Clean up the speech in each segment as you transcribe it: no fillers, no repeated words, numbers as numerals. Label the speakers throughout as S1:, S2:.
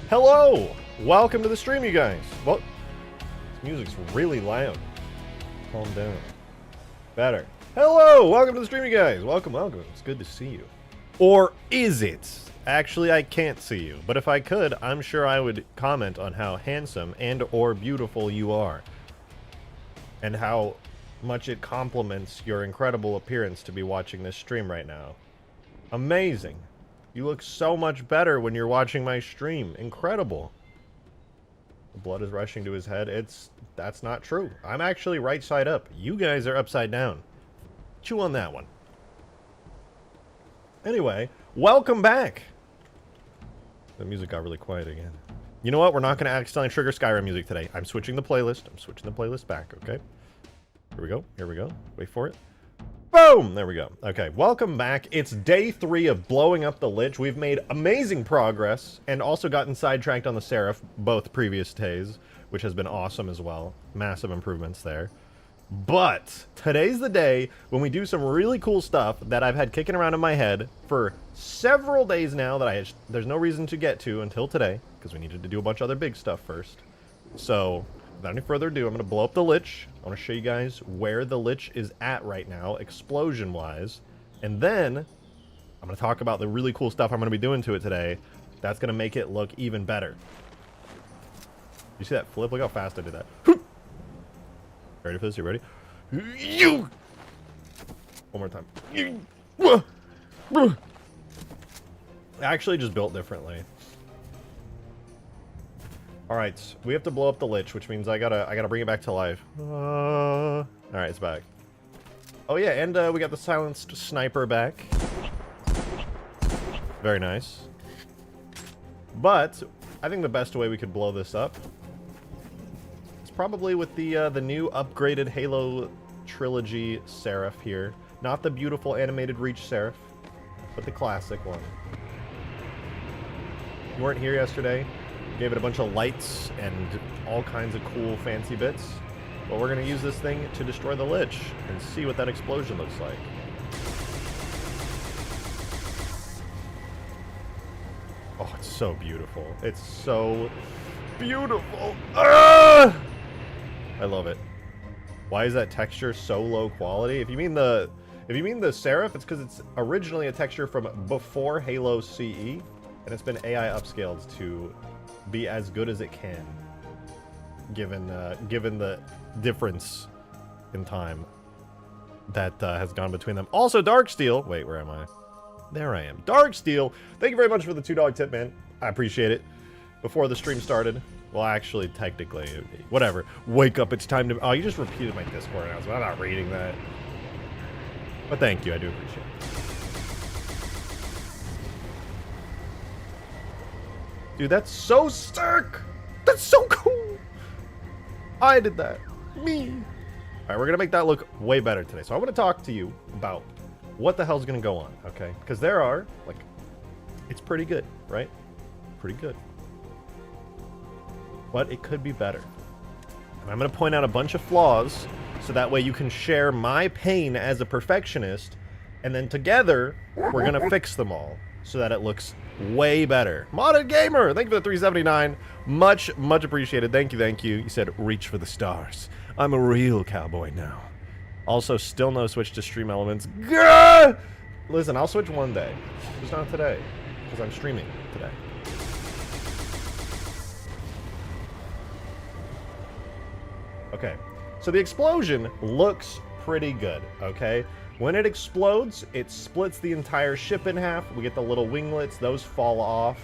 S1: Hello! Welcome to the stream, you guys. Well, this music's really loud. Calm down. Better. Hello! Welcome to the stream, you guys. Welcome, welcome. It's good to see you. Or is it? Actually, I can't see you. But if I could, I'm sure I would comment on how handsome and or beautiful you are. And how much it complements your incredible appearance to be watching this stream right now. Amazing. You look so much better when you're watching my stream. Incredible. The blood is rushing to his head. That's not true. I'm actually right side up. You guys are upside down. Chew on that one. Anyway, welcome back. The music got really quiet again. You know what? We're not going to accidentally trigger Skyrim music today. I'm switching the playlist. I'm switching the playlist back, okay? Here we go. Here we go. Wait for it. Boom! There we go. Okay, welcome back. It's day 3 of blowing up the Lich. We've made amazing progress and also gotten sidetracked on the Seraph both previous days, which has been awesome as well. Massive improvements there. But today's the day when we do some really cool stuff that I've had kicking around in my head for several days now that there's no reason to get to until today, because we needed to do a bunch of other big stuff first. So, without any further ado, I'm going to blow up the Lich. I want to show you guys where the Lich is at right now, explosion-wise. And then, I'm going to talk about the really cool stuff I'm going to be doing to it today. That's going to make it look even better. You see that flip? Look how fast I did that. Ready for this? You ready? You! One more time. I actually just built differently. Alright, we have to blow up the Lich, which means I gotta bring it back to life. Alright, it's back. Oh yeah, and we got the silenced sniper back. Very nice. But I think the best way we could blow this up is probably with the new upgraded Halo Trilogy Seraph here. Not the beautiful animated Reach Seraph, but the classic one. You weren't here yesterday. Gave it a bunch of lights and all kinds of cool fancy bits. But we're going to use this thing to destroy the Lich and see what that explosion looks like. Oh, it's so beautiful. It's so beautiful. Ah! I love it. Why is that texture so low quality? If you mean the Seraph, it's because it's originally a texture from before Halo CE, and it's been AI upscaled to be as good as it can. given the difference in time that has gone between them. Also, Darksteel. Wait, where am I? There I am. Darksteel. Thank you very much for the $2 tip, man. I appreciate it. Before the stream started. Well, actually, technically, whatever. Wake up, it's time to... Oh, you just repeated my Discord announcement. I'm not reading that. But thank you, I do appreciate it. Dude, that's so sick! That's so cool! I did that. Me. Alright, we're gonna make that look way better today. So I want to talk to you about what the hell's gonna go on, okay? Because there are, like... It's pretty good, right? Pretty good. But it could be better. And I'm going to point out a bunch of flaws, so that way you can share my pain as a perfectionist, and then together, we're going to fix them all, so that it looks way better. Modded Gamer, thank you for the 379. Much, much appreciated. Thank you, thank you. You said, reach for the stars. I'm a real cowboy now. Also, still no switch to stream elements. Gah! Listen, I'll switch one day. Just not today, because I'm streaming today. Okay, so the explosion looks pretty good, okay? When it explodes, it splits the entire ship in half. We get the little winglets, those fall off.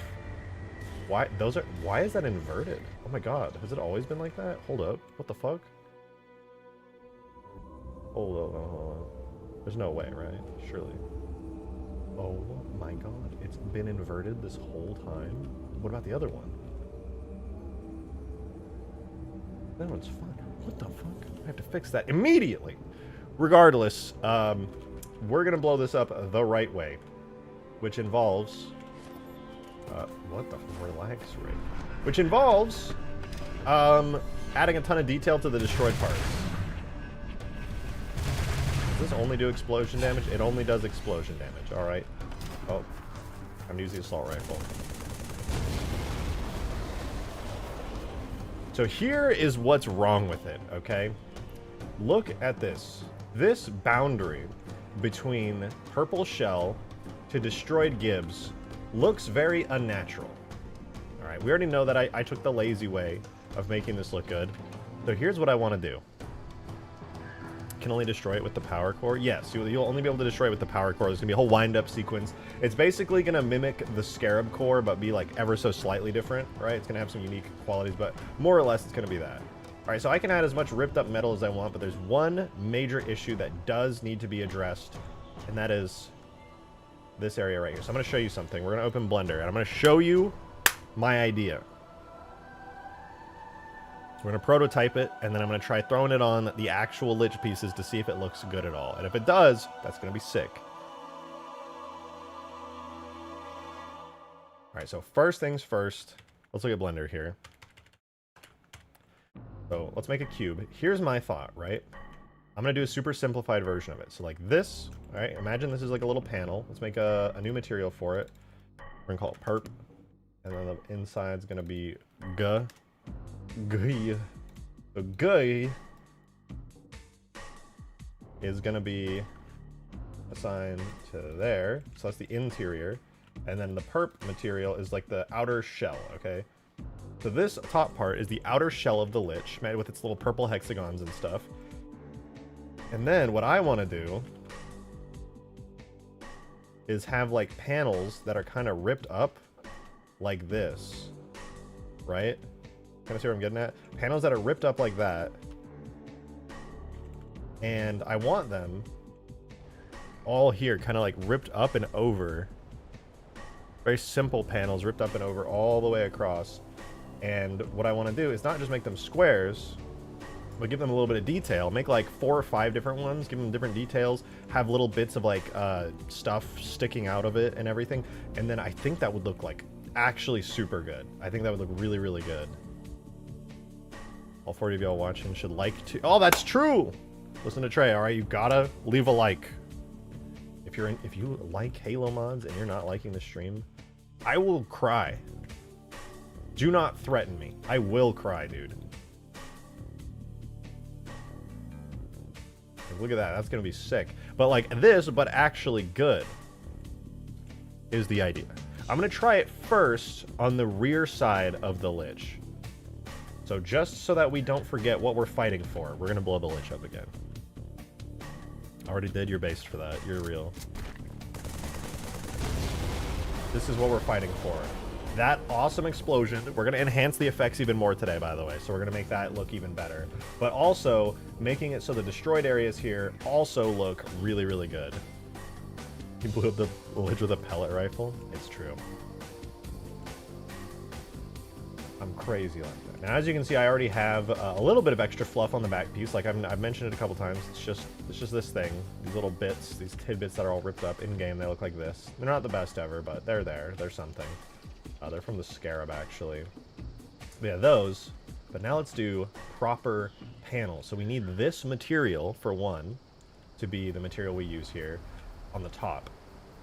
S1: Why is that inverted? Oh my god, has it always been like that? Hold up, what the fuck? Hold on. There's no way, right? Surely. Oh my god, it's been inverted this whole time? What about the other one? That one's fun. What the fuck? I have to fix that immediately. Regardless, we're gonna blow this up the right way, which involves what the relax rate? Which involves adding a ton of detail to the destroyed parts. Does this only do explosion damage? It only does explosion damage. All right. Oh, I'm using the assault rifle. So here is what's wrong with it, okay? Look at this. This boundary between purple shell to destroyed Gibbs looks very unnatural. All right, we already know that I took the lazy way of making this look good. So here's what I want to do. Can only destroy it with the power core? Yes, you'll only be able to destroy it with the power core. There's gonna be a whole wind-up sequence. It's basically gonna mimic the Scarab core, but be like ever so slightly different, right? It's gonna have some unique qualities, but more or less it's gonna be that. All right, so I can add as much ripped up metal as I want, but there's one major issue that does need to be addressed, and that is this area right here. So I'm gonna show you something. We're gonna open Blender, and I'm gonna show you my idea. We're going to prototype it, and then I'm going to try throwing it on the actual lich pieces to see if it looks good at all. And if it does, that's going to be sick. Alright, so first things first, let's look at Blender here. So let's make a cube. Here's my thought, right? I'm going to do a super simplified version of it. So like this, alright, imagine this is like a little panel. Let's make a new material for it. We're going to call it perp. And then the inside's going to be guh. Guy. So guy is gonna be assigned to there. So that's the interior. And then the perp material is like the outer shell, okay? So this top part is the outer shell of the lich, made with its little purple hexagons and stuff. And then what I want to do is have like panels that are kind of ripped up like this, right? Kind of see what I'm getting at? Panels that are ripped up like that. And I want them all here, kind of like ripped up and over. Very simple panels, ripped up and over all the way across. And what I want to do is not just make them squares, but give them a little bit of detail. Make like 4 or 5 different ones, give them different details, have little bits of like stuff sticking out of it and everything. And then I think that would look like actually super good. I think that would look really, really good. All 40 of y'all watching should like to... Oh, that's true! Listen to Trey, alright? You gotta leave a like. If you like Halo mods and you're not liking the stream, I will cry. Do not threaten me. I will cry, dude. Like, look at that. That's gonna be sick. But like this, but actually good, is the idea. I'm gonna try it first on the rear side of the lich. So just so that we don't forget what we're fighting for, we're going to blow the Lich up again. Already did. You're based for that. You're real. This is what we're fighting for. That awesome explosion. We're going to enhance the effects even more today, by the way. So we're going to make that look even better. But also making it so the destroyed areas here also look really, really good. He blew up the Lich with a pellet rifle. It's true. I'm crazy like that. Now, as you can see, I already have a little bit of extra fluff on the back piece. Like I've mentioned it a couple times. It's just this thing. These little bits, these tidbits that are all ripped up in game. They look like this. They're not the best ever, but they're there. They're something. They're from the Scarab, actually. But yeah, those. But now let's do proper panels. So we need this material for one to be the material we use here on the top.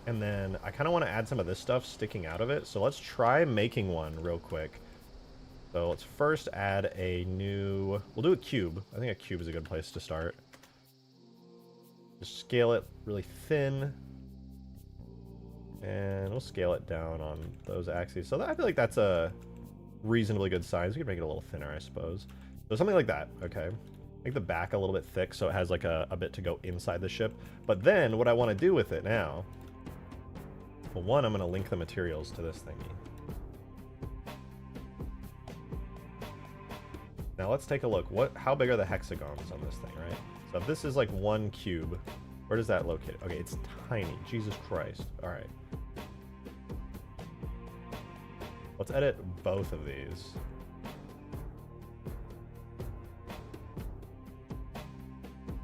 S1: And then I kind of want to add some of this stuff sticking out of it. So let's try making one real quick. So let's first add a new... We'll do a cube. I think a cube is a good place to start. Just scale it really thin. And we'll scale it down on those axes. So I feel like that's a reasonably good size. We can make it a little thinner, I suppose. So something like that, okay. Make the back a little bit thick so it has like a bit to go inside the ship. But then what I want to do with it now... Well, one, I'm going to link the materials to this thingy. Now let's take a look. How big are the hexagons on this thing, right? So if this is like one cube, where does that locate? Okay, it's tiny. Jesus Christ. All right. Let's edit both of these.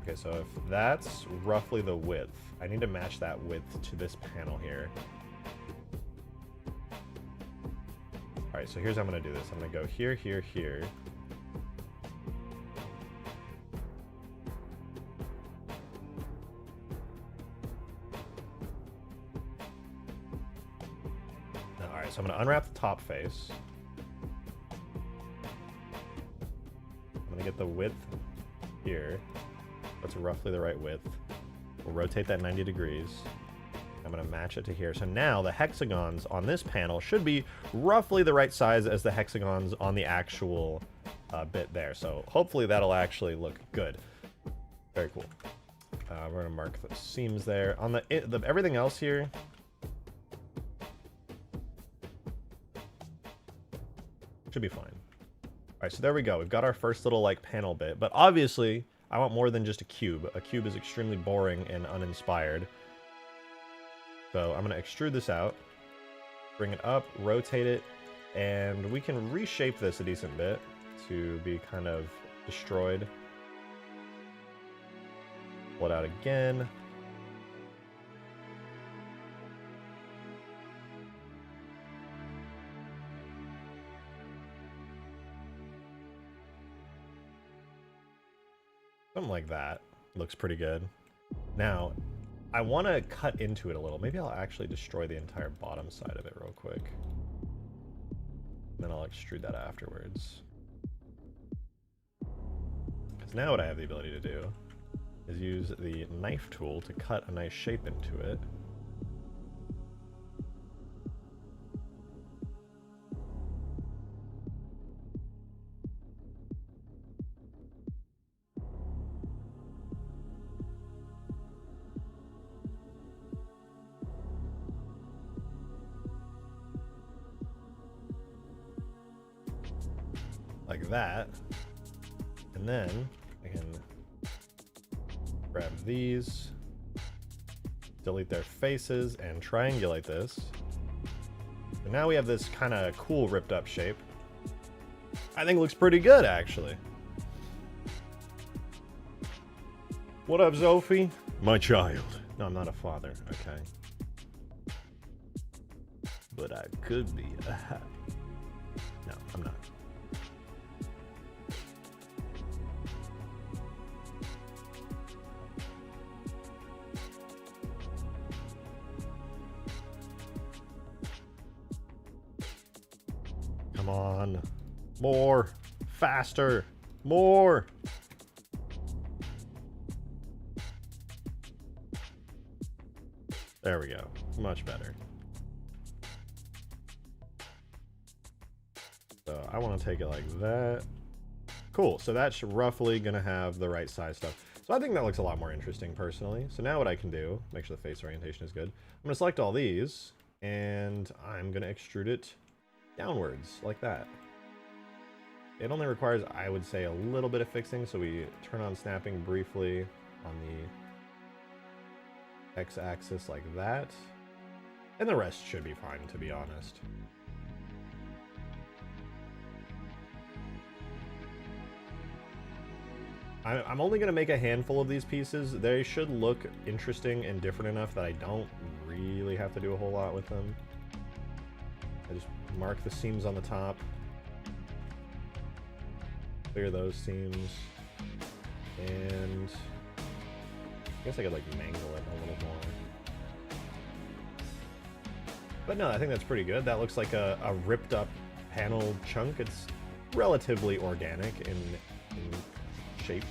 S1: Okay, so if that's roughly the width, I need to match that width to this panel here. All right, so here's how I'm going to do this. I'm going to go here, here, here. So I'm going to unwrap the top face. I'm going to get the width here. That's roughly the right width. We'll rotate that 90 degrees. I'm going to match it to here. So now the hexagons on this panel should be roughly the right size as the hexagons on the actual bit there. So hopefully that'll actually look good. Very cool. We're going to mark the seams there. On the everything else here... Should be fine. All right, so there we go. We've got our first little like panel bit, but obviously I want more than just a cube. A cube is extremely boring and uninspired. So I'm going to extrude this out, bring it up, rotate it, and we can reshape this a decent bit to be kind of destroyed. Pull it out again. Something like that. Looks pretty good. Now, I want to cut into it a little. Maybe I'll actually destroy the entire bottom side of it real quick. Then I'll extrude that afterwards. Because now what I have the ability to do is use the knife tool to cut a nice shape into it. Like that. And then I can grab these, delete their faces, and triangulate this. And now we have this kind of cool ripped up shape. I think it looks pretty good, actually. What up, Sophie? My child. No, I'm not a father, okay? But I could be. No, I'm not. Come on. More. Faster. More. There we go. Much better. So I want to take it like that. Cool, so that's roughly gonna have the right size stuff. So I think that looks a lot more interesting personally. So now what I can do, make sure the face orientation is good. I'm gonna select all these and I'm gonna extrude it downwards like that. It only requires, I would say, a little bit of fixing. So we turn on snapping briefly on the x-axis like that. And the rest should be fine, to be honest. I'm only going to make a handful of these pieces. They should look interesting and different enough that I don't really have to do a whole lot with them. I just mark the seams on the top. Clear those seams. And I guess I could like mangle it a little more. But no, I think that's pretty good. That looks like a ripped up panel chunk. It's relatively organic in shape.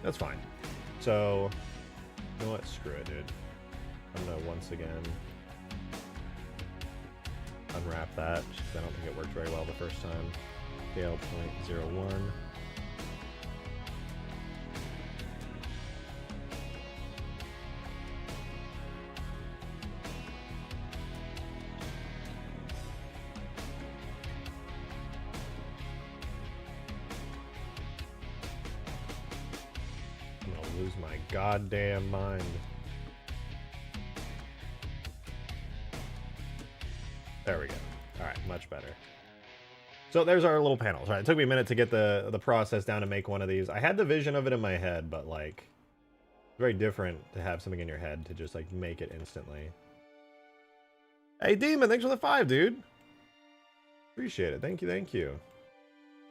S1: That's fine. So, you know what? Screw it, dude. I'm gonna once again unwrap that, because I don't think it worked very well the first time. Scale 0.01. Lose my goddamn mind. There we go. Alright, much better. So there's our little panels. Right, it took me a minute to get the process down to make one of these. I had the vision of it in my head, but like, very different to have something in your head to just like make it instantly. Hey Demon, thanks for the 5, dude. Appreciate it. Thank you, thank you.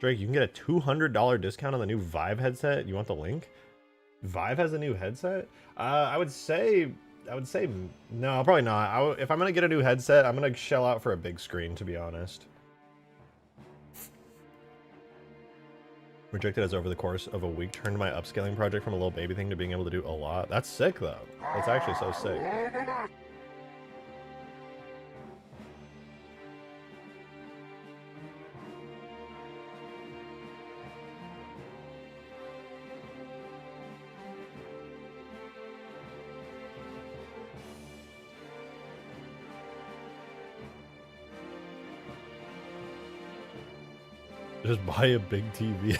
S1: Drake, you can get a $200 discount on the new Vive headset. You want the link? Vive has a new headset? I would say no, probably not. If I'm gonna get a new headset, I'm gonna shell out for a big screen, to be honest. Rejected as over the course of a week turned my upscaling project from a little baby thing to being able to do a lot. That's sick though. That's actually so sick. Just buy a big TV.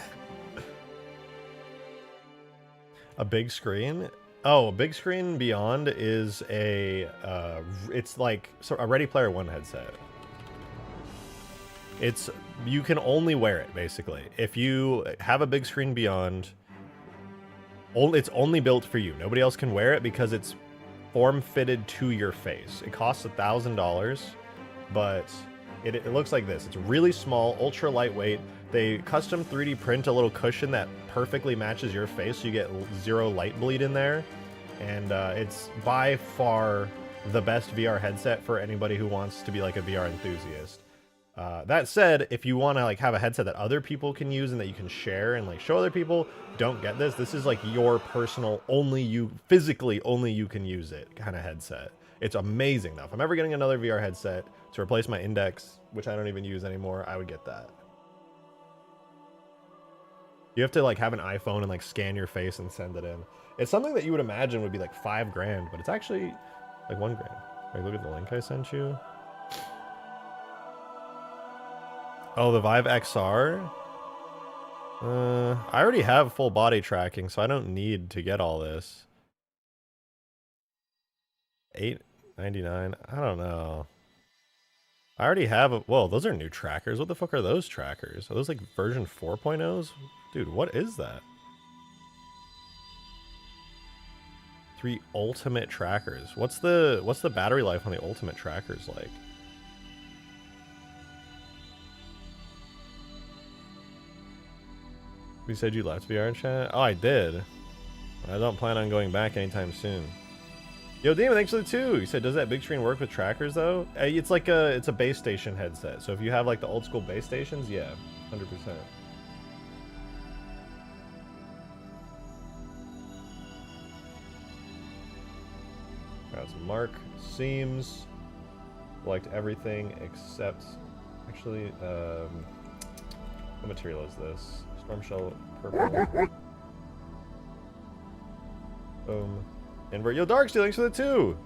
S1: A big screen? Oh, a big screen beyond is a, it's like a Ready Player One headset. You can only wear it, basically. If you have a big screen beyond, it's only built for you. Nobody else can wear it because it's form-fitted to your face. It costs $1,000, but it looks like this. It's really small, ultra lightweight. They custom 3D print a little cushion that perfectly matches your face, so you get 0 light bleed in there. And it's by far the best VR headset for anybody who wants to be like a VR enthusiast. That said, if you want to like have a headset that other people can use and that you can share and like show other people, don't get this. This is like your personal, physically only you can use it kind of headset. It's amazing though. If I'm ever getting another VR headset to replace my Index, which I don't even use anymore, I would get that. You have to like have an iPhone and like scan your face and send it in. It's something that you would imagine would be like $5 grand, but it's actually like $1 grand. Like, look at the link I sent you. Oh, the Vive XR? I already have full body tracking, so I don't need to get all this. $8.99? I don't know. I already have whoa, those are new trackers. What the fuck are those trackers? Are those like version 4.0s? Dude, what is that? 3 ultimate trackers. What's the battery life on the ultimate trackers like? You said you left VR chat? Oh, I did. I don't plan on going back anytime soon. Yo, Demon, thanks for the 2. You said, does that big screen work with trackers though? It's like it's a base station headset. So if you have like the old school base stations, yeah, 100%. Got some mark seams. Liked everything except Actually, what material is this? Storm shell purple. Boom. Invert. Yo, Darksteel, thanks for the 2.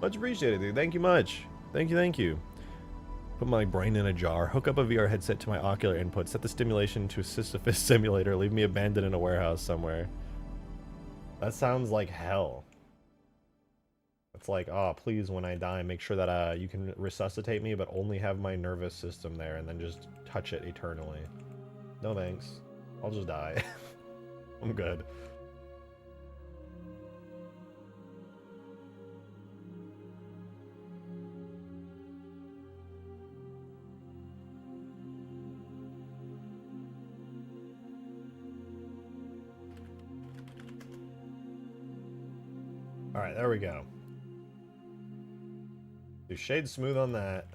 S1: Much appreciated, dude. Thank you much. Thank you, thank you. Put my brain in a jar. Hook up a VR headset to my ocular input. Set the stimulation to a Sisyphus simulator. Leave me abandoned in a warehouse somewhere. That sounds like hell. It's like, oh, please, when I die, make sure that you can resuscitate me, but only have my nervous system there, and then just touch it eternally. No thanks. I'll just die. I'm good. Alright, there we go. Do shade smooth on that.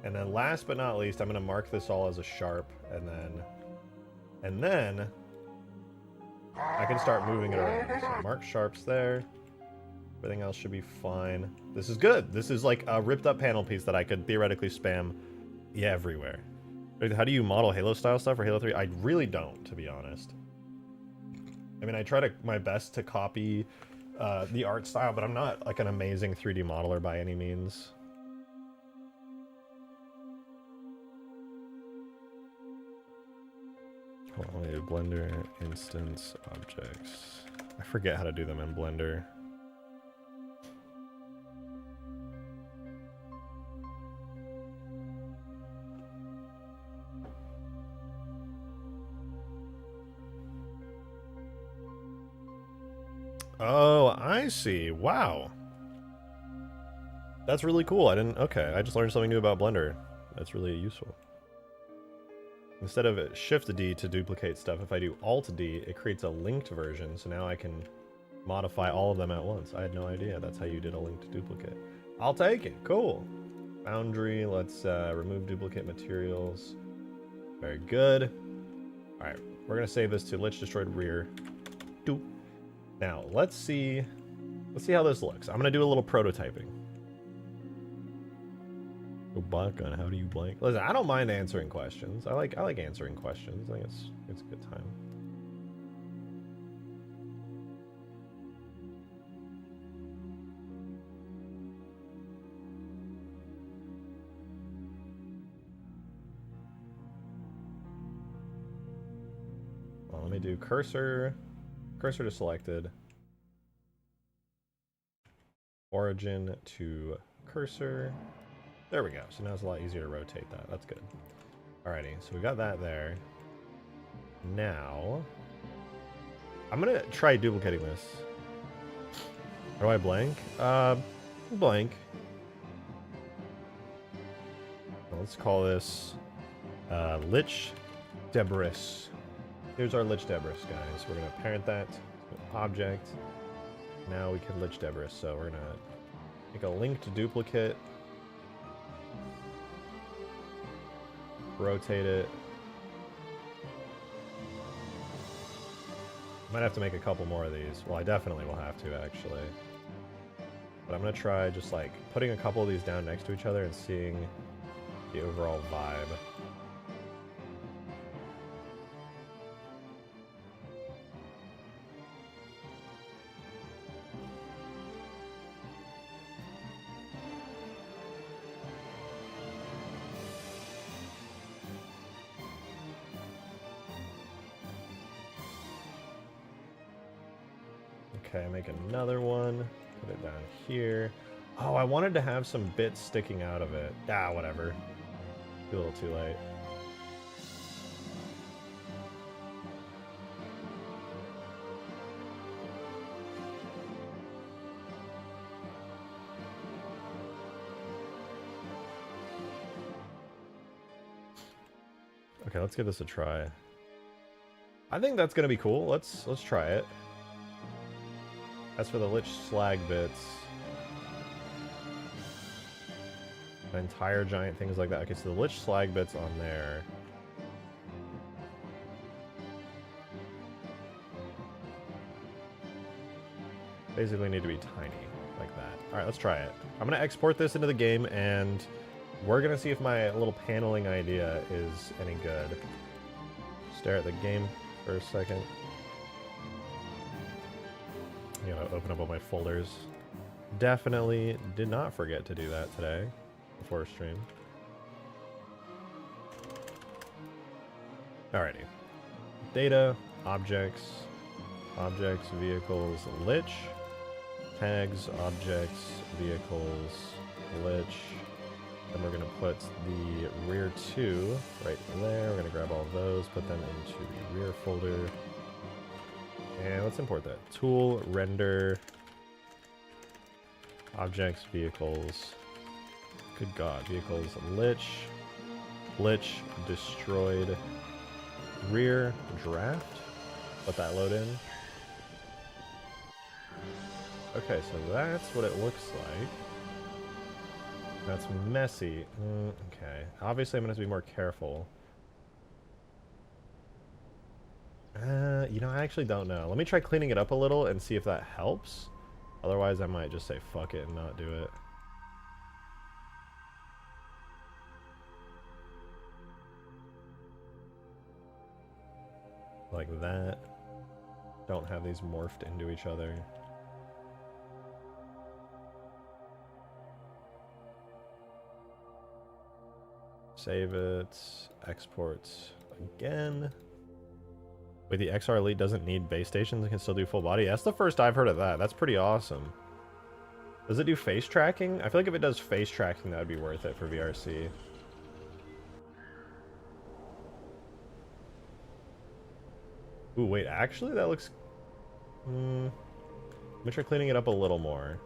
S1: And then last but not least, I'm going to mark this all as a sharp, and then I can start moving it around. So mark sharps there. Everything else should be fine. This is good. This is like a ripped up panel piece that I could theoretically spam everywhere. How do you model Halo style stuff for Halo 3? I really don't, to be honest. I mean, I try my best to copy the art style, but I'm not like an amazing 3D modeler by any means. Hold on, let me do Blender, instance, objects. I forget how to do them in Blender. Oh, I see. Wow. That's really cool. Okay, I just learned something new about Blender. That's really useful. Instead of Shift D to duplicate stuff, if I do Alt D, it creates a linked version, so now I can modify all of them at once. I had no idea that's how you did a linked duplicate. I'll take it. Cool. Boundary, let's remove duplicate materials. Very good. Alright, we're gonna save this to Lich Destroyed Rear. Doop. Now, let's see how this looks. I'm gonna do a little prototyping. Go blank on how do you blank? Listen, I don't mind answering questions. I like answering questions. I think it's a good time. Well, let me do cursor to selected. Origin to cursor. There we go. So now it's a lot easier to rotate that. That's good. Alrighty, so we got that there. Now, I'm gonna try duplicating this. How do I blank? Blank. Let's call this Lich Debris. Here's our Lich Debris, guys. We're gonna parent that to object. Now we can Lich Debris, so we're gonna make a linked duplicate. Rotate it. Might have to make a couple more of these. Well, I definitely will have to, actually. But I'm gonna try just like putting a couple of these down next to each other and seeing the overall vibe. Okay, make another one. Put it down here. Oh, I wanted to have some bits sticking out of it. Ah, whatever. Too little too late. Okay, let's give this a try. I think that's gonna be cool. Let's try it. As for the Lich slag bits, entire giant things like that. Okay, so the Lich slag bits on there. Basically need to be tiny, like that. All right, let's try it. I'm gonna export this into the game, and we're gonna see if my little paneling idea is any good. Stare at the game for a second. You know, open up all my folders. Definitely did not forget to do that today before stream. Alrighty. Data, objects, vehicles, lich, tags, objects, vehicles, lich. Then we're gonna put the rear two right there. We're gonna grab all of those, put them into the rear folder. And let's import that. Tool, render, objects, vehicles. Good God, vehicles, lich, destroyed, rear, draft. Let that load in. Okay, so that's what it looks like. That's messy. Okay, obviously I'm gonna have to be more careful. You know, I actually don't know. Let me try cleaning it up a little and see if that helps. Otherwise, I might just say fuck it and not do it. Like that. Don't have these morphed into each other. Save it. Export again. Wait, the XR Elite doesn't need base stations and can still do full body? That's the first I've heard of that. That's pretty awesome. Does it do face tracking? I feel like if it does face tracking, that would be worth it for VRC. Ooh, wait, actually that looks... Let me try cleaning it up a little more.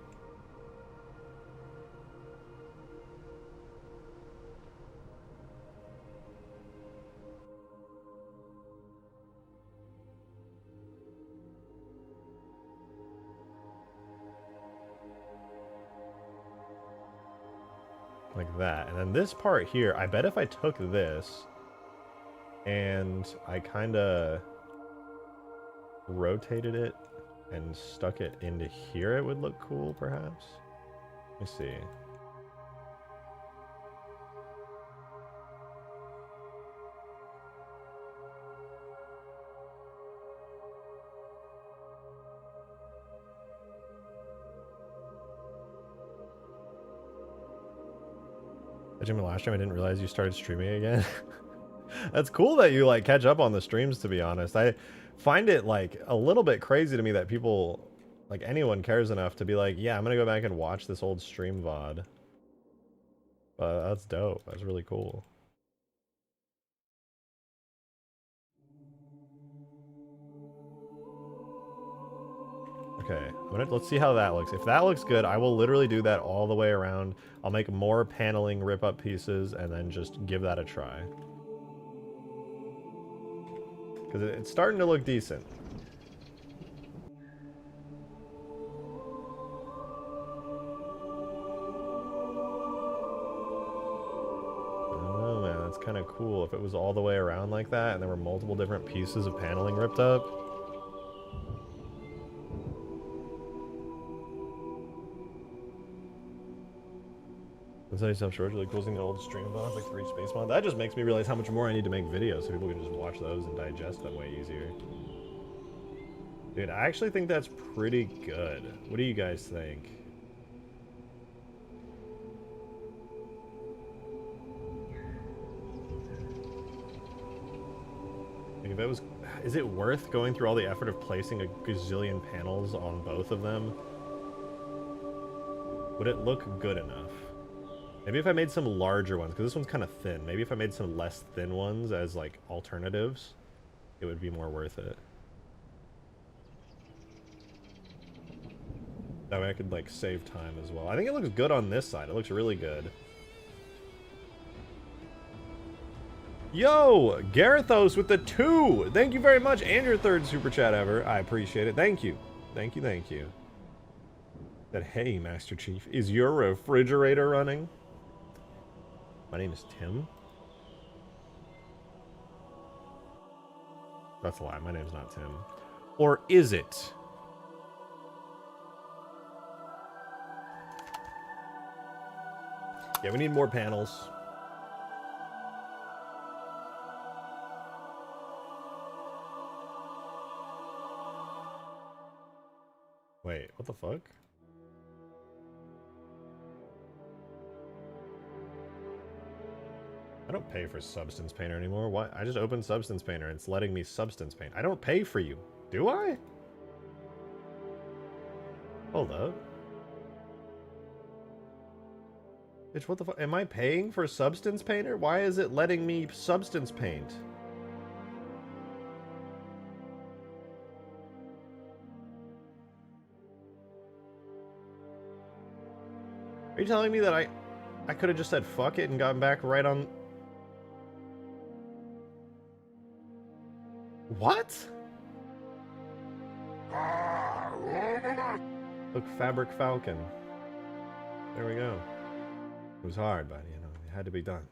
S1: Like that. And then this part here, I bet if I took this and I kind of rotated it and stuck it into here, it would look cool, perhaps. Let me see. Jimmy, last time I didn't realize you started streaming again. That's cool that you like catch up on the streams, to be honest. I find it like a little bit crazy to me that people, like anyone cares enough to be like, yeah, I'm gonna go back and watch this old stream VOD. But that's dope. That's really cool. Okay, let's see how that looks. If that looks good, I will literally do that all the way around. I'll make more paneling rip-up pieces and then just give that a try. Because it's starting to look decent. Oh man, that's kind of cool. If it was all the way around like that and there were multiple different pieces of paneling ripped up. That's how some shorts really cool seeing the old stream mods, like 3 space mod. That just makes me realize how much more I need to make videos so people can just watch those and digest them way easier. Dude, I actually think that's pretty good. What do you guys think? Like if it was, is it worth going through all the effort of placing a gazillion panels on both of them? Would it look good enough? Maybe if I made some larger ones, because this one's kind of thin. Maybe if I made some less thin ones as, like, alternatives, it would be more worth it. That way I could, like, save time as well. I think it looks good on this side. It looks really good. Yo! Garethos with the 2! Thank you very much, and your 3rd super chat ever. I appreciate it. Thank you. Thank you, thank you. That, hey, Master Chief, is your refrigerator running? My name is Tim. That's a lie. My name's not Tim. Or is it? Yeah, we need more panels. Wait, what the fuck? I don't pay for Substance Painter anymore. Why? I just opened Substance Painter and it's letting me Substance Paint. I don't pay for you. Do I? Hold up. Bitch, what the fuck? Am I paying for Substance Painter? Why is it letting me Substance Paint? Are you telling me that I could have just said fuck it and gotten back right on... What? Look, Fabric Falcon. There we go. It was hard, but you know, it had to be done.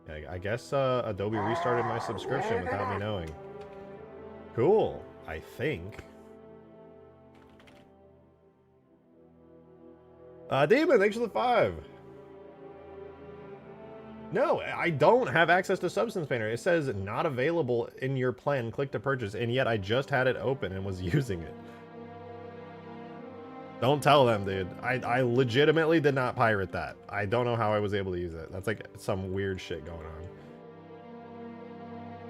S1: Yeah, I guess Adobe restarted my subscription without me knowing. Cool, I think. Demon, thanks for the 5. No, I don't have access to Substance Painter. It says not available in your plan. Click to purchase, and yet I just had it open and was using it. Don't tell them, dude. I legitimately did not pirate that. I don't know how I was able to use it. That's like some weird shit going on.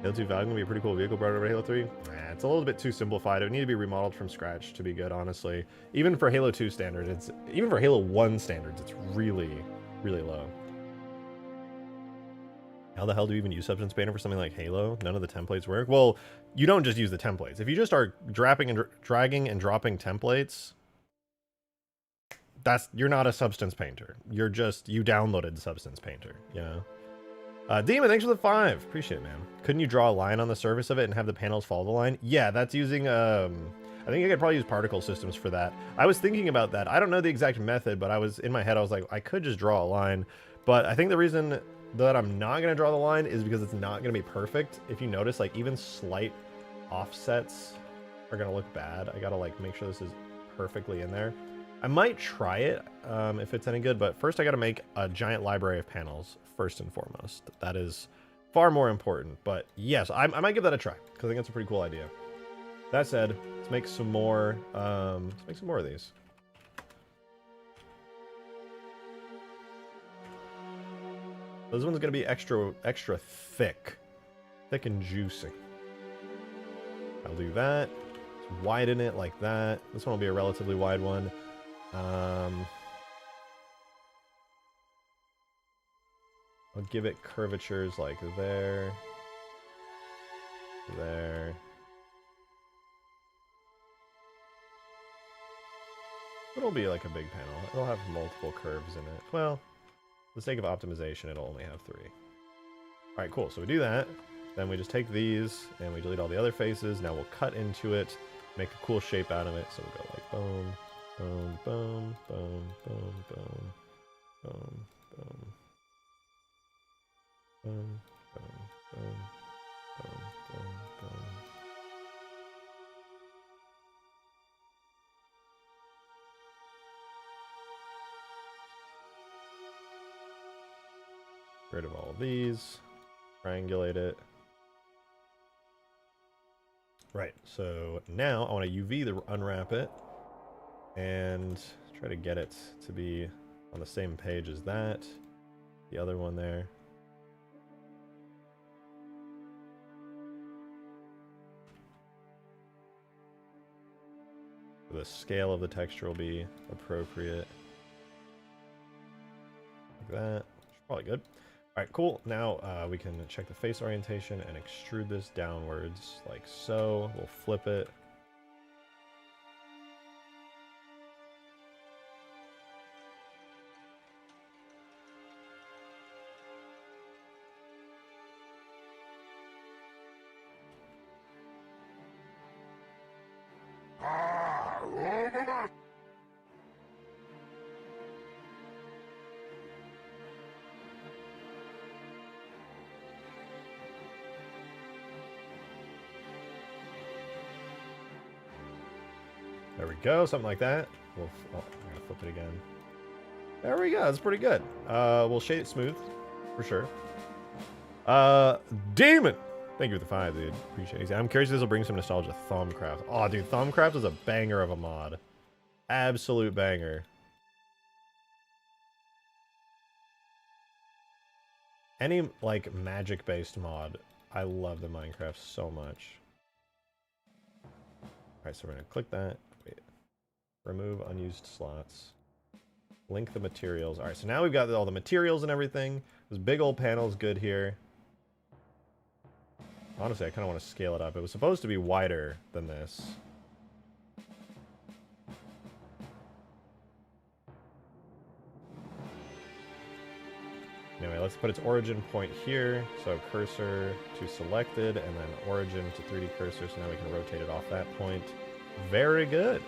S1: Halo 2 Falcon would be a pretty cool vehicle brought over to Halo 3. It's a little bit too simplified. It would need to be remodeled from scratch to be good, honestly. Even for Halo 2 standards, even for Halo 1 standards, it's really, really low. How the hell do you even use Substance Painter for something like Halo? None of the templates work? Well, you don't just use the templates. If you just are dragging and dropping templates, you're not a Substance Painter. You're just, you downloaded Substance Painter, you know? Demon, thanks for the 5. Appreciate it, man. Couldn't you draw a line on the surface of it and have the panels follow the line? Yeah, that's using, I think I could probably use particle systems for that. I was thinking about that. I don't know the exact method, but in my head, I was like, I could just draw a line. But I think the reason that I'm not going to draw the line is because it's not going to be perfect. If you notice, like, even slight offsets are going to look bad. I got to, like, make sure this is perfectly in there. I might try it if it's any good, but first I got to make a giant library of panels, first and foremost. That is far more important, but yes, I might give that a try, because I think that's a pretty cool idea. That said, let's make some more, of these. This one's going to be extra thick and juicy. I'll do that. Let's widen it like that. This one will be a relatively wide one. I'll give it curvatures like there. It'll be like a big panel. It'll have multiple curves in it. Well, for the sake of optimization, it'll only have 3. Alright, cool. So we do that. Then we just take these and we delete all the other faces. Now we'll cut into it, make a cool shape out of it. So we'll go like boom. Boom, boom, boom, boom, boom, boom, boom, boom, boom, boom, boom, boom, boom. Get rid of all of these, triangulate it. Right, so now I want to UV to unwrap it. And try to get it to be on the same page as that. The other one there. The scale of the texture will be appropriate. Like that. Probably good. Alright, cool. Now we can check the face orientation and extrude this downwards like so. We'll flip it. There we go, something like that. I'm gonna flip it again. There we go. That's pretty good. We'll shade it smooth, for sure. Demon! Thank you for the 5, dude. Appreciate it. I'm curious if this will bring some nostalgia. Thumbcraft. Oh, dude, Thumbcraft is a banger of a mod. Absolute banger. Any, like, magic-based mod, I love the Minecraft so much. Alright, so we're gonna click that. Wait. Remove unused slots. Link the materials. Alright, so now we've got all the materials and everything. This big old panel is good here. Honestly, I kind of want to scale it up. It was supposed to be wider than this. Anyway, let's put its origin point here. So cursor to selected, and then origin to 3D cursor. So now we can rotate it off that point. Very good. Do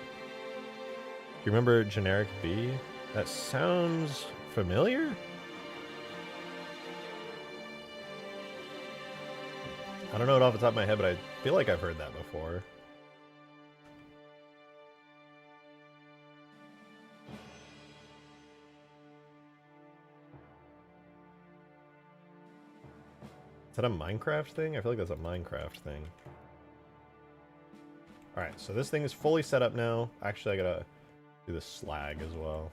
S1: you remember generic B? That sounds familiar? I don't know it off the top of my head, but I feel like I've heard that before. Is that a Minecraft thing? I feel like that's a Minecraft thing. Alright, so this thing is fully set up now. Actually, I gotta do the slag as well.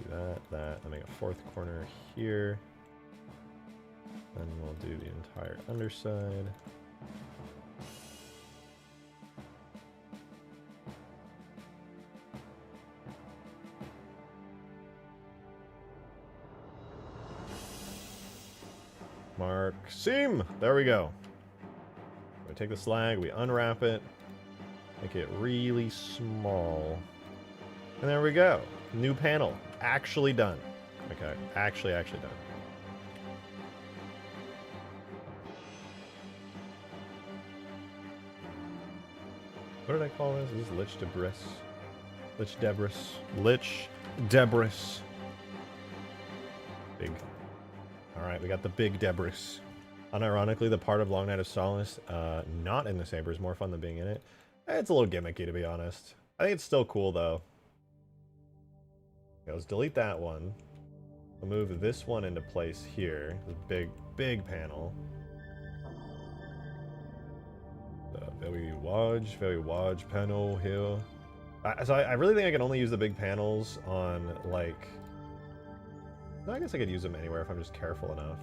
S1: Do that, then make a fourth corner here. Then we'll do the entire underside. Mark seam! There we go. We take the slag, we unwrap it, make it really small. And there we go. New panel. Actually done. Okay, actually done. What did I call this? Is this Lich Debris? Lich Debris. Lich Debris. Big. Alright, we got the big Debris. Unironically, the part of Long Night of Solace, not in the Saber, is more fun than being in it. It's a little gimmicky, to be honest. I think it's still cool, though. Okay, let's delete that one. We'll move this one into place here. The big panel. Very large panel here. So I really think I can only use the big panels on, like... No, I guess I could use them anywhere if I'm just careful enough.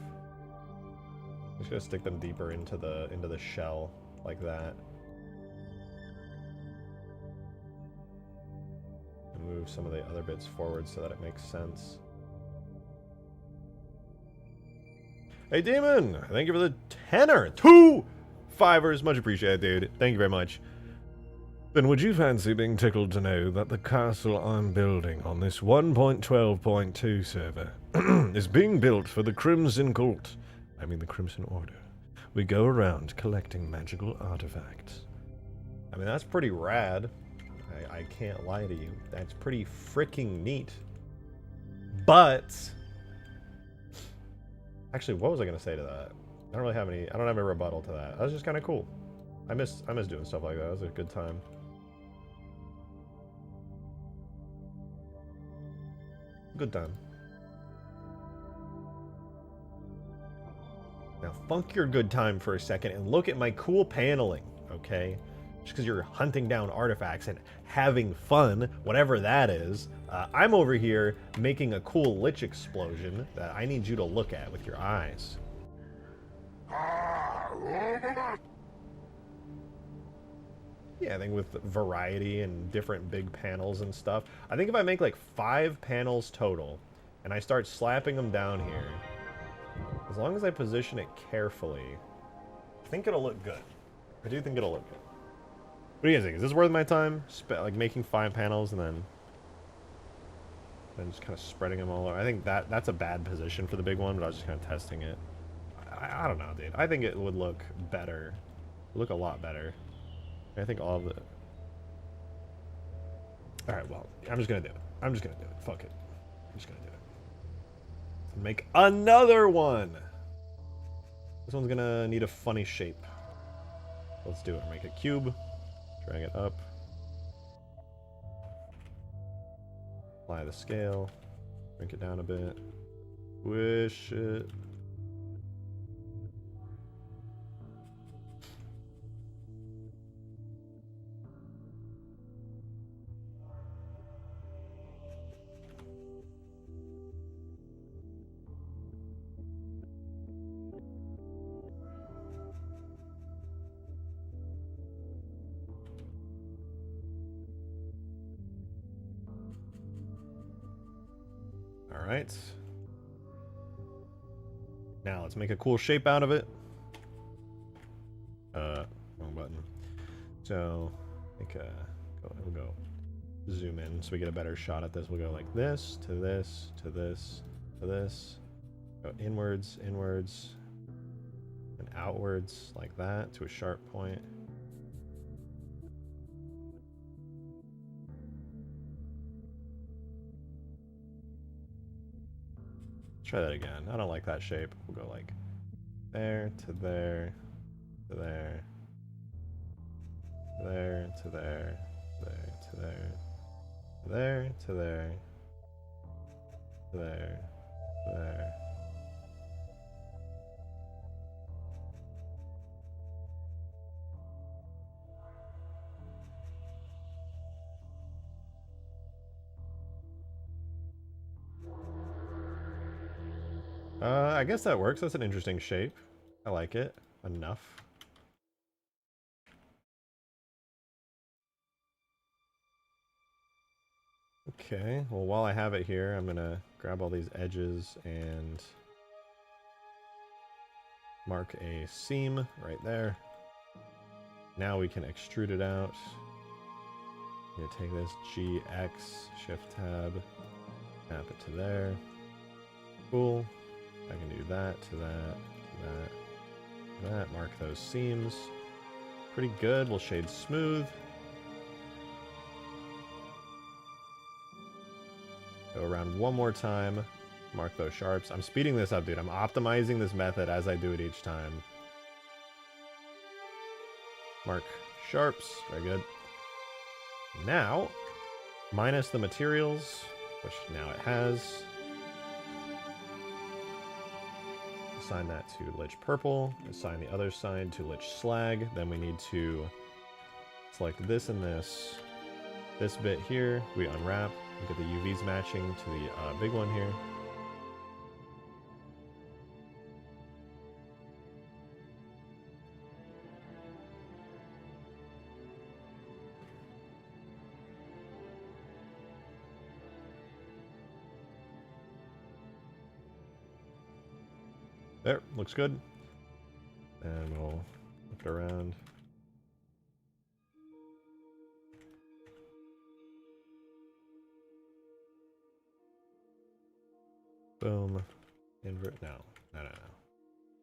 S1: I'm just gonna stick them deeper into the shell, like that. And move some of the other bits forward so that it makes sense. Hey, Demon! Thank you for the tenner! 2 fivers! Much appreciated, dude. Thank you very much. Then would you fancy being tickled to know that the castle I'm building on this 1.12.2 server is being built for the Crimson Cult? I mean the Crimson Order. We go around collecting magical artifacts. I mean, that's pretty rad. I can't lie to you. That's pretty freaking neat. But... Actually, what was I going to say to that? I don't have a rebuttal to that. That was just kind of cool. I miss doing stuff like that. It was a good time. Good time. Now funk your good time for a second and look at my cool paneling, okay? Just because you're hunting down artifacts and having fun, whatever that is, I'm over here making a cool lich explosion that I need you to look at with your eyes. Yeah, I think with variety and different big panels and stuff. I think if I make like 5 panels total, and I start slapping them down here, as long as I position it carefully, I think it'll look good. I do think it'll look good. What do you guys think? Is this worth my time? Like making 5 panels and then just kind of spreading them all over. I think that's a bad position for the big one, but I was just kind of testing it. I don't know, dude. I think it would look better. Look a lot better. I think all of the... Alright, well, I'm just gonna do it. I'm just gonna do it. Fuck it. I'm just gonna do it. Make another one! This one's gonna need a funny shape. Let's do it. Make a cube. Drag it up. Apply the scale. Shrink it down a bit. Squish it. All right. Now let's make a cool shape out of it. Wrong button. So we'll go zoom in so we get a better shot at this. We'll go like this to this to this to this. Go inwards, inwards, and outwards like that to a sharp point. Try that again. I don't like that shape. We'll go like there to there to there, there to there, there to there, there to there, there, there. I guess that works. That's an interesting shape. I like it enough. Okay, well, while I have it here, I'm gonna grab all these edges and mark a seam right there. Now we can extrude it out. I'm gonna take this GX, Shift Tab, tap it to there. Cool. I can do that to that, to that, to that. Mark those seams. Pretty good. We'll shade smooth. Go around one more time. Mark those sharps. I'm speeding this up, dude. I'm optimizing this method as I do it each time. Mark sharps. Very good. Now, minus the materials, which now it has. Assign that to Lich Purple. Assign the other side to Lich Slag. Then we need to select this and this. This bit here, we unwrap. We get the UVs matching to the big one here. There, looks good. And we'll flip it around. Boom, invert, no.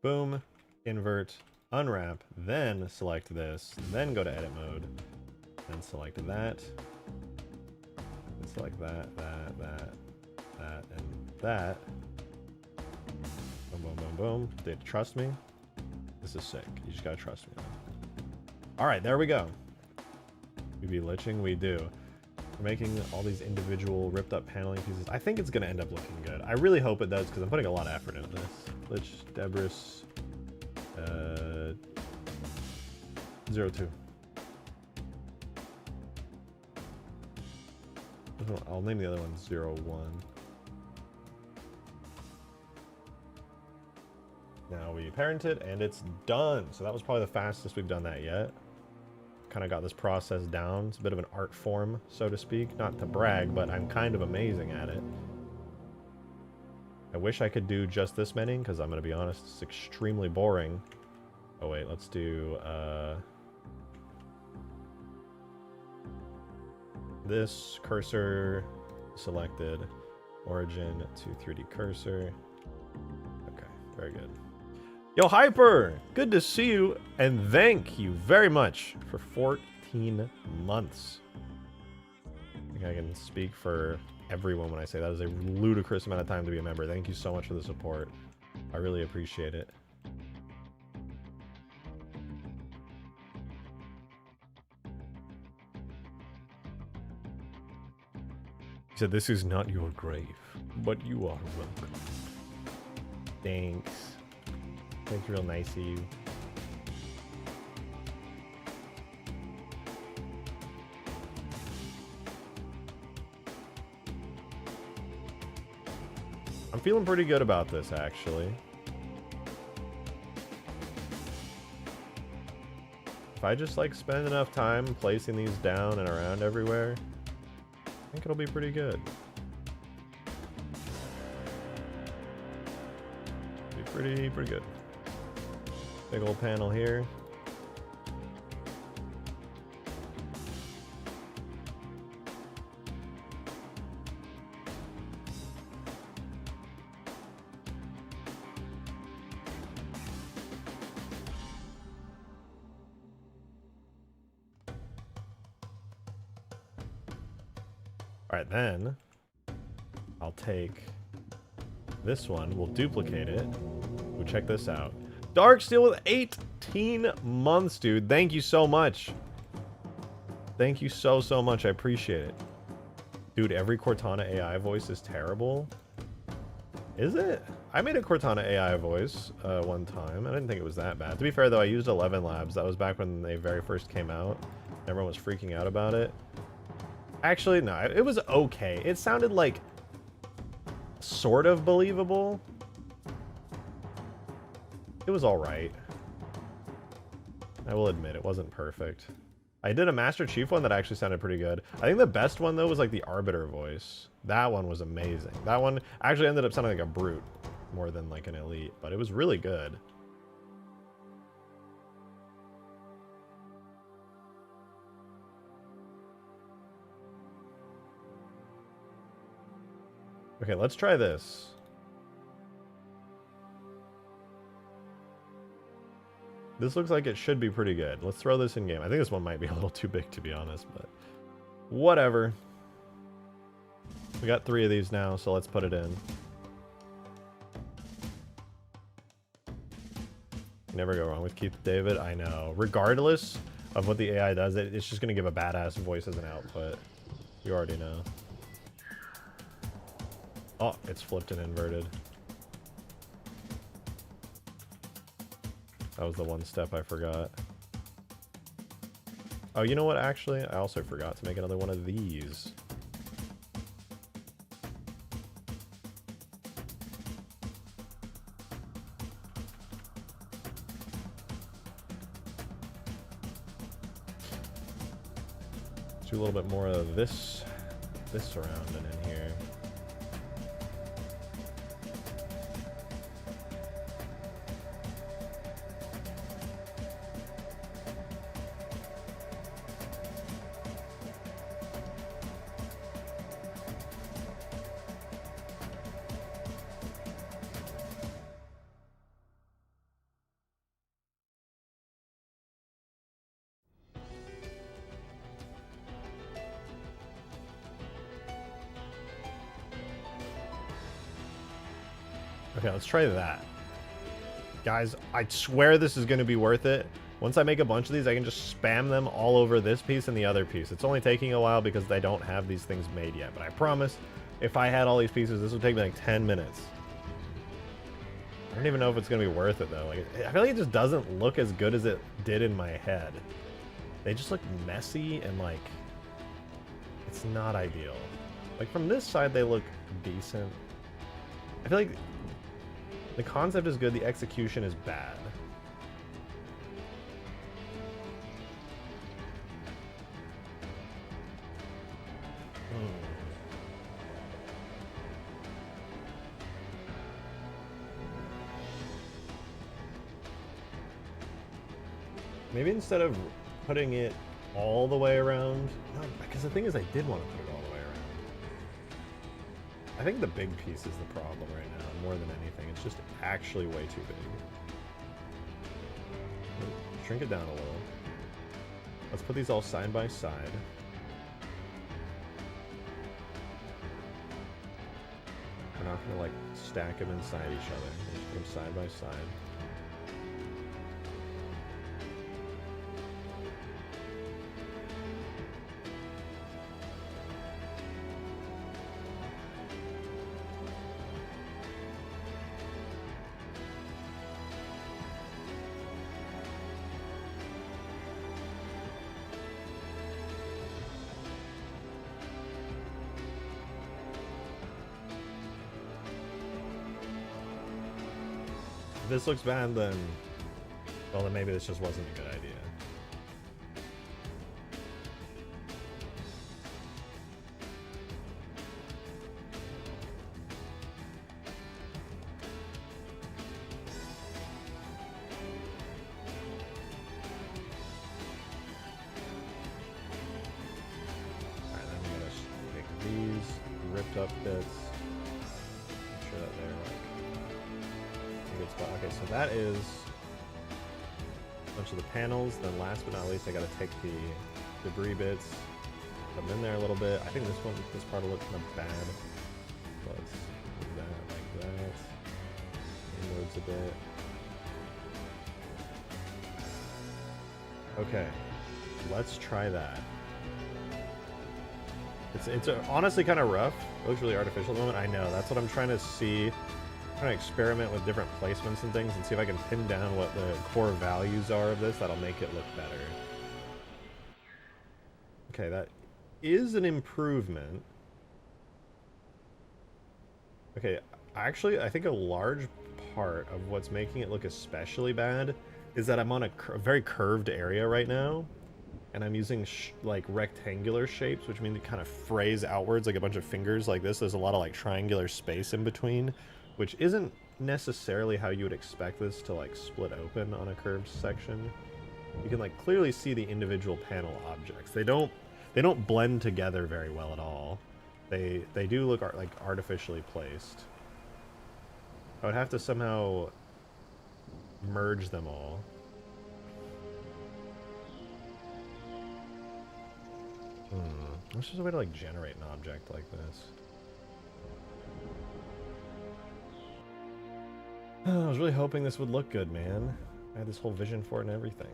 S1: Boom, invert, unwrap, then select this, then go to edit mode, then select that, and select that, and that. Boom, boom, boom, boom. Did trust me? This is sick. You just gotta trust me. All right, there we go. We be liching, we do. We're making all these individual ripped up paneling pieces. I think it's gonna end up looking good. I really hope it does because I'm putting a lot of effort into this. Lich, Debris, 02. I'll name the other one 01. Now we parent it and it's done. So that was probably the fastest we've done that yet. Kind of got this process down. It's a bit of an art form, so to speak. Not to brag, but I'm kind of amazing at it. I wish I could do just this many, because I'm going to be honest, it's extremely boring. Oh wait, let's do this cursor selected, origin to 3D cursor. Okay, very good. Yo, Hyper! Good to see you, and thank you very much for 14 months. I think I can speak for everyone when I say that is a ludicrous amount of time to be a member. Thank you so much for the support. I really appreciate it. He said, "This is not your grave, but you are welcome." Thanks. Thanks, real nice of you. I'm feeling pretty good about this, actually. If I just, like, spend enough time placing these down and around everywhere, I think it'll be pretty good. Be pretty good. Big old panel here. Alright, then I'll take this one, we'll duplicate it. We'll check this out. Dark Steel with 18 months, dude. Thank you so much. Thank you so much. I appreciate it. Dude, every Cortana AI voice is terrible. Is it? I made a Cortana AI voice one time. I didn't think it was that bad. To be fair, though, I used 11 Labs. That was back when they very first came out. Everyone was freaking out about it. Actually, no, it was okay. It sounded like sort of believable. It was alright. I will admit, it wasn't perfect. I did a Master Chief one that actually sounded pretty good. I think the best one, though, was like the Arbiter voice. That one was amazing. That one actually ended up sounding like a brute more than like an elite, but it was really good. Okay, let's try this. This looks like it should be pretty good. Let's throw this in game. I think this one might be a little too big, to be honest, but whatever. We got 3 of these now, so let's put it in. Never go wrong with Keith David. I know. Regardless of what the AI does, it's just going to give a badass voice as an output. You already know. Oh, it's flipped and inverted. That was the one step I forgot. Oh, you know what, actually? I also forgot to make another one of these. Let's do a little bit more of this surrounding in here. Okay, let's try that. Guys, I swear this is going to be worth it. Once I make a bunch of these, I can just spam them all over this piece and the other piece. It's only taking a while because they don't have these things made yet. But I promise, if I had all these pieces, this would take me like 10 minutes. I don't even know if it's going to be worth it, though. Like, I feel like it just doesn't look as good as it did in my head. They just look messy and, like, it's not ideal. Like, from this side, they look decent. I feel like the concept is good, the execution is bad. Maybe instead of putting it all the way around, no, because the thing is I did want to put it all the way around. I think the big piece is the problem right now, more than anything. It's just actually way too big. Shrink it down a little. Let's put these all side by side. We're not gonna like stack them inside each other. We'll just put them side by side. If this looks bad, then... well, then maybe this just wasn't a good idea. Alright, then I'm gonna take these ripped up bits. Make sure that they're like a good spot. Okay, so that is a bunch of the panels. Then last but not least, I gotta take the debris bits, put them in there a little bit. I think this part will look kind of bad. Let's do that like that. Moves a bit. Okay, let's try that. It's honestly kind of rough. It looks really artificial at the moment. I know, that's what I'm trying to see. I'm trying to experiment with different placements and things and see if I can pin down what the core values are of this that'll make it look better. Okay, that is an improvement. Okay, actually, I think a large part of what's making it look especially bad is that I'm on a very curved area right now, and I'm using like rectangular shapes, which means it kind of frays outwards like a bunch of fingers like this. There's a lot of like triangular space in between, which isn't necessarily how you would expect this to like split open on a curved section. You can like clearly see the individual panel objects. They don't blend together very well at all. They do look like artificially placed. I would have to somehow merge them all. What's just a way to like generate an object like this? I was really hoping this would look good, man. I had this whole vision for it and everything.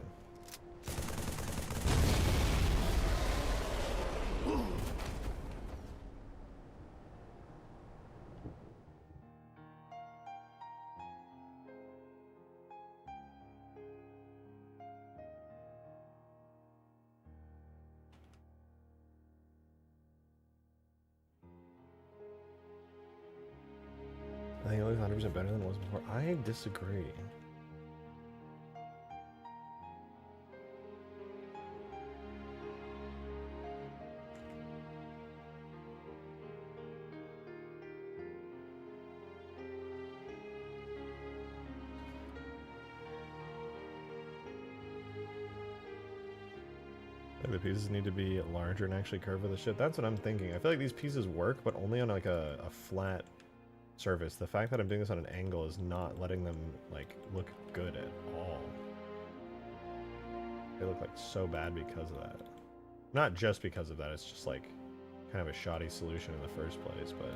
S1: I think it looks 100% better than it was before. I disagree. The pieces need to be larger and actually curve with the ship. That's what I'm thinking. I feel like these pieces work, but only on like a flat surface. The fact that I'm doing this on an angle is not letting them like look good at all. They look like so bad because of that. Not just because of that, it's just like kind of a shoddy solution in the first place, but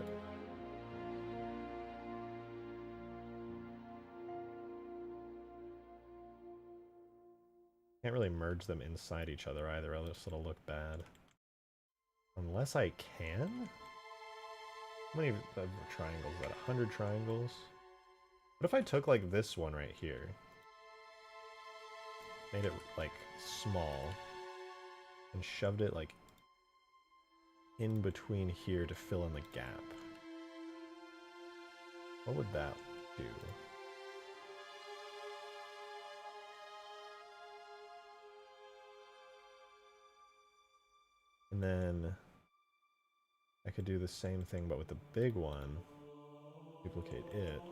S1: can't really merge them inside each other either, else it'll look bad. Unless I can? How many triangles? About 100 triangles? What if I took like this one right here? Made it like small and shoved it like in between here to fill in the gap. What would that do? And then I could do the same thing but with the big one. Duplicate it.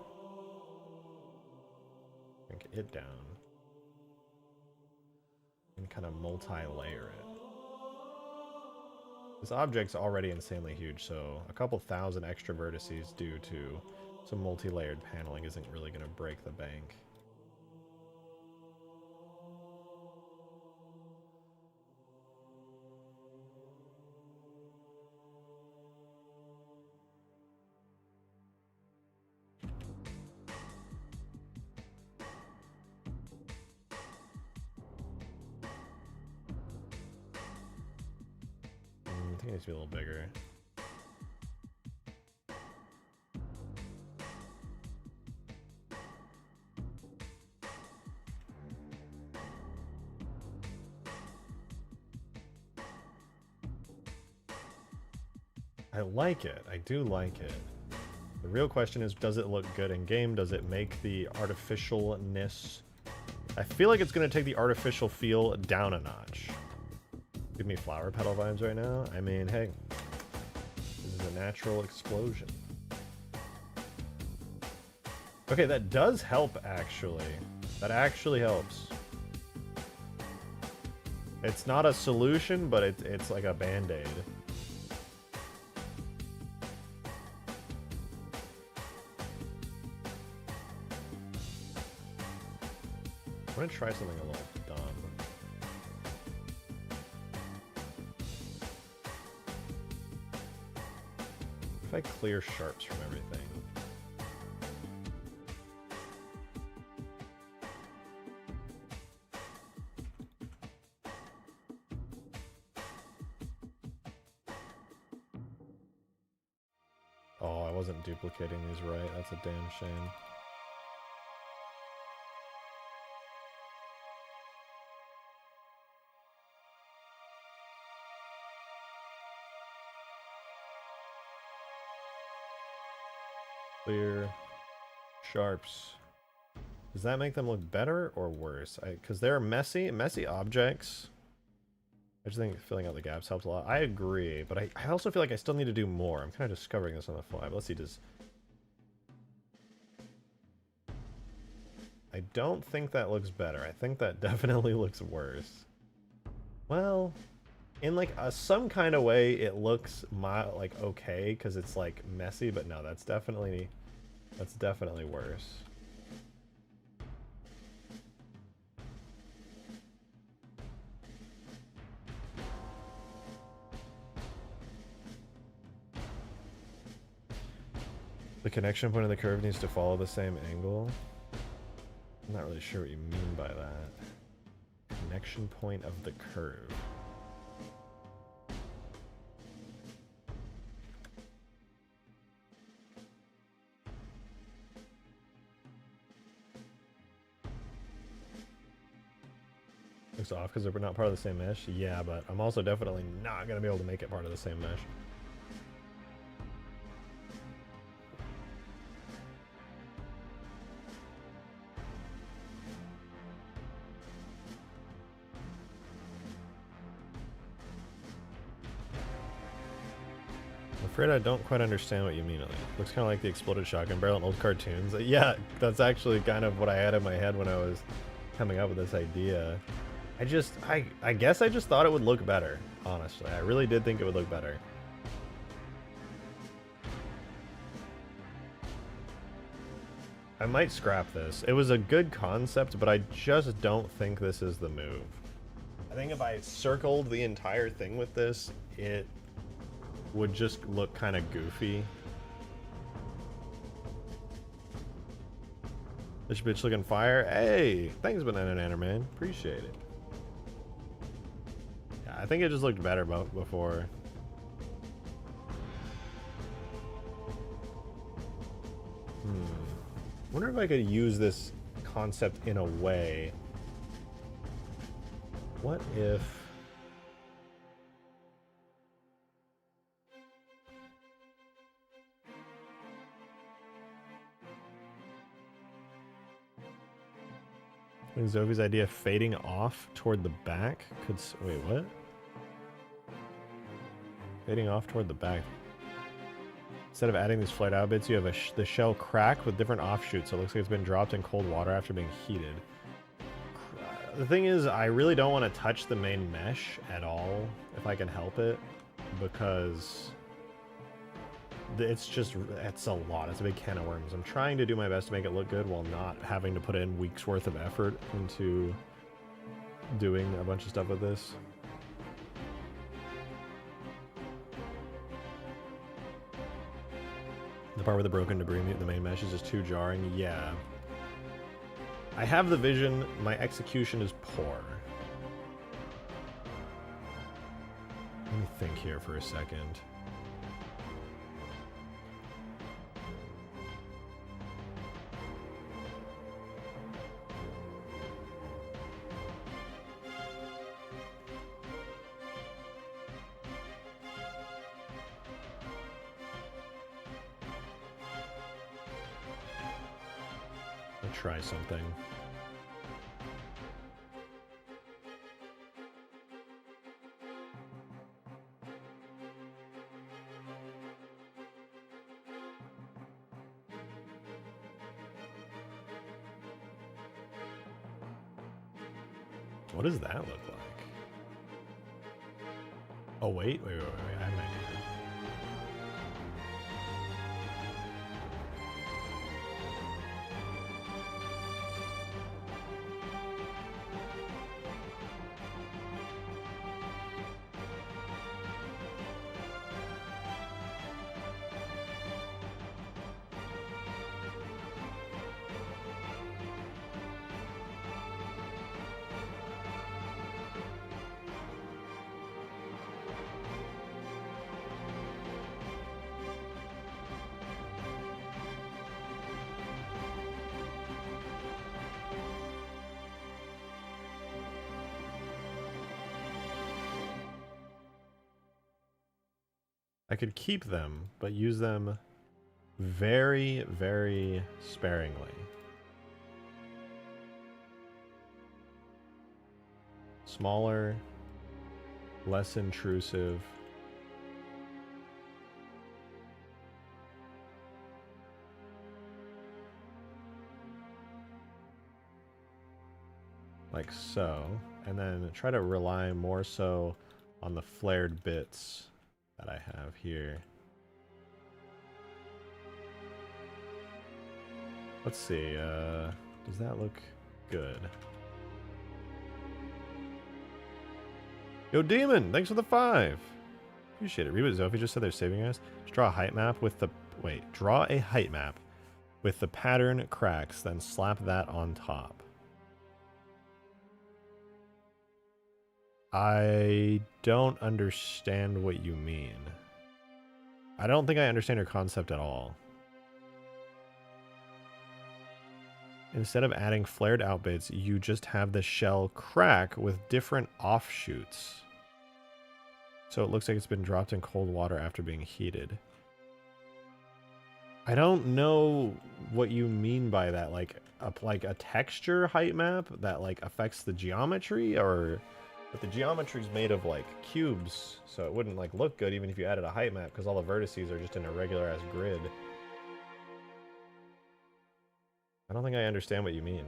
S1: Shrink it down. And kind of multi-layer it. This object's already insanely huge, so a couple thousand extra vertices due to some multi-layered paneling isn't really going to break the bank. I think it needs to be a little bigger. I like it. I do like it. The real question is, does it look good in game? Does it make the artificialness... I feel like it's going to take the artificial feel down a notch. Give me flower petal vibes right now. I mean, hey, this is a natural explosion. Okay, that does help, actually. That actually helps. It's not a solution, but it's like a band-aid. I'm gonna try something a little dumb. If I clear sharps from everything. Oh, I wasn't duplicating these right. That's a damn shame. Clear sharps. Does that make them look better or worse? Because they're messy objects. I just think filling out the gaps helps a lot. I agree, but I also feel like I still need to do more. I'm kind of discovering this on the fly, but let's see. I don't think that looks better. I think that definitely looks worse. Well, in like some kind of way, it looks like okay because it's like messy, but no, that's definitely worse. The connection point of the curve needs to follow the same angle. I'm not really sure what you mean by that. Connection point of the curve. Looks off because they're not part of the same mesh? Yeah, but I'm also definitely not going to be able to make it part of the same mesh. I'm afraid I don't quite understand what you mean. It looks kind of like the exploded shotgun barrel in old cartoons. Yeah, that's actually kind of what I had in my head when I was coming up with this idea. I guess I just thought it would look better, honestly. I really did think it would look better. I might scrap this. It was a good concept, but I just don't think this is the move. I think if I circled the entire thing with this, it would just look kind of goofy. This bitch looking fire. Hey, thanks, Banana Nanner, man. Appreciate it. Yeah, I think it just looked better before. Wonder if I could use this concept in a way. What if... I think Zovi's idea of fading off toward the back could... Wait, what? Fading off toward the back. Instead of adding these flight out bits, you have the shell crack with different offshoots. So it looks like it's been dropped in cold water after being heated. The thing is, I really don't want to touch the main mesh at all, if I can help it, because it's a lot. It's a big can of worms. I'm trying to do my best to make it look good while not having to put in weeks worth of effort into doing a bunch of stuff with this. The part where the broken debris, the main mesh is just too jarring. Yeah. I have the vision. My execution is poor. Let me think here for a second. try something. What does that look like? Oh, wait. I might do that. I could keep them, but use them very, very sparingly. Smaller, less intrusive. Like so. And then try to rely more so on the flared bits that I have here. Let's see, does that look good? Yo, Demon, thanks for the 5. Appreciate it. Reboot Zophie just said they're saving us. Just draw a height map with the... Wait, draw a height map with the pattern cracks, then slap that on top. I don't understand what you mean. I don't think I understand your concept at all. Instead of adding flared out bits, you just have the shell crack with different offshoots. So it looks like it's been dropped in cold water after being heated. I don't know what you mean by that. Like a texture height map that like affects the geometry, or... But the geometry is made of like cubes, so it wouldn't like look good even if you added a height map, because all the vertices are just in a regular ass grid. I don't think I understand what you mean.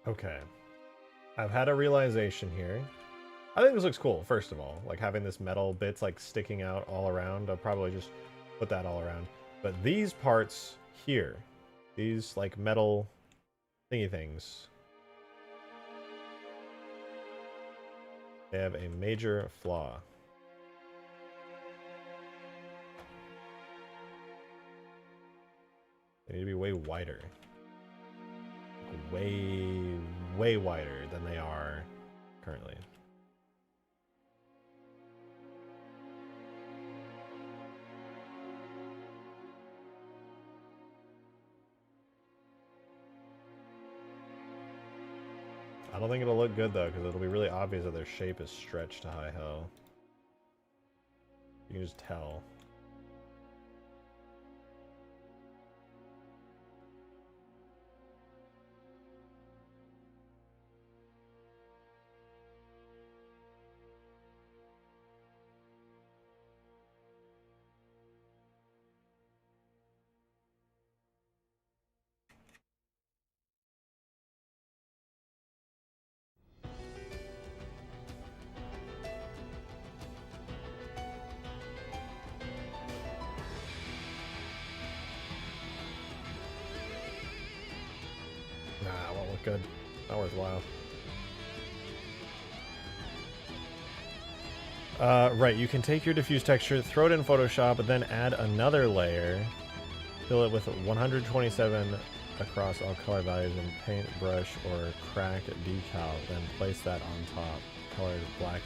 S1: Okay. I've had a realization here. I think this looks cool, first of all. Like having this metal bits like sticking out all around. I'll probably just put that all around. But these parts here, these like metal thingy things, they have a major flaw. They need to be way wider. Way wider than they are currently. I don't think it'll look good though, because it'll be really obvious that their shape is stretched to high hell. You can just tell. Nah, won't look good. Not worthwhile. Right, you can take your diffuse texture, throw it in Photoshop, and then add another layer. Fill it with 127 across all color values in paintbrush or crack decal, then place that on top. Colored black.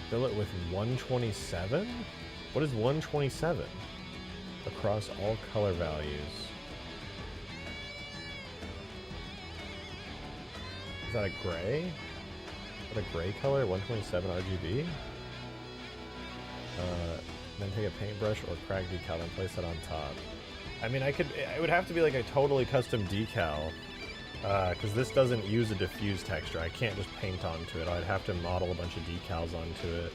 S1: Fill it with 127? What is 127? Across all color values. Is that a gray? Is that a gray color? 127 RGB? Then take a paintbrush or crack decal and place it on top. I mean, it would have to be like a totally custom decal, because this doesn't use a diffuse texture. I can't just paint onto it. I'd have to model a bunch of decals onto it.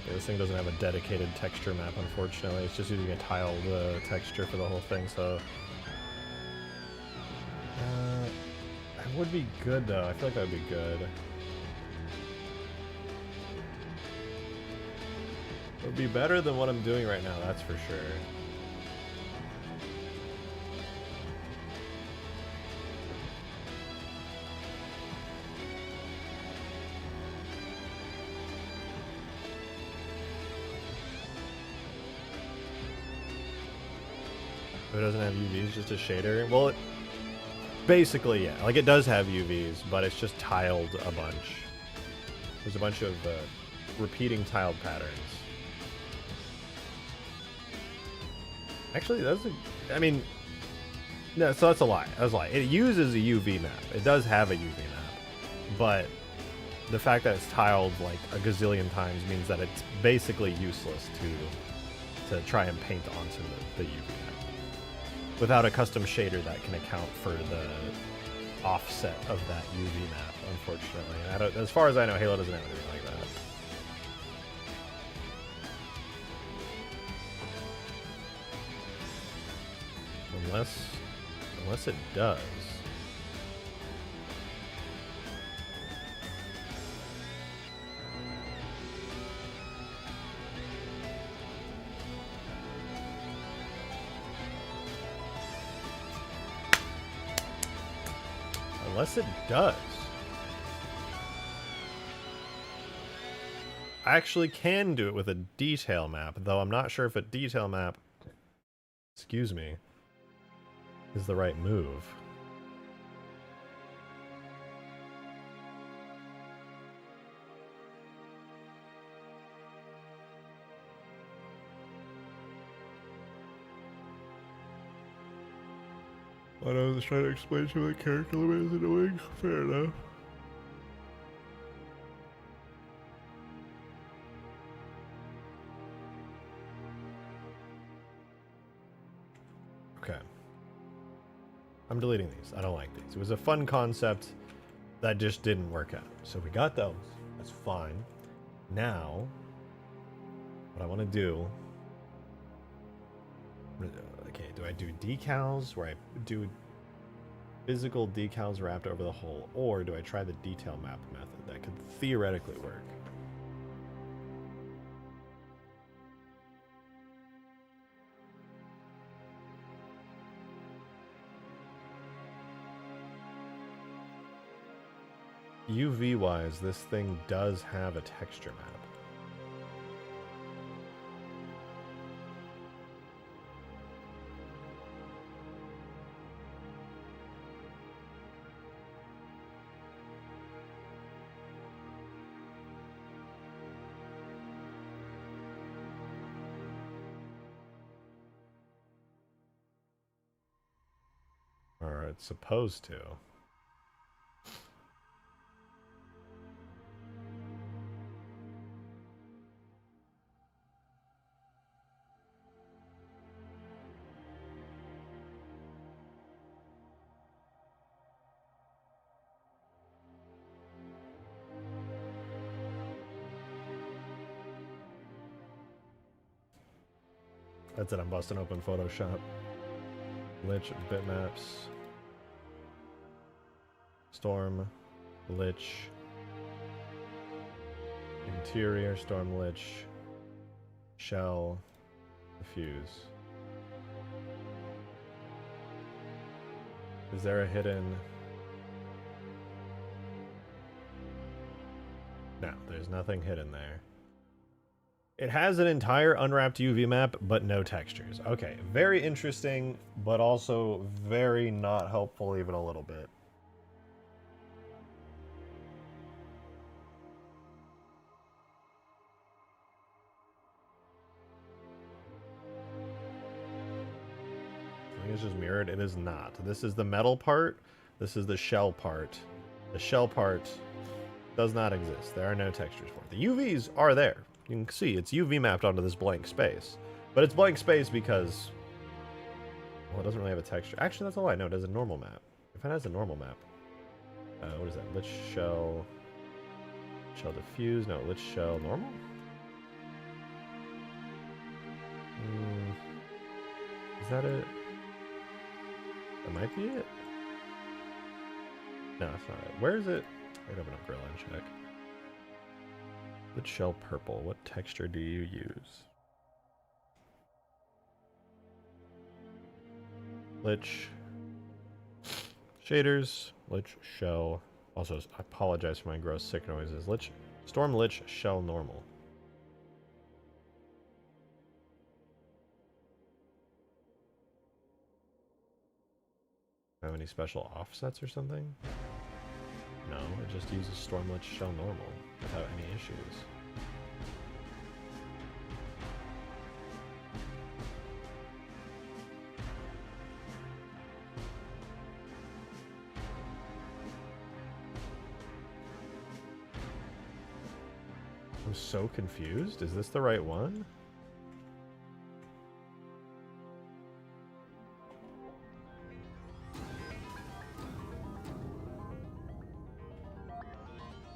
S1: Yeah, this thing doesn't have a dedicated texture map, unfortunately. It's just using a tiled texture for the whole thing, so... It would be good, though. I feel like that would be good. It would be better than what I'm doing right now, that's for sure. It doesn't have UVs, just a shader. Well, basically, yeah. Like, it does have UVs, but it's just tiled a bunch. There's a bunch of repeating tiled patterns. Actually, that's I mean... No, so that's a lie. That's a lie. It uses a UV map. It does have a UV map. But the fact that it's tiled, like, a gazillion times means that it's basically useless to try and paint onto the UV map. Without a custom shader that can account for the offset of that UV map, unfortunately. As far as I know, Halo doesn't have anything like that. Unless it does. Unless it does. I actually can do it with a detail map, though I'm not sure if a detail map, excuse me, is the right move. I know I was trying to explain to you what character limit is doing. Fair enough. Okay. I'm deleting these. I don't like these. It was a fun concept that just didn't work out. So we got those. That's fine. Now, what I want to do... Okay, do I do decals where I do physical decals wrapped over the whole, or do I try the detail map method? That could theoretically work. UV wise, this thing does have a texture map. Or it's supposed to. That's it, I'm busting open Photoshop. Lich, bitmaps. Storm, Lich, Interior, Storm Lich, Shell, Diffuse. Is there a hidden... No, there's nothing hidden there. It has an entire unwrapped UV map, but no textures. Okay, very interesting, but also very not helpful even a little bit. I think it's just mirrored. It is not. This is the metal part. This is the shell part. The shell part does not exist. There are no textures for it. The UVs are there. You can see it's UV mapped onto this blank space. But it's blank space because... well, it doesn't really have a texture. Actually, that's a lie. No, it has a normal map. If it has a normal map... what is that? Lich shell... Shell diffuse? No, lich shell normal? Is that it? That might be it. No, that's not it. Where is it? I'd open up Gorilla and check. Lich shell purple. What texture do you use? Lich shaders. Lich shell. Also, I apologize for my gross sick noises. Lich Storm Lich shell normal. Have any special offsets or something? No, it just uses Storm Lich shell normal without any issues. I'm so confused. Is this the right one?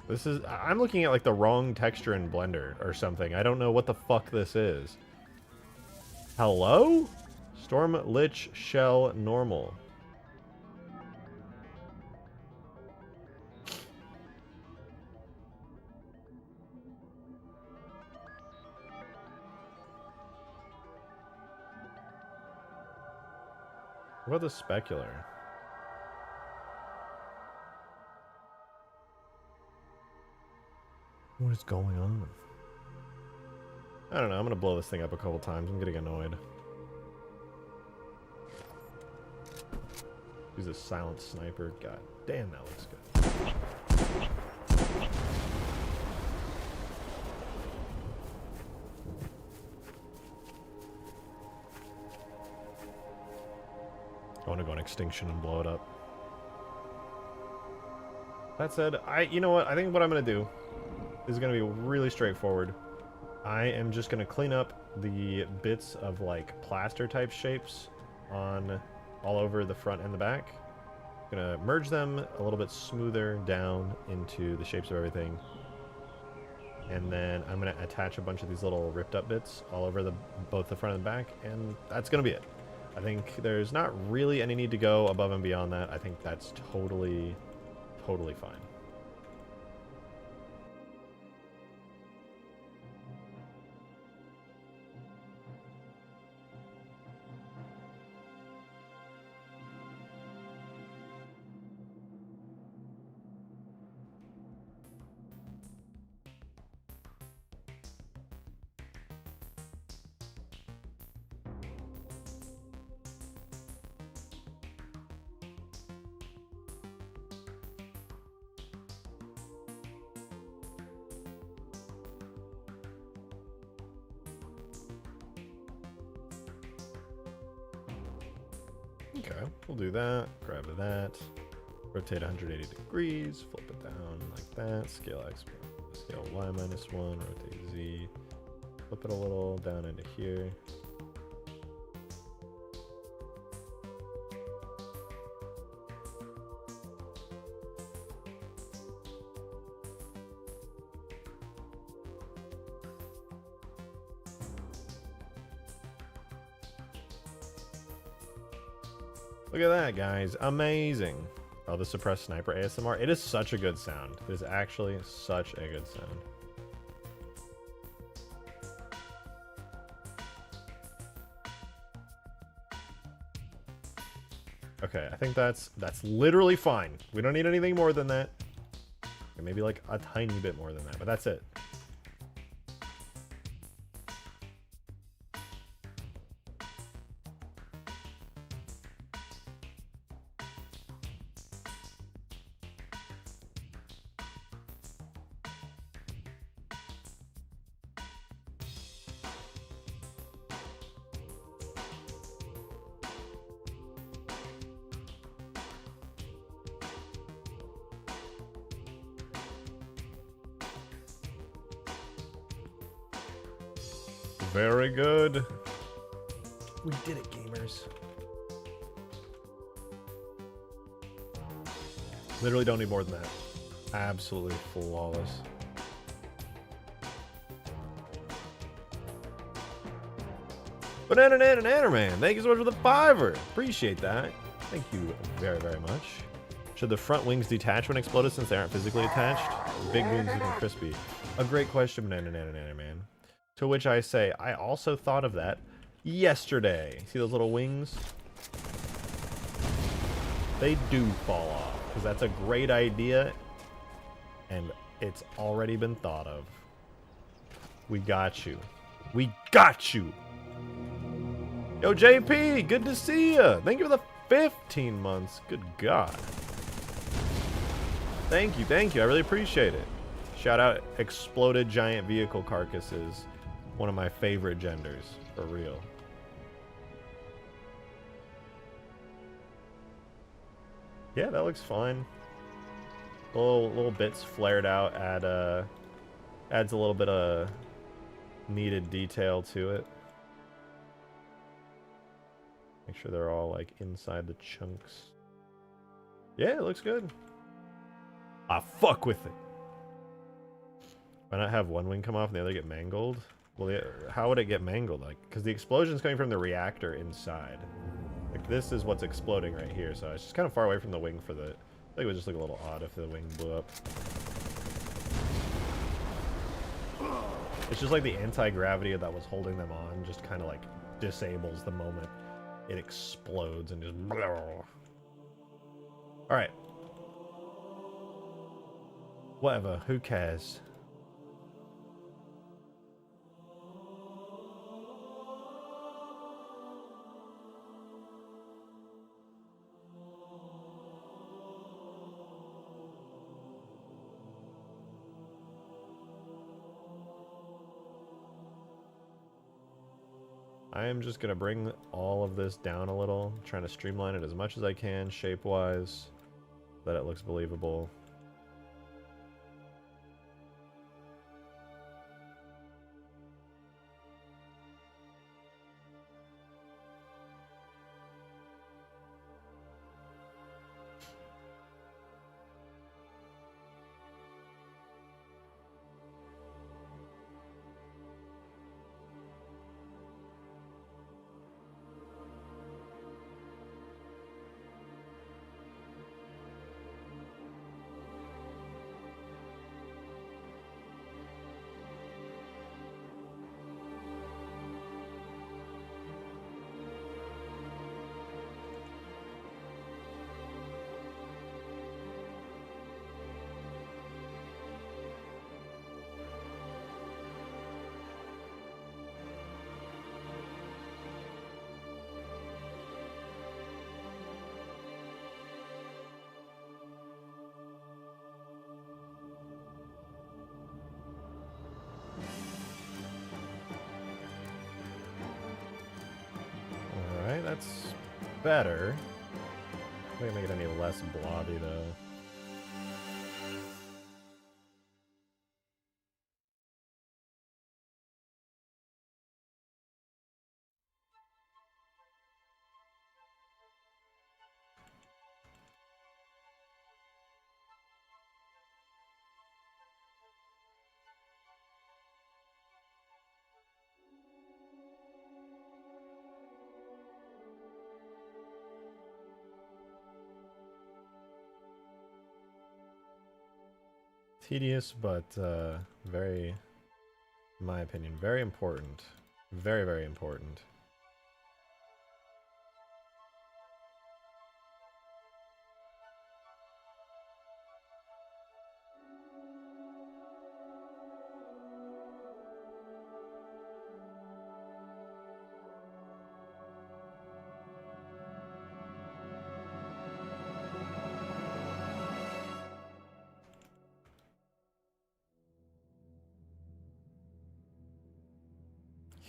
S1: This is... I'm looking at like the wrong texture in Blender or something. I don't know what the fuck this is. Hello? Storm Lich shell normal. What about the specular? What is going on? I don't know. I'm going to blow this thing up a couple times. I'm getting annoyed. Use a silent sniper. God damn, that looks good. I want to go on extinction and blow it up. That said, you know what? I think what I'm going to do is going to be really straightforward. I am just going to clean up the bits of like plaster type shapes on all over the front and the back. I'm going to merge them a little bit smoother down into the shapes of everything. And then I'm going to attach a bunch of these little ripped up bits all over both the front and the back, and that's going to be it. I think there's not really any need to go above and beyond that. I think that's totally fine. Okay, we'll do that. Grab that. Rotate 180 degrees. Flip it down like that. Scale X, scale Y -1. Rotate Z. Flip it a little down into here. Look at that, guys. Amazing. Oh, the suppressed sniper ASMR. It is such a good sound. It is actually such a good sound. Okay, I think that's literally fine. We don't need anything more than that. Okay, maybe like a tiny bit more than that, but that's it. Very good. We did it, gamers. Literally don't need more than that. Absolutely flawless. Banana man, thank you so much for the $5. Appreciate that. Thank you very, very much. Should the front wings detach when exploded since they aren't physically attached? Big wings looking crispy. A great question, banana man. To which I say, I also thought of that yesterday. See those little wings? They do fall off, because that's a great idea, and it's already been thought of. We got you. We got you! Yo, JP, good to see ya! Thank you for the 15 months. Good God. Thank you, I really appreciate it. Shout out exploded giant vehicle carcasses. One of my favorite genders, for real. Yeah, that looks fine. Little bits flared out adds a little bit of needed detail to it. Make sure they're all like inside the chunks. Yeah, it looks good. Ah, fuck with it. Why not have one wing come off and the other get mangled? Well, yeah, how would it get mangled? Like, because the explosion's coming from the reactor inside. Like, this is what's exploding right here, so it's just kind of far away from the wing for the... I think it would just look a little odd if the wing blew up. It's just like the anti-gravity that was holding them on just kind of like disables the moment it explodes and just... Alright. Whatever, who cares? I am just going to bring all of this down a little, trying to streamline it as much as I can, shape-wise, so that it looks believable. That's better. I'm not gonna make it any less blobby though. Tedious, but very, in my opinion, very important. Very, very important.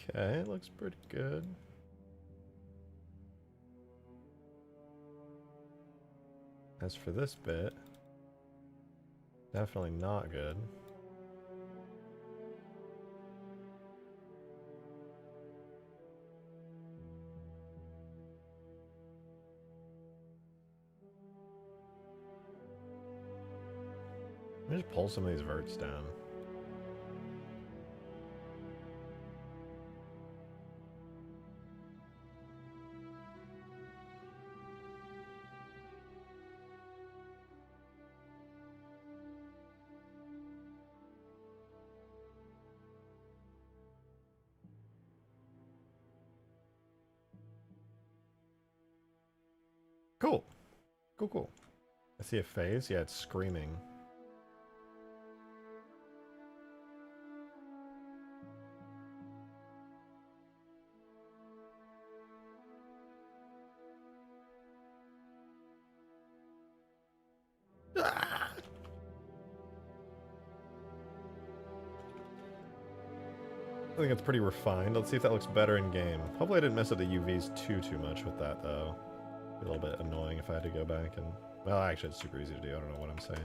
S1: Okay, looks pretty good. As for this bit, definitely not good. Let me just pull some of these verts down. Cool. Cool, cool. I see a phase. Yeah, it's screaming. Ah! I think it's pretty refined. Let's see if that looks better in game. Hopefully I didn't mess up the UVs too much with that, though. Be a little bit annoying if I had to go back and... Well, actually, it's super easy to do. I don't know what I'm saying.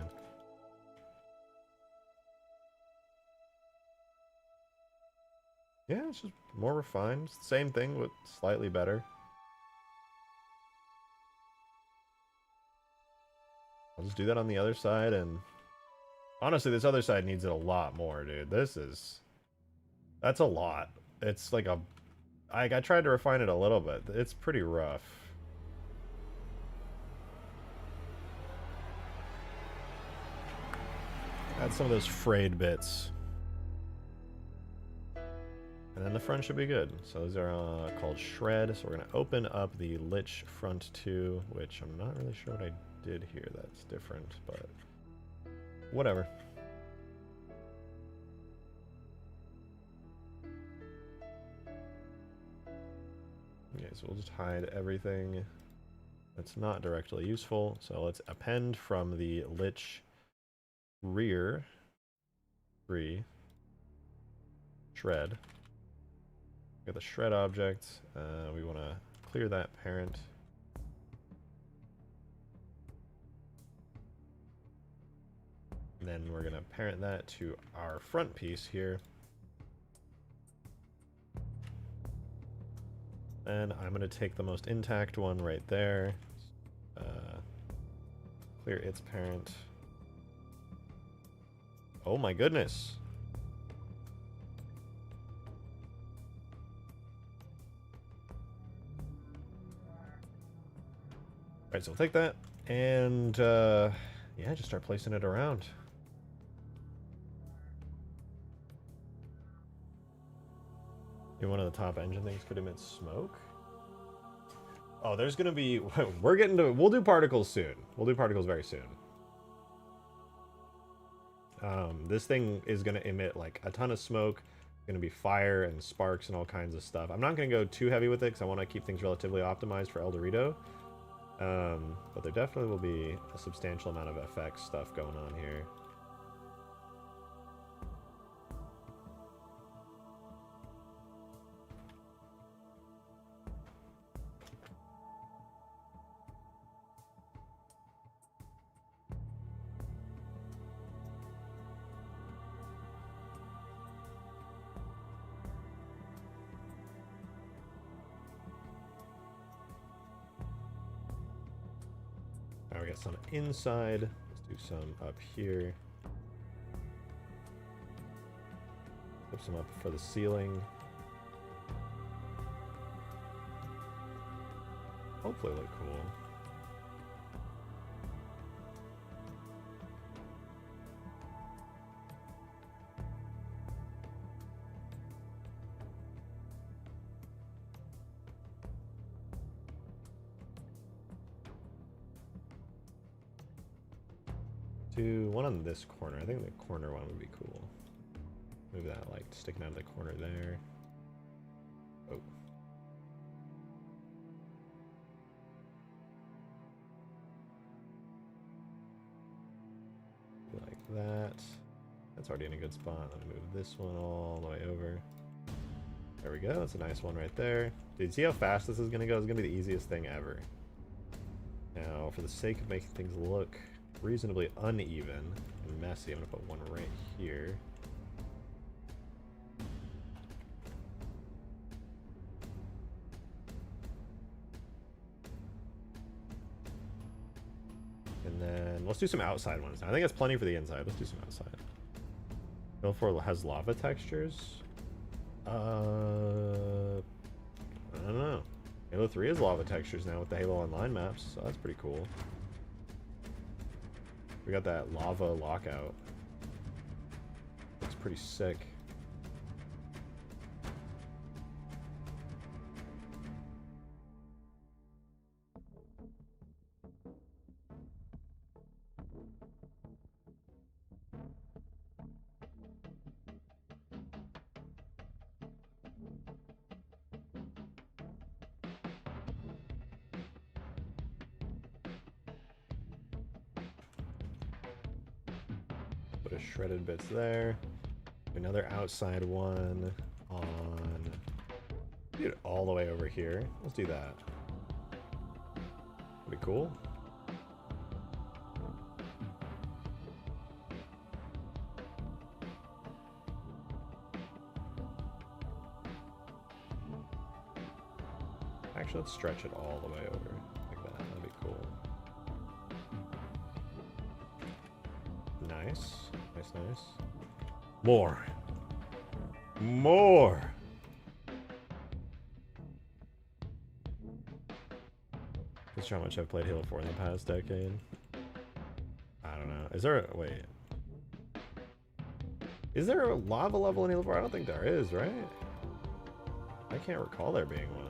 S1: Yeah, it's just more refined. Same thing, but slightly better. I'll just do that on the other side, and... Honestly, this other side needs it a lot more, dude. This is... That's a lot. It's like a... I tried to refine it a little bit. It's pretty rough. Add some of those frayed bits. And then the front should be good. So these are called shred. So we're going to open up the lich front 2, which I'm not really sure what I did here that's different, but whatever. Okay, so we'll just hide everything that's not directly useful. So let's append from the lich rear 3 shred. Got the shred object. We want to clear that parent. And then we're going to parent that to our front piece here. And I'm going to take the most intact one right there. Clear its parent. Oh my goodness. Alright, so we'll take that, and yeah, just start placing it around. One of the top engine things could emit smoke? Oh, there's gonna be... We're getting to... We'll do particles soon. We'll do particles very soon. This thing is gonna emit, like, a ton of smoke. Gonna be fire and sparks and all kinds of stuff. I'm not gonna go too heavy with it, because I want to keep things relatively optimized for El Dorito. But there definitely will be a substantial amount of FX stuff going on here. We got some inside. Let's do some up here. Put some up for the ceiling. Hopefully look cool. Do one on this corner. I think the corner one would be cool. Move that like sticking out of the corner there. Oh. Like that. That's already in a good spot. Let me move this one all the way over. There we go. That's a nice one right there. Dude, see how fast this is going to go? It's going to be the easiest thing ever. Now, for the sake of making things look reasonably uneven and messy, I'm going to put one right here. And then let's do some outside ones. I think that's plenty for the inside. Let's do some outside. Halo 4 has lava textures. I don't know. Halo 3 has lava textures now with the Halo Online maps, so that's pretty cool. We got that lava lockout. Looks pretty sick. Put a shredded bits there. Another outside one on. Do it all the way over here. Let's do that. Pretty cool. Actually, let's stretch it all the way over like that. That'd be cool. Nice. Nice, nice. More. More. That's how much I've played Halo 4 in the past decade. I don't know. Is there a... Wait. Is there a lava level in Halo 4? I don't think there is, right? I can't recall there being one.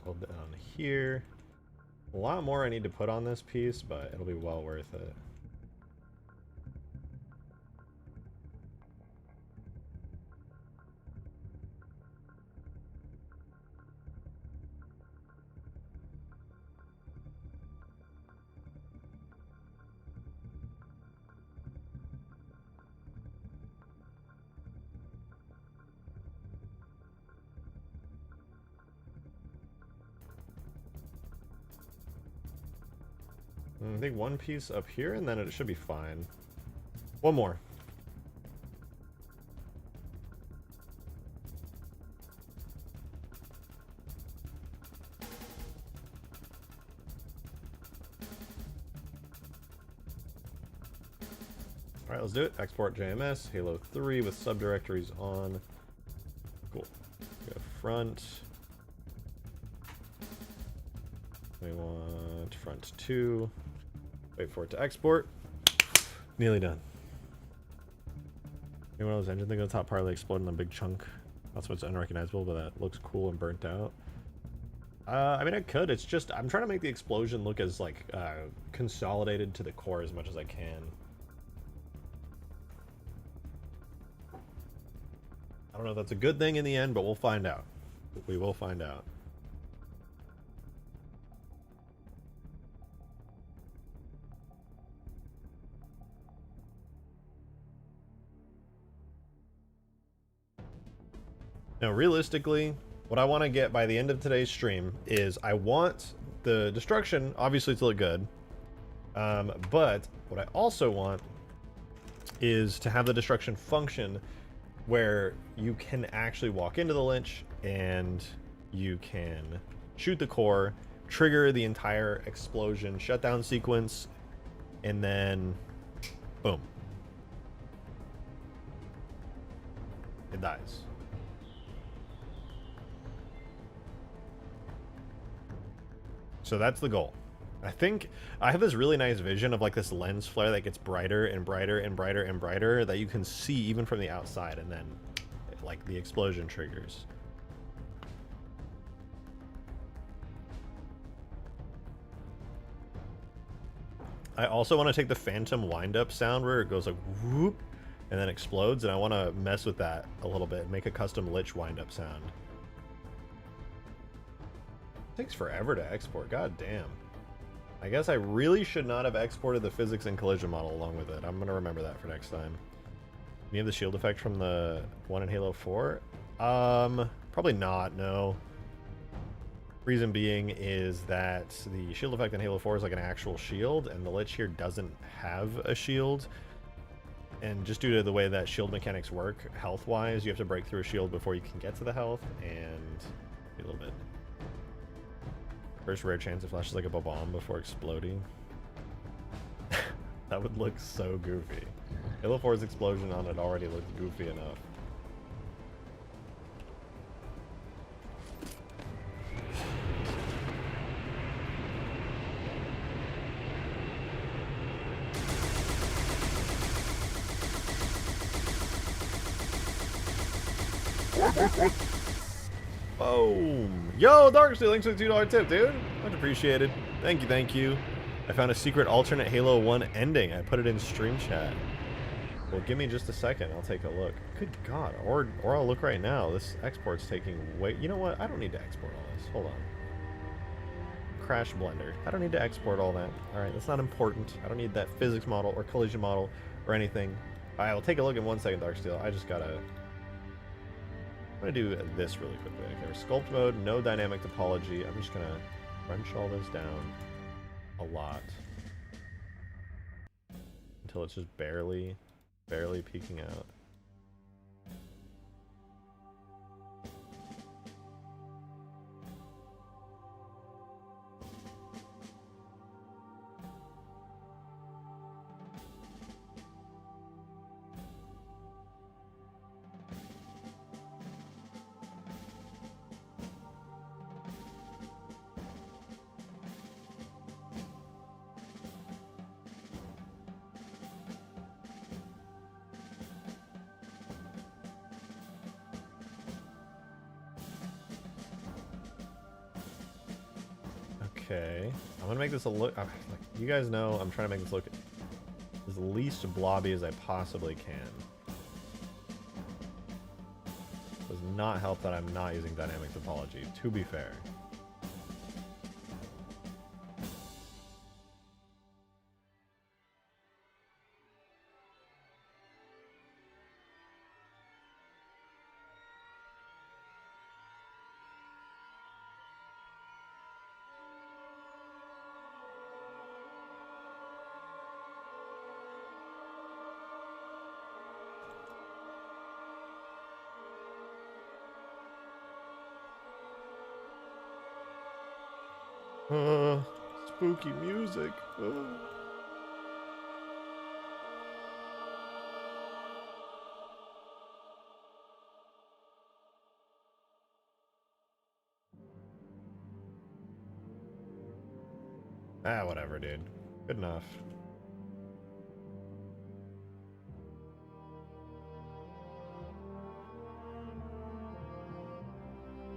S1: Hold down here. A lot more I need to put on this piece, but it'll be well worth it. I think one piece up here, and then it should be fine. One more. Alright, let's do it. Export JMS, Halo 3 with subdirectories on. Cool. We go front. We want front 2. Wait for it to export. Nearly done. Maybe one of those engine things on the top partly exploding in a big chunk. That's what's unrecognizable, but that looks cool and burnt out. I mean, I could. It's just, I'm trying to make the explosion look as, like, consolidated to the core as much as I can. I don't know if that's a good thing in the end, but we'll find out. We will find out. Now, realistically, what I want to get by the end of today's stream is I want the destruction, obviously, to look good. But what I also want is to have the destruction function where you can actually walk into the Lich and you can shoot the core, trigger the entire explosion shutdown sequence, and then Boom. It dies. So that's the goal. I think I have this really nice vision of like this lens flare that gets brighter and brighter and brighter and brighter that you can see even from the outside, and then like the explosion triggers. I also want to take the phantom wind-up sound where it goes like whoop and then explodes, and I want to mess with that a little bit and make a custom lich wind-up sound. It takes forever to export, god damn. I guess I really should not have exported the physics and collision model along with it. I'm going to remember that for next time. You have the shield effect from the one in Halo 4? Probably not, no. Reason being is that the shield effect in Halo 4 is like an actual shield, and the Lich here doesn't have a shield. And just due to the way that shield mechanics work, health-wise, you have to break through a shield before you can get to the health, and a little bit. First rare chance it flashes like a bomb before exploding. That would look so goofy. Halo 4's explosion on it already looks goofy enough. Boom! Yo, Darksteel, thanks for the $2 tip, dude. Much appreciated. Thank you, thank you. I found a secret alternate Halo 1 ending. I put it in stream chat. Well, give me just a second. I'll take a look. Good God. Or I'll look right now. This export's taking way... You know what? I don't need to export all this. Hold on. Crash Blender. I don't need to export all that. Alright, that's not important. I don't need that physics model or collision model or anything. I will take a look in 1 second, Darksteel. I just gotta... I'm going to do this really quickly. Okay, sculpt mode, no dynamic topology. I'm just going to crunch all this down a lot until it's just barely peeking out. Okay, I'm gonna make this a look. Like, you guys know, I'm trying to make this look as least blobby as I possibly can. Does not help that I'm not using dynamic topology, to be fair. Spooky music. Ah, whatever, dude. Good enough.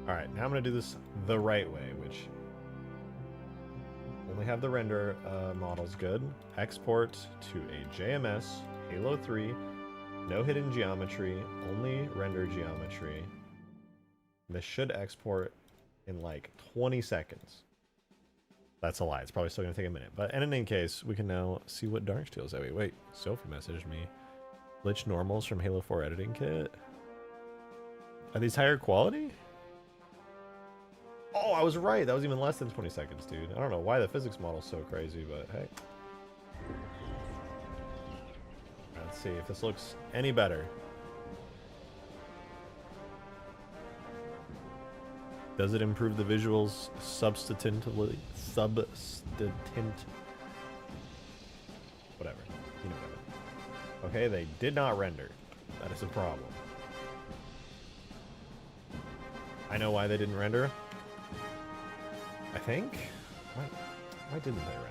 S1: Alright, now I'm gonna do this the right way, which... only have the render models good. Export to a JMS, Halo 3, no hidden geometry, only render geometry. This should export in like 20 seconds. That's a lie. It's probably still going to take a minute. But in any case, we can now see what Darksteel's at. Wait, Sophie messaged me. Lich normals from Halo 4 editing kit. Are these higher quality? Oh, I was right. That was even less than 20 seconds, dude. I don't know why the physics model's so crazy, but hey. Let's see if this looks any better. Does it improve the visuals substantively? Whatever. You know what I mean. Okay, they did not render. That is a problem. I know why they didn't render. I think. Why didn't they render?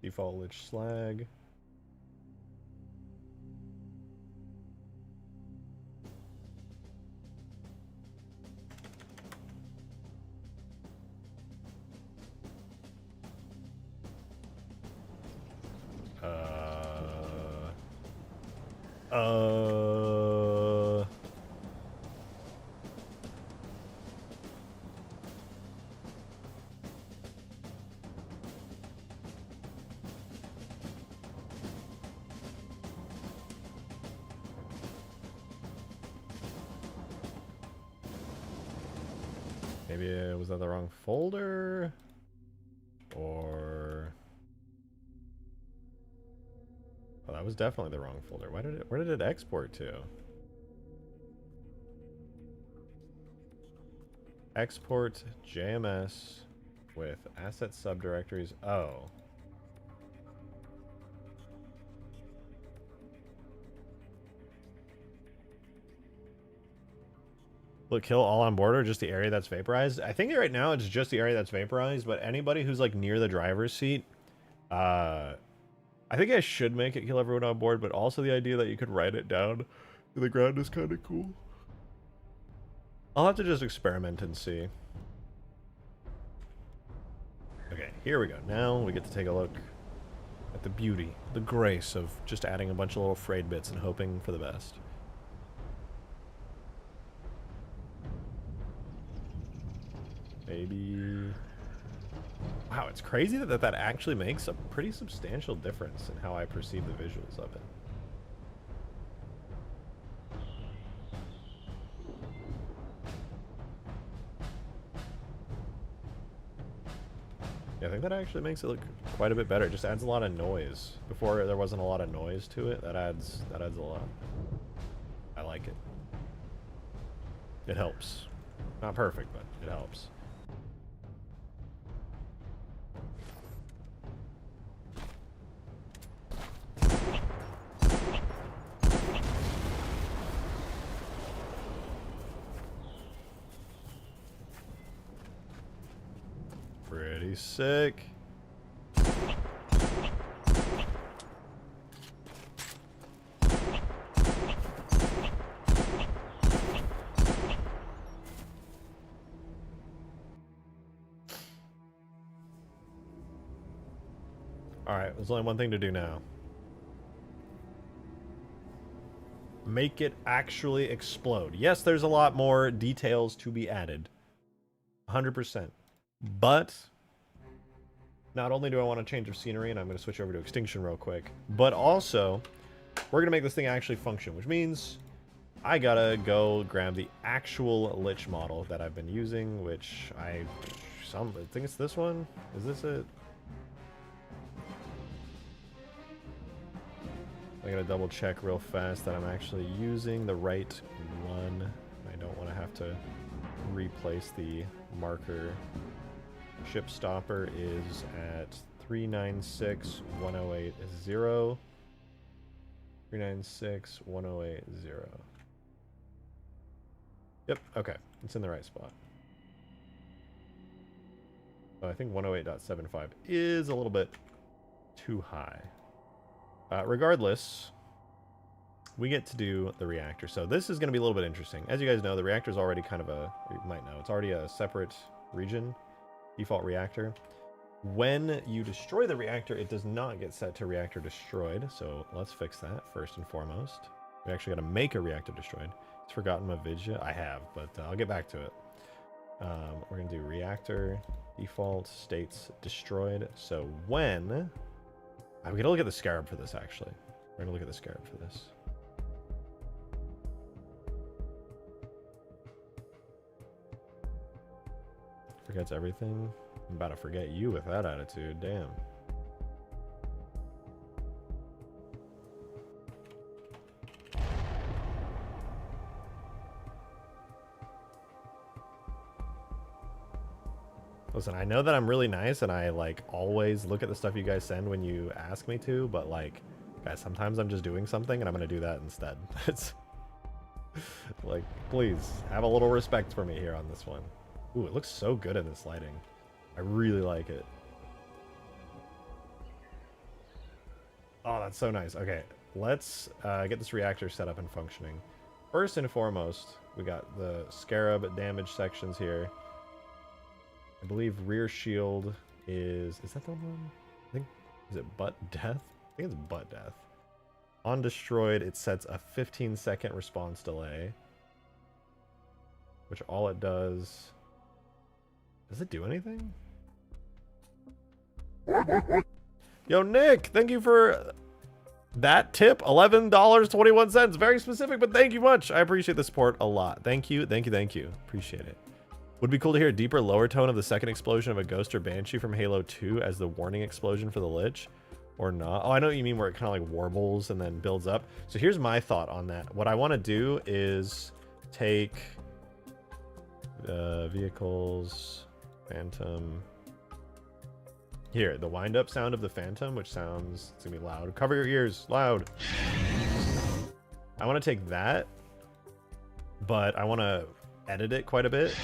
S1: Default lich slag. Maybe was that the wrong folder? Or... Oh, that was definitely the wrong folder. Where did it export to? Export JMS with asset subdirectories. Oh. Look, kill all on board or just the area that's vaporized? I think right now it's just the area that's vaporized, but anybody who's like near the driver's seat, I think I should make it kill everyone on board, but also the idea that you could write it down to the ground is kind of cool. I'll have to just experiment and see. Okay, here we go. Now we get to take a look at the beauty, the grace of just adding a bunch of little frayed bits and hoping for the best. Maybe... Wow, it's crazy that actually makes a pretty substantial difference in how I perceive the visuals of it. Yeah, I think that actually makes it look quite a bit better. It just adds a lot of noise. Before there wasn't a lot of noise to it. That adds a lot. I like it. It helps. Not perfect, but it helps. Pretty sick. Alright, there's only one thing to do now. Make it actually explode. Yes, there's a lot more details to be added. 100%. But not only do I want a change of scenery, and I'm going to switch over to extinction real quick, but also we're going to make this thing actually function, which means I gotta go grab the actual lich model that I've been using, which I think it's this one. Is this it? I gotta double check real fast that I'm actually using the right one. I don't want to have to replace the marker. Ship stopper is at 396-1080. 396-1080. Yep, okay. It's in the right spot. I think 108.75 is a little bit too high. Regardless, we get to do the reactor. So this is going to be a little bit interesting. As you guys know, the reactor is already kind of a... You might know. It's already a separate region. Default reactor. When you destroy the reactor, it does not get set to reactor destroyed. So let's fix that first and foremost. We actually got to make a reactor destroyed. It's forgotten my vidya. I have, but I'll get back to it. We're going to do reactor default states destroyed. So when... I'm going to look at the scarab for this, actually. We're going to look at the scarab for this. Forgets everything. I'm about to forget you with that attitude. Damn. Listen, I know that I'm really nice and I like always look at the stuff you guys send when you ask me to, but like, guys, sometimes I'm just doing something and I'm gonna do that instead. It's like, please have a little respect for me here on this one. Ooh, it looks so good in this lighting. I really like it. Oh, that's so nice. Okay, let's get this reactor set up and functioning. First and foremost, we got the scarab damage sections here. I believe rear shield is that the one? I think, is it butt death? I think it's butt death. On destroyed, it sets a 15-second response delay, which all it does it do anything? Yo, Nick, thank you for that tip. $11.21. Very specific, but thank you much. I appreciate the support a lot. Thank you, thank you, thank you. Appreciate it. Would be cool to hear a deeper, lower tone of the second explosion of a ghost or banshee from Halo 2 as the warning explosion for the Lich, or not. Oh, I know what you mean, where it kind of like warbles and then builds up. So here's my thought on that. What I want to do is take the vehicles, Phantom. Here, the wind-up sound of the Phantom, which sounds, it's gonna be loud. Cover your ears, loud. I want to take that, but I want to edit it quite a bit.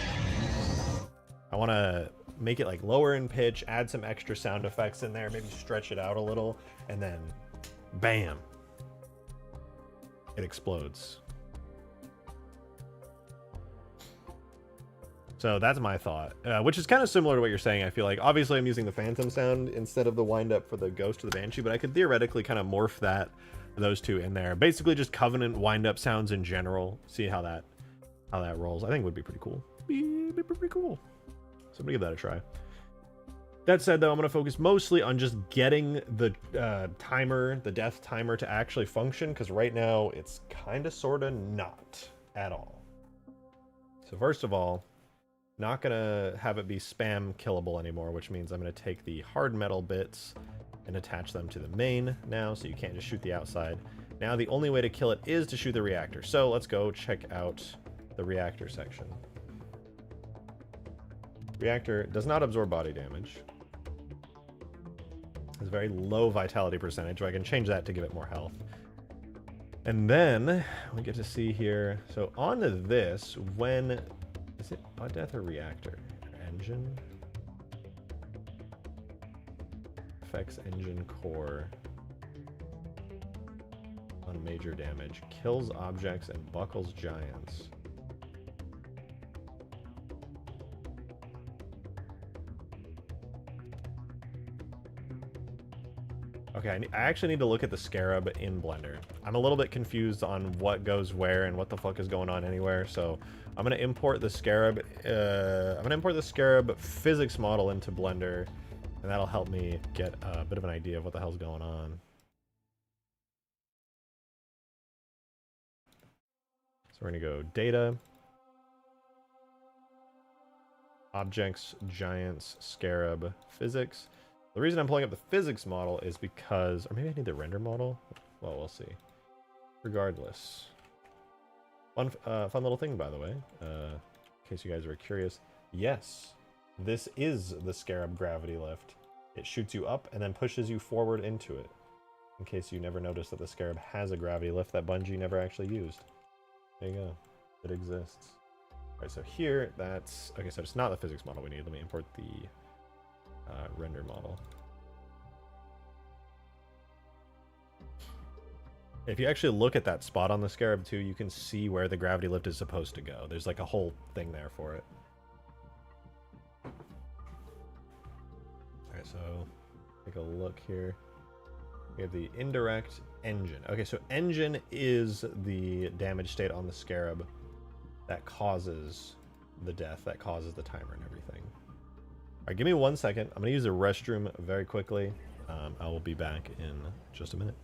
S1: I want to make it like lower in pitch, add some extra sound effects in there, maybe stretch it out a little, and then bam, it explodes. So that's my thought, which is kind of similar to what you're saying. I feel like obviously I'm using the Phantom sound instead of the wind up for the Ghost or the Banshee, but I could theoretically kind of morph those two in there. Basically just Covenant wind up sounds in general. See how that rolls. I think would be pretty cool. Be pretty cool. So I'm gonna give that a try. That said, though, I'm gonna focus mostly on just getting the timer, the death timer, to actually function, because right now it's kind of sort of not at all. So first of all, not gonna have it be spam killable anymore, which means I'm gonna take the hard metal bits and attach them to the main now, so you can't just shoot the outside. Now the only way to kill it is to shoot the reactor. So let's go check out the reactor section. Reactor does not absorb body damage. Has a very low vitality percentage, so I can change that to give it more health. And then we get to see here, so on this, when is it butt death or reactor? Engine? Affects engine core on major damage. Kills objects and buckles giants. Okay, I actually need to look at the Scarab in Blender. I'm a little bit confused on what goes where and what the fuck is going on anywhere, so I'm gonna import the Scarab. Physics model into Blender, and that'll help me get a bit of an idea of what the hell's going on. So we're gonna go Data, Objects, Giants, Scarab, Physics. The reason I'm pulling up the physics model is because, or maybe I need the render model? Well, we'll see. Regardless. Fun little thing, by the way, in case you guys are curious. Yes, this is the Scarab gravity lift. It shoots you up and then pushes you forward into it. In case you never noticed that the Scarab has a gravity lift that Bungie never actually used. There you go. It exists. Alright, so here, that's... Okay, so it's not the physics model we need. Let me import the... render model. If you actually look at that spot on the Scarab too, you can see where the gravity lift is supposed to go. There's like a whole thing there for it. Alright, so take a look here. We have the indirect engine. Okay, so engine is the damage state on the Scarab that causes the death, that causes the timer and everything. Alright, give me 1 second. I'm going to use the restroom very quickly. I will be back in just a minute.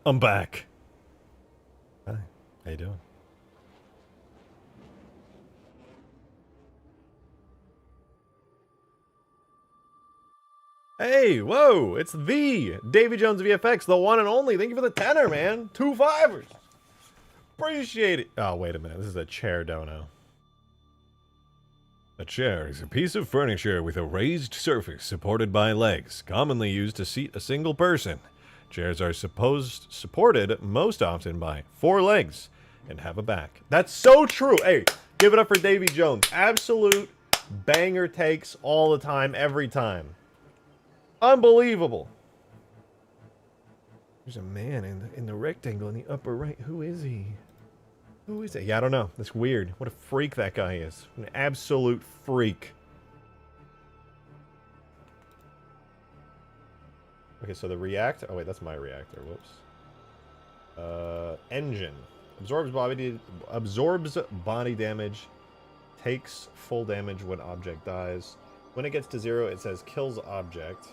S1: I'm back. Hi. How you doing? Hey, whoa, it's the Davy Jones VFX, the one and only. Thank you for the tenor, man. 2 fivers. Appreciate it. Oh, wait a minute. This is a chair dono. A chair is a piece of furniture with a raised surface supported by legs, commonly used to seat a single person. Chairs are supported most often by 4 legs and have a back. That's so true. Hey, give it up for Davy Jones. Absolute banger takes all the time, every time. Unbelievable. There's a man in the rectangle in the upper right. Who is he? Who is it? Yeah, I don't know. That's weird. What a freak that guy is. An absolute freak. Okay, so the react... Oh, wait, that's my reactor. Whoops. Engine. Absorbs body damage. Takes full damage when object dies. When it gets to 0, it says kills object.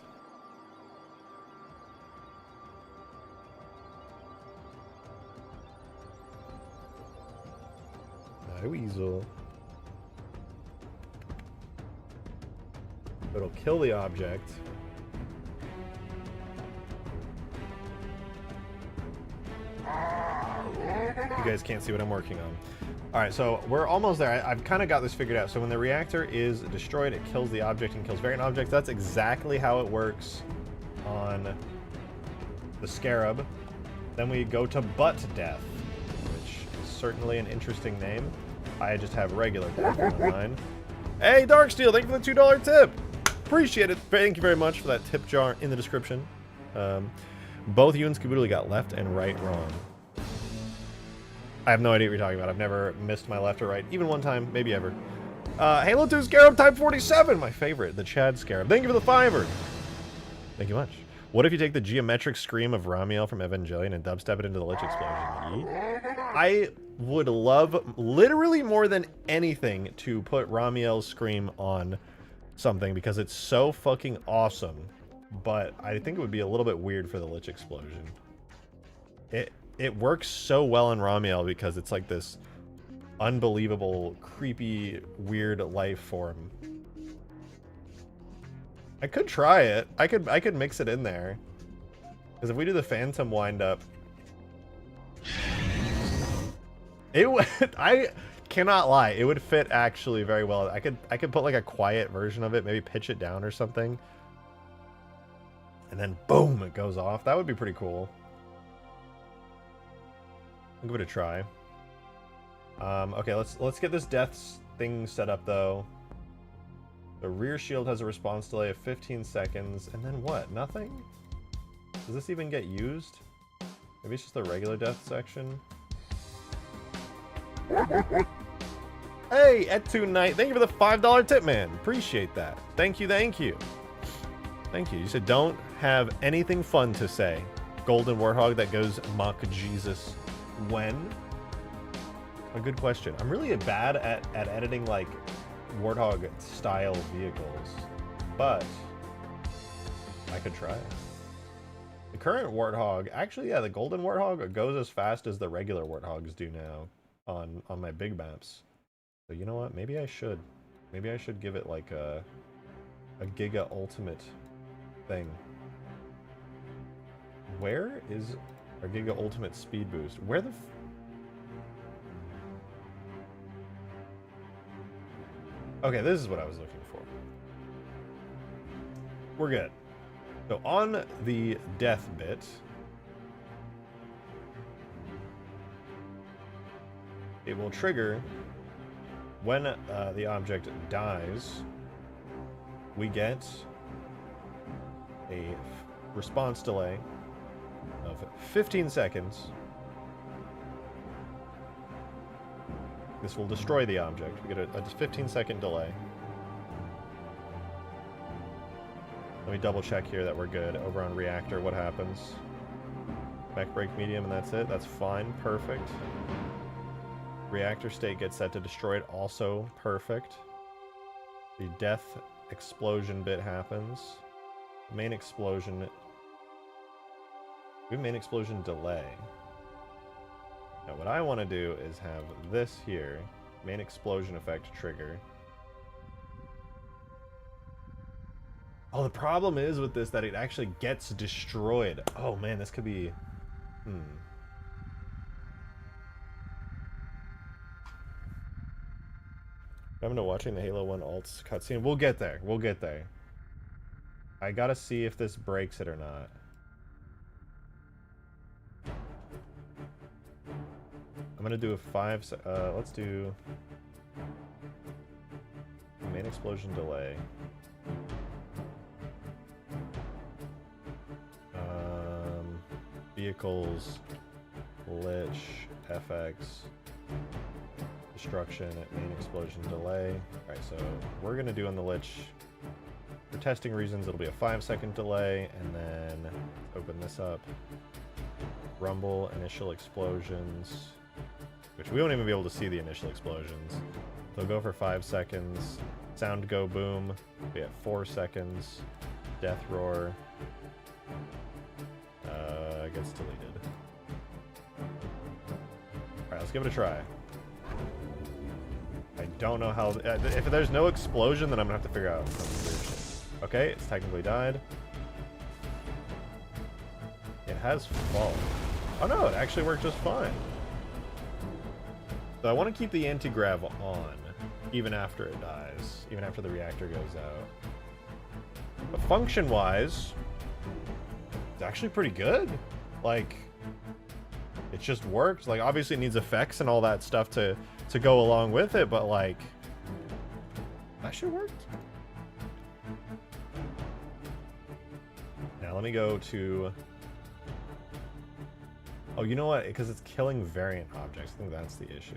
S1: Hi, Weasel. It'll kill the object. You guys can't see what I'm working on. Alright, so we're almost there. I've kind of got this figured out. So when the reactor is destroyed, it kills the object and kills variant objects. That's exactly how it works on the Scarab. Then we go to Butt Death, which is certainly an interesting name. I just have regular death in mind. Hey, Darksteel, thank you for the $2 tip. Appreciate it. Thank you very much for that tip jar in the description. Both you and Scaboodle got left and right wrong. I have no idea what you're talking about. I've never missed my left or right. Even one time, maybe ever. Halo 2 Scarab Type 47, my favorite. The Chad Scarab. Thank you for the $5. Thank you much. What if you take the geometric scream of Ramiel from Evangelion and dubstep it into the Lich explosion? I would love, literally more than anything, to put Ramiel's scream on something because it's so fucking awesome. But I think it would be a little bit weird for the Lich explosion. It works so well in Ramiel because it's like this unbelievable, creepy, weird life form. I could try it. I could mix it in there. Because if we do the Phantom wind-up... I cannot lie. It would fit actually very well. I could put like a quiet version of it, maybe pitch it down or something. And then boom, it goes off. That would be pretty cool. I'll give it a try. Okay, let's get this death thing set up though. The rear shield has a response delay of 15 seconds, and then what? Nothing? Does this even get used? Maybe it's just the regular death section. Hey, Etu Knight, thank you for the $5 tip, man. Appreciate that. Thank you, thank you. Thank you. You said don't have anything fun to say. Golden Warthog that goes mock Jesus. When? A good question. I'm really bad at editing like Warthog style vehicles, but I could try it. The current Warthog, actually, yeah, the Golden Warthog goes as fast as the regular Warthogs do now on my big maps. So you know what? Maybe I should give it like a Giga Ultimate thing. Where is our Giga Ultimate speed boost? Where the Okay, this is what I was looking for. We're good. So on the death bit, it will trigger when the object dies. We get a response delay of 15 seconds. This will destroy the object. We get a 15-second delay. Let me double check here that we're good. Over on reactor, what happens? Back break medium and that's it. That's fine. Perfect. Reactor state gets set to destroyed. Also perfect. The death explosion bit happens. Main explosion We have main explosion delay. Now what I want to do is have this here, main explosion effect trigger. Oh, the problem is with this that it actually gets destroyed. Oh man, this could be... I'm watching the Halo 1 alts cutscene. We'll get there. We'll get there. I gotta see if this breaks it or not. I'm gonna do a 5... let's do... main explosion delay. Vehicles, Lich, FX, destruction at main explosion delay. Alright, so we're gonna do on the Lich, for testing reasons, it'll be a 5-second delay, and then open this up. Rumble, initial explosions, which we won't even be able to see the initial explosions. They'll go for 5 seconds. Sound go boom, be at 4 seconds. Death roar. Gets deleted. Alright, let's give it a try. I don't know how... if there's no explosion, then I'm gonna have to figure out some weird shit. Okay, it's technically died. It has fallen. Oh no, it actually worked just fine. So I want to keep the anti-grav on, even after it dies, even after the reactor goes out. But function-wise, it's actually pretty good. Like, it just works. Like, obviously it needs effects and all that stuff to go along with it, but like, that actually worked. Now let me go to... oh, you know what? Because it's killing variant objects. I think that's the issue.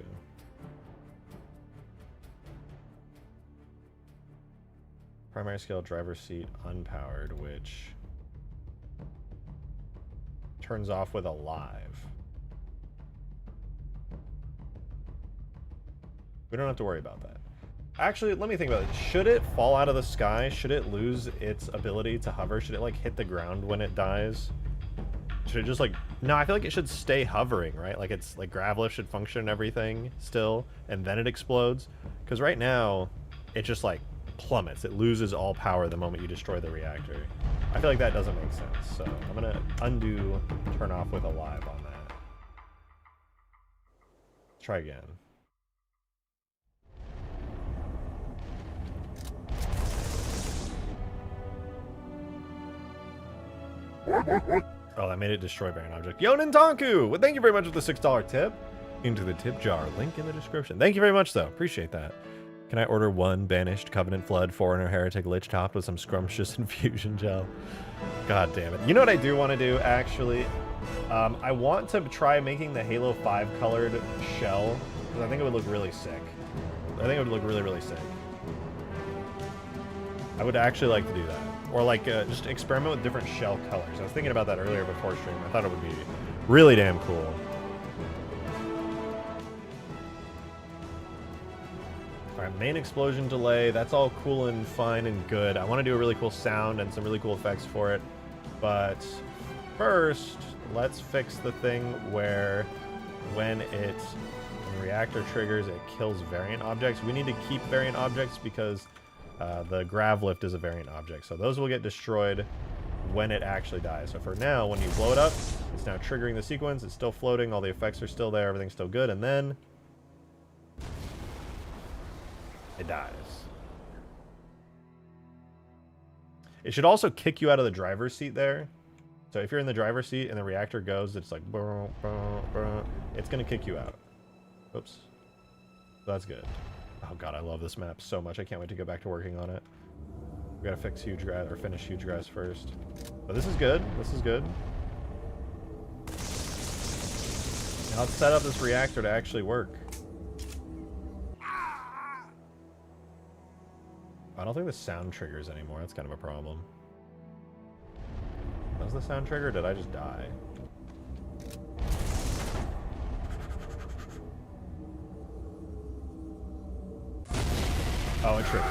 S1: Primary scale driver seat unpowered, which turns off with alive. We don't have to worry about that. Actually, let me think about it. Should it fall out of the sky? Should it lose its ability to hover? Should it like hit the ground when it dies? Should it just like... no, I feel like it should stay hovering, right? Like it's like grav lift should function and everything still, and then it explodes. Because right now, it just like plummets. It loses all power the moment you destroy the reactor. I feel like that doesn't make sense. So I'm gonna undo, turn off with alive on that. Let's try again. Oh, that made it destroy variant object. Yo, Nintonku! Well, thank you very much for the $6 tip. Into the tip jar. Link in the description. Thank you very much, though. Appreciate that. Can I order one banished Covenant Flood Foreigner Heretic Lich topped with some scrumptious infusion gel? God damn it. You know what I do want to do, actually? I want to try making the Halo 5 colored shell, because I think it would look really sick. I think it would look really, really sick. I would actually like to do that. Or like just experiment with different shell colors. I was thinking about that earlier before stream. I thought it would be really damn cool. Alright, main explosion delay. That's all cool and fine and good. I want to do a really cool sound and some really cool effects for it. But first, let's fix the thing where when the reactor triggers, it kills variant objects. We need to keep variant objects because the grav lift is a variant object. So those will get destroyed when it actually dies. So for now, when you blow it up, it's now triggering the sequence. It's still floating. All the effects are still there. Everything's still good. And then it dies. It should also kick you out of the driver's seat there. So if you're in the driver's seat and the reactor goes, it's like, it's going to kick you out. Oops. So that's good. Oh god, I love this map so much. I can't wait to go back to working on it. We gotta fix huge grass, or finish huge grass first. But this is good. This is good. Now let's set up this reactor to actually work. I don't think the sound triggers anymore. That's kind of a problem. Does the sound trigger? Or did I just die? Oh, it triggered.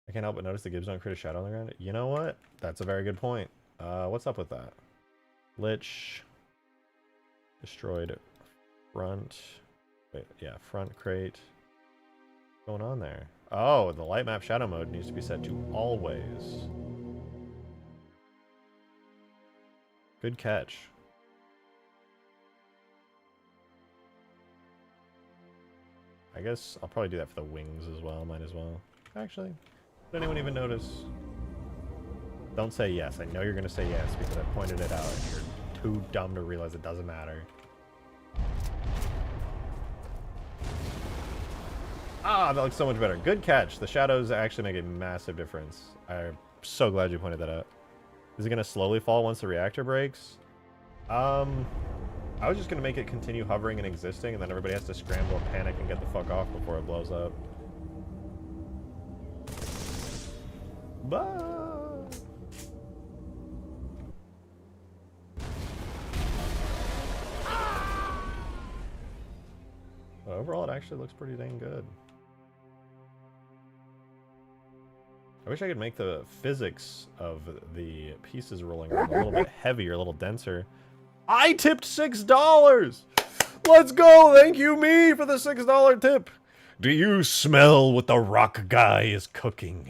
S1: I can't help but notice the Gibbs don't create a shadow on the ground. You know what? That's a very good point. What's up with that? Lich. Destroyed front. Wait, yeah, front crate. What's going on there? Oh, the light map shadow mode needs to be set to always. Good catch. I guess I'll probably do that for the wings as well. Might as well. Actually, did anyone even notice? Don't say yes. I know you're going to say yes because I pointed it out and you're too dumb to realize it doesn't matter. Ah, that looks so much better. Good catch. The shadows actually make a massive difference. I'm so glad you pointed that out. Is it going to slowly fall once the reactor breaks? I was just going to make it continue hovering and existing, and then everybody has to scramble and panic and get the fuck off before it blows up. Bye! But overall, it actually looks pretty dang good. I wish I could make the physics of the pieces rolling around a little bit heavier, a little denser. I tipped $6! Let's go! Thank you, me, for the $6 tip! Do you smell what the rock guy is cooking?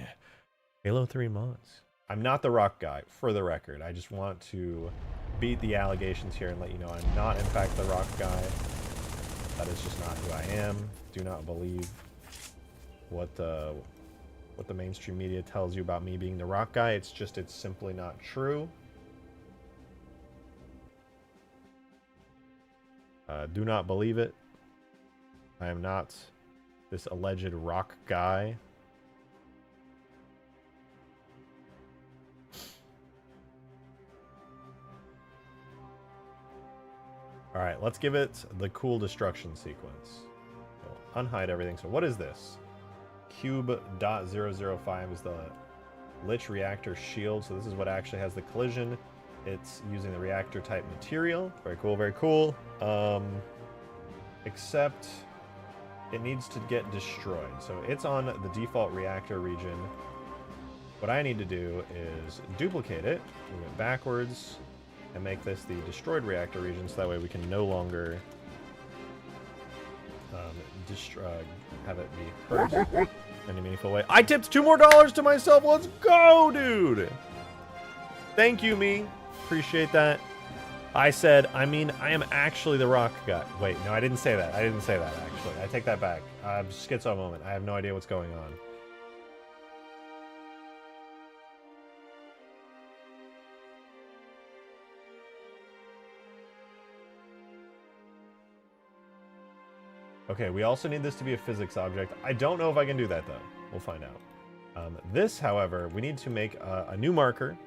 S1: Halo 3 mods. I'm not the rock guy, for the record. I just want to beat the allegations here and let you know I'm not, in fact, the rock guy. That is just not who I am. Do not believe what the mainstream media tells you about me being the rock guy. It's simply not true. Do not believe it. I am not this alleged rock guy. Alright, let's give it the cool destruction sequence. So, unhide everything. So what is this? Cube.005 is the Lich reactor shield. So this is what actually has the collision. It's using the reactor type material. Very cool, very cool. Except it needs to get destroyed. So it's on the default reactor region. What I need to do is duplicate it, move it backwards, and make this the destroyed reactor region, so that way we can no longer have it be hurt in any meaningful way. I tipped $2 more to myself. Let's go, dude. Thank you, me. Appreciate that. I said, I am actually the rock guy. Wait, no, I didn't say that. I didn't say that, actually. I take that back. Schizo moment. I have no idea what's going on. Okay, we also need this to be a physics object. I don't know if I can do that, though. We'll find out. This, however, we need to make a new marker.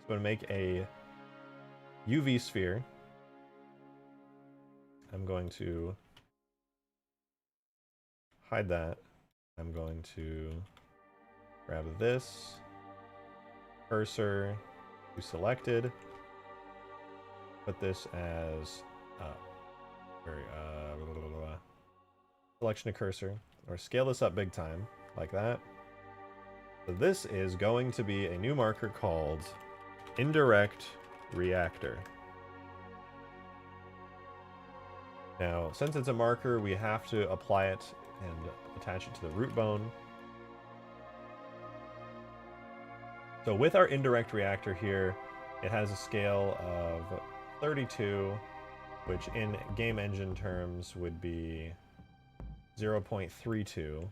S1: So I'm going to make a UV sphere. I'm going to hide that. I'm going to grab this cursor to selected. Put this as selection of cursor, or scale this up big time like that. So this is going to be a new marker called indirect reactor. Now, since it's a marker, we have to apply it and attach it to the root bone. So with our indirect reactor here, it has a scale of 32, which in game engine terms would be 0.32.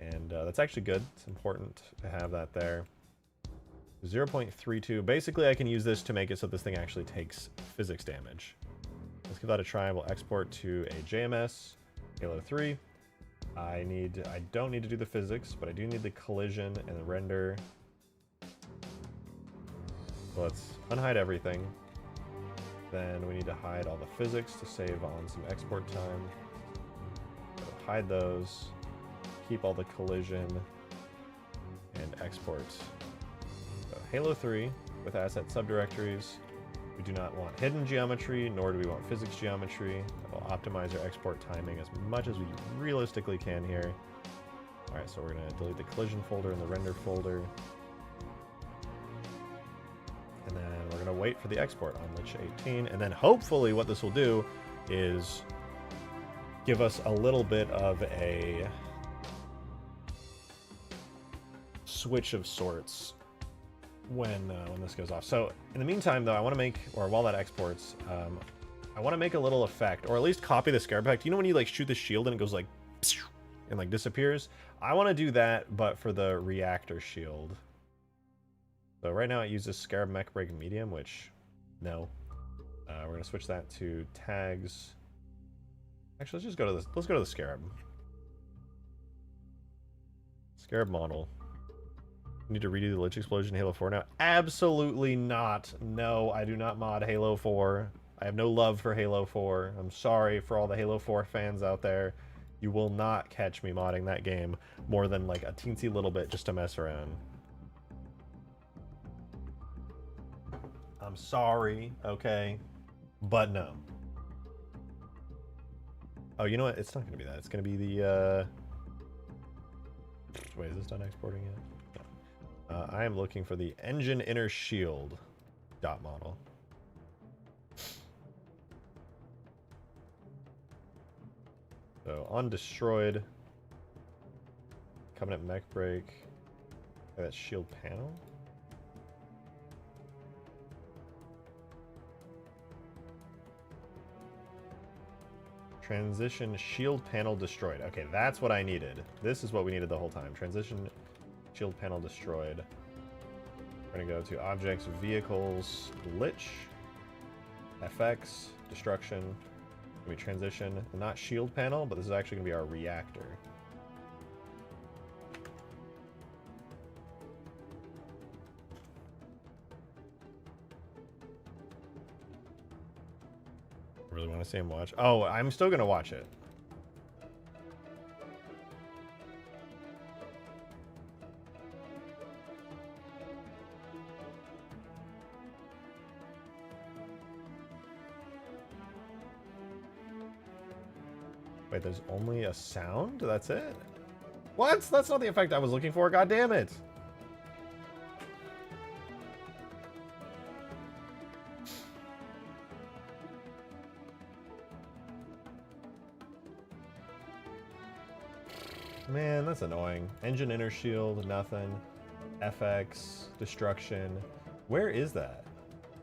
S1: And that's actually good. It's important to have that there. 0.32. Basically, I can use this to make it so this thing actually takes physics damage. Let's give that a try. We'll export to a JMS, Halo 3. I don't need to do the physics, but I do need the collision and the render. So let's unhide everything. Then we need to hide all the physics to save on some export time. So hide those. Keep all the collision and export. So Halo 3 with asset subdirectories. We do not want hidden geometry, nor do we want physics geometry. We'll optimize our export timing as much as we realistically can here. Alright, so we're going to delete the collision folder and the render folder. And then we're going to wait for the export on Lich 18. And then hopefully what this will do is give us a little bit of a switch of sorts when this goes off. So in the meantime, though, I want to make, or while that exports, I want to make a little effect, or at least copy the scarab effect. You know when you like shoot the shield and it goes like and like disappears? I want to do that, but for the reactor shield. So right now it uses scarab mech break medium, which no. We're gonna switch that to tags. Actually, let's just go to this. Let's go to the scarab. Scarab model. Need to redo the Lich explosion in Halo 4 now? Absolutely not. No, I do not mod Halo 4. I have no love for Halo 4. I'm sorry for all the Halo 4 fans out there. You will not catch me modding that game more than like a teensy little bit just to mess around. I'm sorry, okay? But no. Oh, you know what? It's not going to be that. It's going to be the, Wait, is this done exporting yet? No. I am looking for the engine inner shield dot model. So, on destroyed. Covenant mech break. That shield panel. Transition shield panel destroyed. Okay, that's what I needed. This is what we needed the whole time. Transition shield panel destroyed. We're gonna go to objects, vehicles, lich, FX, destruction. We transition, not shield panel, but this is actually gonna be our reactor. Really want to see him watch. Oh, I'm still gonna watch it. Wait, there's only a sound? That's it? What? That's not the effect I was looking for. God damn it. Man, that's annoying. Engine inner shield, nothing. FX, destruction. Where is that?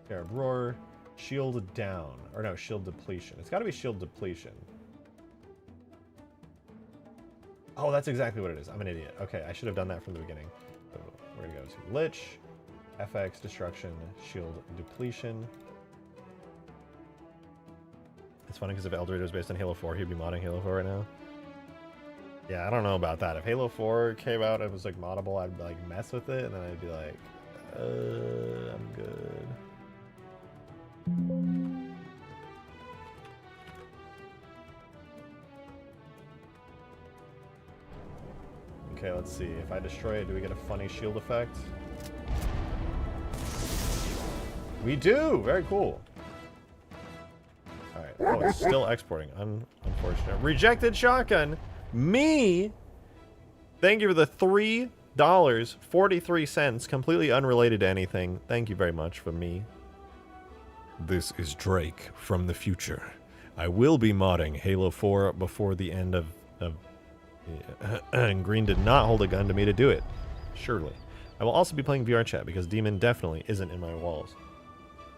S1: Scarab roar, shield down. Or no, shield depletion. It's gotta be shield depletion. Oh, that's exactly what it is. I'm an idiot. Okay, I should have done that from the beginning. So we're gonna go to Lich, FX, destruction, shield depletion. It's funny because if Iterative was based on Halo 4, he'd be modding Halo 4 right now. Yeah, I don't know about that. If Halo 4 came out and it was like moddable, I'd like mess with it, and then I'd be like, I'm good. Okay, let's see. If I destroy it, do we get a funny shield effect? We do! Very cool. Alright. Oh, it's still exporting. Unfortunate. Rejected shotgun! Me! Thank you for the $3.43, completely unrelated to anything. Thank you very much for me. This is Drake from the future. I will be modding Halo 4 before the end of and Green did not hold a gun to me to do it. Surely. I will also be playing VR chat because Demon definitely isn't in my walls.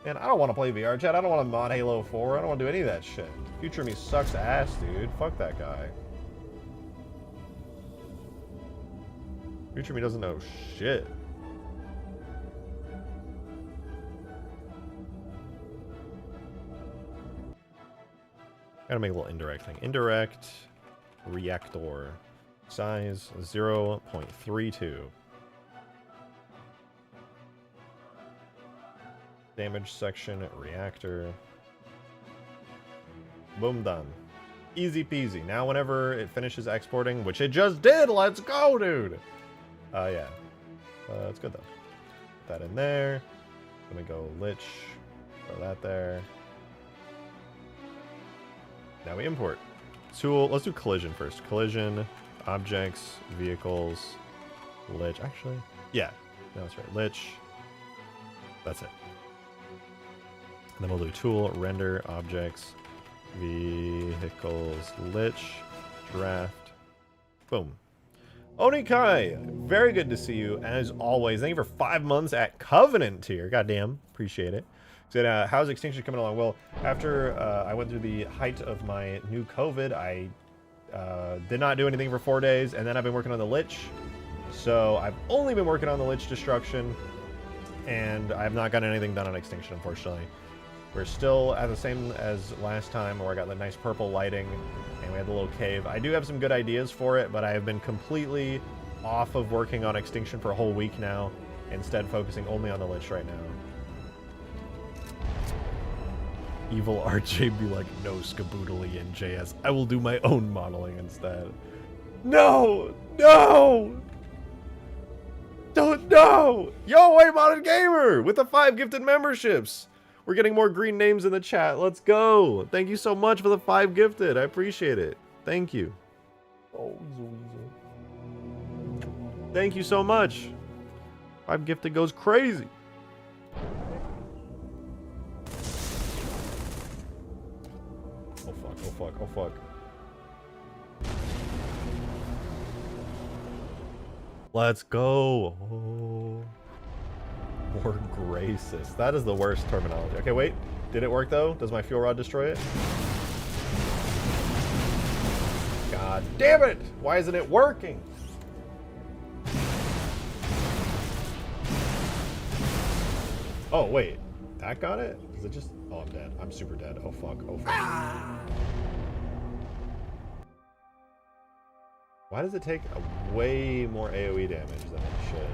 S1: Man, I don't want to play VR chat. I don't want to mod Halo 4. I don't want to do any of that shit. Future me sucks ass, dude. Fuck that guy. Future me doesn't know shit. Gotta make a little indirect thing. Indirect reactor. Size 0.32. Damage section reactor. Boom, done. Easy peasy. Now whenever it finishes exporting, which it just did, let's go, dude! Yeah. It's good, though. Put that in there. Gonna go Lich. Throw that there. Now we import. Tool. Let's do collision first. Collision. objects, vehicles, lich. Actually, yeah, no, that's right. Lich. That's it. And then we'll do tool, render, objects, vehicles, lich, draft. Boom. Onikai, very good to see you as always. Thank you for 5 months at Covenant tier. Goddamn, appreciate it. Said, how's Extinction coming along? Well, after I went through the height of my new COVID, I did not do anything for 4 days, and then I've been working on the Lich. So I've only been working on the Lich destruction, and I have not gotten anything done on Extinction, unfortunately. We're still at the same as last time, where I got the nice purple lighting, and we had the little cave. I do have some good ideas for it, but I have been completely off of working on Extinction for a whole week now, instead focusing only on the Lich right now. Evil RJ be like, no Skaboodly in JS. I will do my own modeling instead. No! No! Don't, no! Yo, White Modded Gamer with the 5 gifted memberships. We're getting more green names in the chat. Let's go. Thank you so much for the 5 gifted. I appreciate it. Thank you. Oh, thank you so much. 5 gifted goes crazy. Oh fuck, oh fuck, oh fuck. Let's go. Oh. More gracious. That is the worst terminology. Okay, wait. Did it work though? Does my fuel rod destroy it? God damn it! Why isn't it working? Oh, wait. That got it? Is it just... Oh, I'm dead. I'm super dead. Oh, fuck. Oh, fuck. Why does it take a way more AoE damage than it should?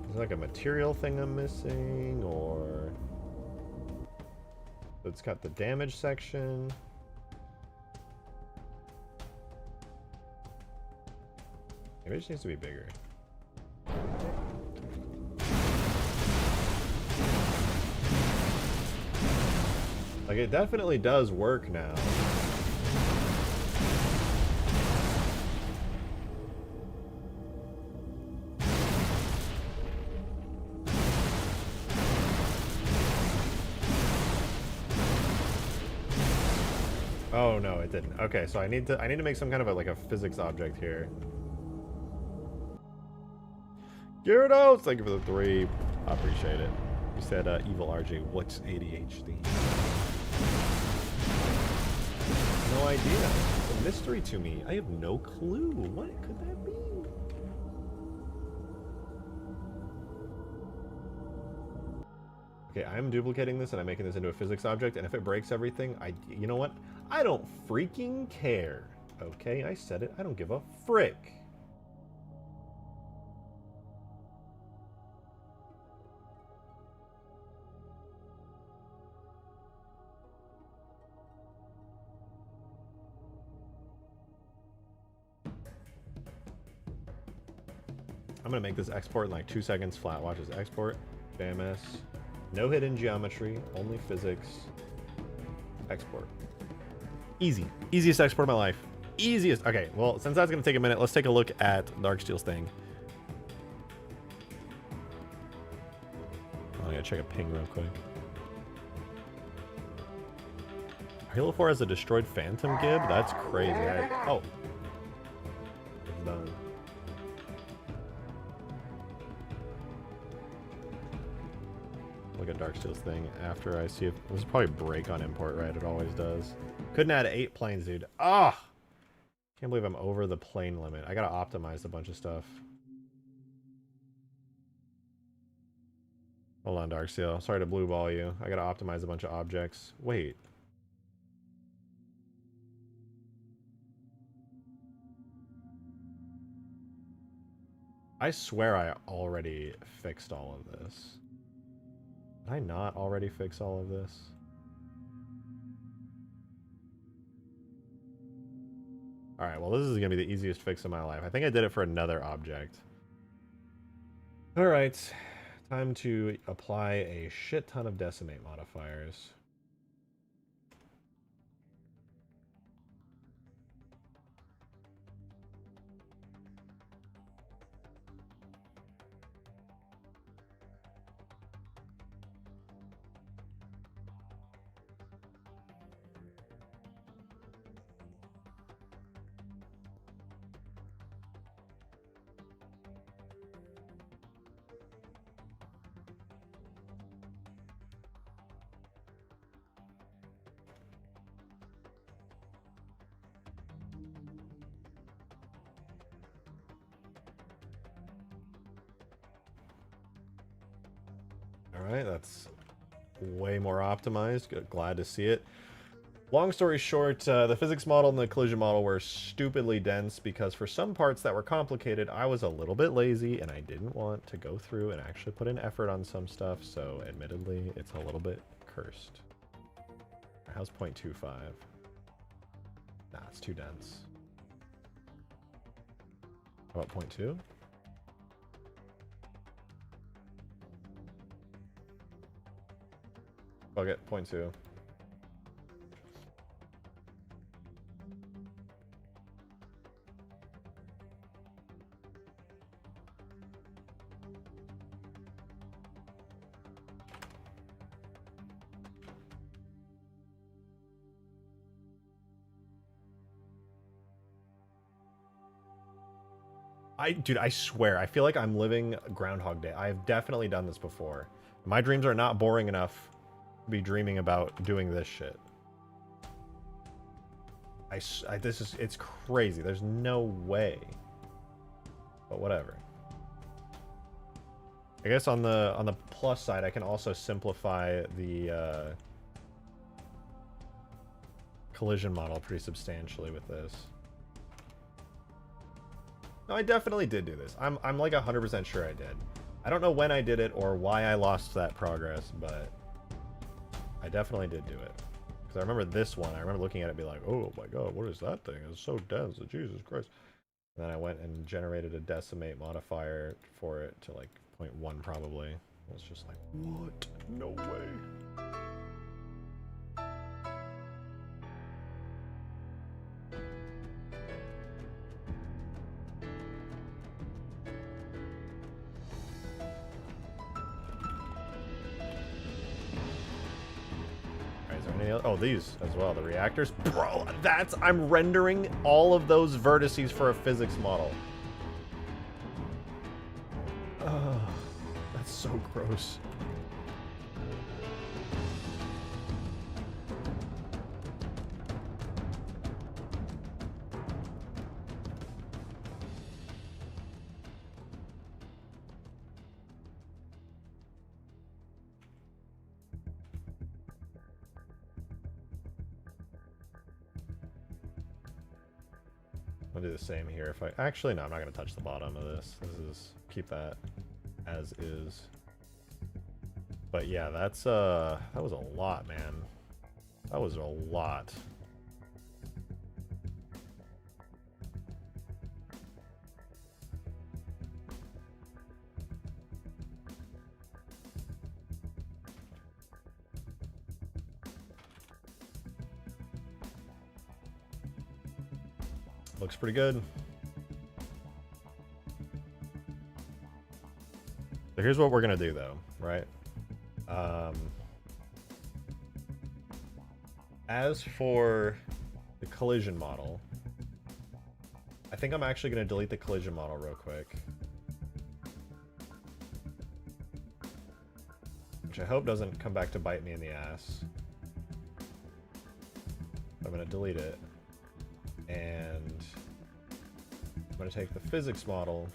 S1: Is there like a material thing I'm missing, or... So it's got the damage section. Maybe it just needs to be bigger. Like, it definitely does work now. Oh no, it didn't. Okay, so I need to make some kind of a physics object here. Gyarados, thank you for the 3. I appreciate it. You said evil RJ, what's ADHD? No idea. It's a mystery to me. I have no clue. What could that be? Okay, I'm duplicating this and I'm making this into a physics object, and if it breaks everything, you know what? I don't freaking care. Okay, I said it. I don't give a frick. I'm gonna make this export in like 2 seconds flat. Watch this. Export, BAMS, no hidden geometry, only physics. Export. Easy. Easiest export of my life. Easiest. Okay, well, since that's gonna take a minute, let's take a look at Darksteel's thing. Oh, I gotta check a ping real quick. Halo 4 has a destroyed Phantom Gib? That's crazy. Oh. It's done. Look at Darksteel's thing after I see if this is probably break on import, right? It always does. Couldn't add 8 planes, dude. Ah, can't believe I'm over the plane limit. I gotta optimize a bunch of stuff. Hold on, Darksteel. Sorry to blue ball you. I gotta optimize a bunch of objects. Wait. I swear I already fixed all of this. Did I not already fix all of this? Alright, well, this is going to be the easiest fix of my life. I think I did it for another object. Alright. Time to apply a shit ton of decimate modifiers. Alright, that's way more optimized. Glad to see it. Long story short, the physics model and the collision model were stupidly dense because for some parts that were complicated, I was a little bit lazy and I didn't want to go through and actually put in effort on some stuff, so admittedly, it's a little bit cursed. How's 0.25? Nah, it's too dense. How about 0.2? Fuck it, 0.2. Dude, I swear, I feel like I'm living Groundhog Day. I've definitely done this before. My dreams are not boring enough to be dreaming about doing this shit. It's crazy. There's no way. But whatever. I guess on the plus side, I can also simplify the collision model pretty substantially with this. No, I definitely did do this. I'm like 100% sure I did. I don't know when I did it or why I lost that progress, but I definitely did do it. Because I remember this one, I remember looking at it and be like, oh my god, what is that thing? It's so dense, Jesus Christ. And then I went and generated a decimate modifier for it to like 0.1 probably. It was just like, what? No way. Oh, these as well, the reactors. Bro, I'm rendering all of those vertices for a physics model. Oh, that's so gross. I'll do the same here. If I actually, no, I'm not gonna touch the bottom of this. This is keep that as is. But yeah, that was a lot, man. That was a lot. Looks pretty good. So here's what we're gonna do though, right? As for the collision model, I think I'm actually gonna delete the collision model real quick. Which I hope doesn't come back to bite me in the ass. I'm gonna delete it. And I'm going to take the physics model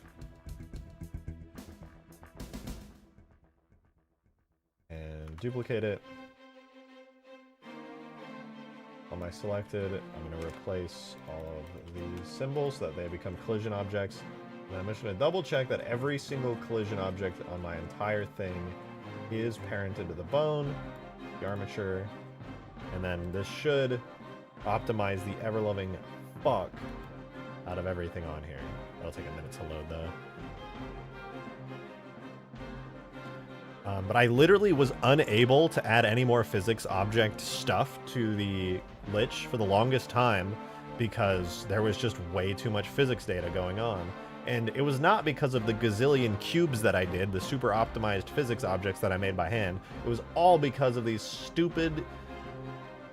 S1: and duplicate it. On my selected, I'm going to replace all of these symbols so that they become collision objects. And I'm just going to double check that every single collision object on my entire thing is parented to the bone, the armature, and then this should optimize the ever-loving fuck out of everything on here. That'll take a minute to load though. But I literally was unable to add any more physics object stuff to the Lich for the longest time because there was just way too much physics data going on. And it was not because of the gazillion cubes that I did, the super optimized physics objects that I made by hand. It was all because of these stupid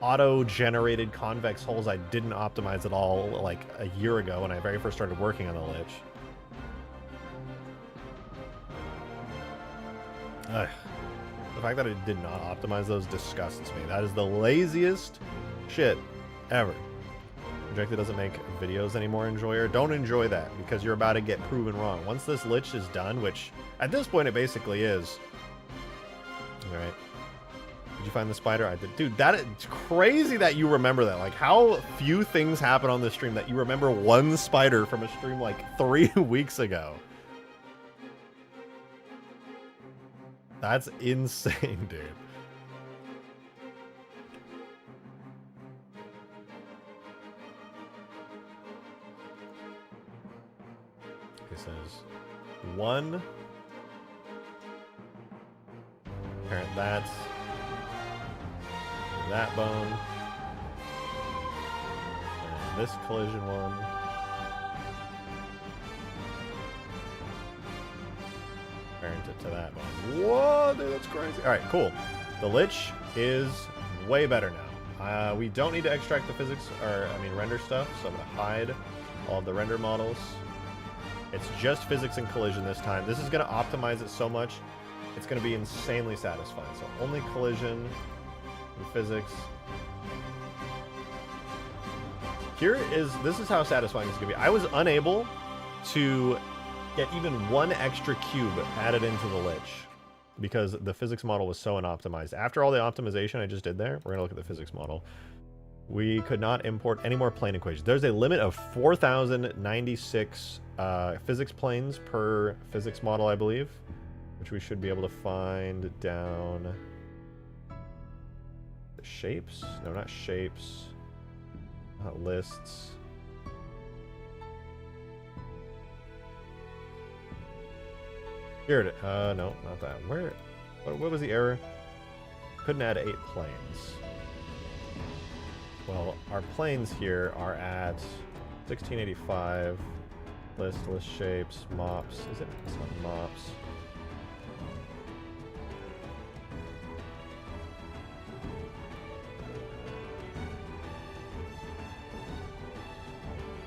S1: auto-generated convex holes I didn't optimize at all like a year ago when I very first started working on the Lich. Ugh. The fact that I did not optimize those disgusts me. That is the laziest shit ever. Projected doesn't make videos anymore, Enjoyer. Don't enjoy that because you're about to get proven wrong. Once this Lich is done, which at this point it basically is. Alright. Did you find the spider? I did. Dude, it's crazy that you remember that. Like, how few things happen on this stream that you remember one spider from a stream like 3 weeks ago. That's insane, dude. It says one parent that bone and this collision one. Parent it to that one. Whoa, dude, that's crazy. All right, cool. The Lich is way better now. We don't need to extract the physics, or I mean render stuff, so I'm gonna hide all of the render models. It's just physics and collision this time. This is gonna optimize it so much, it's gonna be insanely satisfying. So only collision and physics. This is how satisfying it's gonna be. I was unable to get even one extra cube added into the Lich because the physics model was so unoptimized. After all the optimization I just did there, we're gonna look at the physics model. We could not import any more plane equations. There's a limit of 4,096 physics planes per physics model, I believe, which we should be able to find down. Shapes? No, not shapes. Not lists. Here it is. No, not that. What was the error? Couldn't add 8 planes. Well, our planes here are at 1685. List shapes, mops. Is it? It's not mops.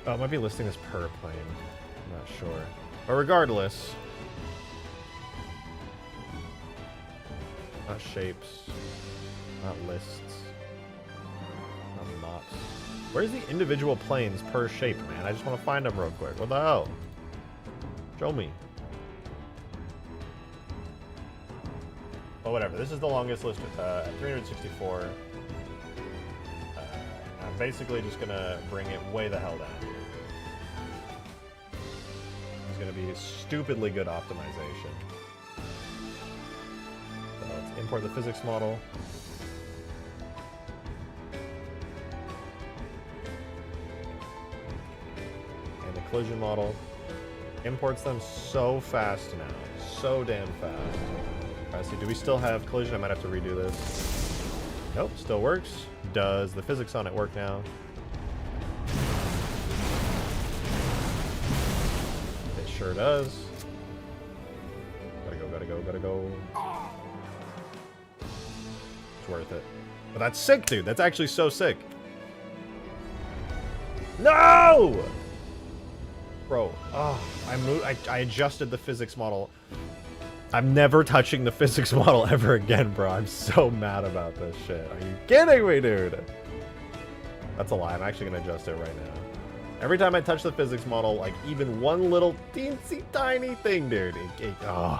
S1: Oh, it might be listing this per plane. I'm not sure. But regardless, not shapes, not lists, not mops. Where's the individual planes per shape, man? I just want to find them real quick. What the hell? Show me. Oh, whatever. This is the longest list at 364. I'm basically just going to bring it way the hell down here. It's going to be stupidly good optimization. So let's import the physics model. And the collision model. Imports them so fast now. So damn fast. Alright, so do we still have collision? I might have to redo this. Nope, still works. Does the physics on it work now? It sure does. Gotta go. It's worth it. But that's sick, dude. That's actually so sick. No! Bro, I adjusted the physics model. I'm never touching the physics model ever again, bro. I'm so mad about this shit. Are you kidding me, dude? That's a lie. I'm actually gonna adjust it right now. Every time I touch the physics model, like even one little teensy tiny thing, dude. The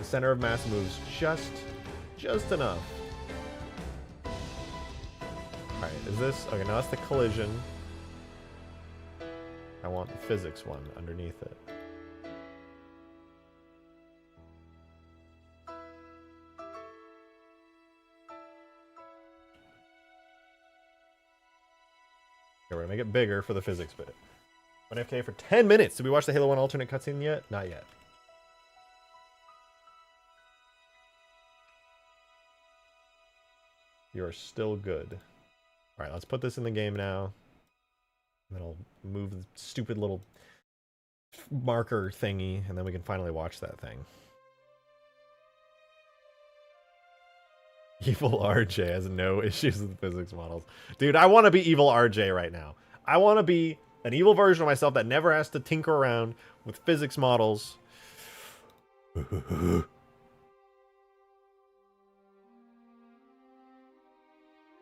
S1: center of mass moves just enough. Alright, is this... Okay, now that's the collision. I want the physics one underneath it. Okay, we're gonna make it bigger for the physics bit. 1FK for 10 minutes. Did we watch the Halo 1 alternate cutscene yet? Not yet. You are still good. All right, let's put this in the game now. And then I'll move the stupid little marker thingy, and then we can finally watch that thing. Evil RJ has no issues with physics models. Dude, I want to be evil RJ right now. I want to be an evil version of myself that never has to tinker around with physics models.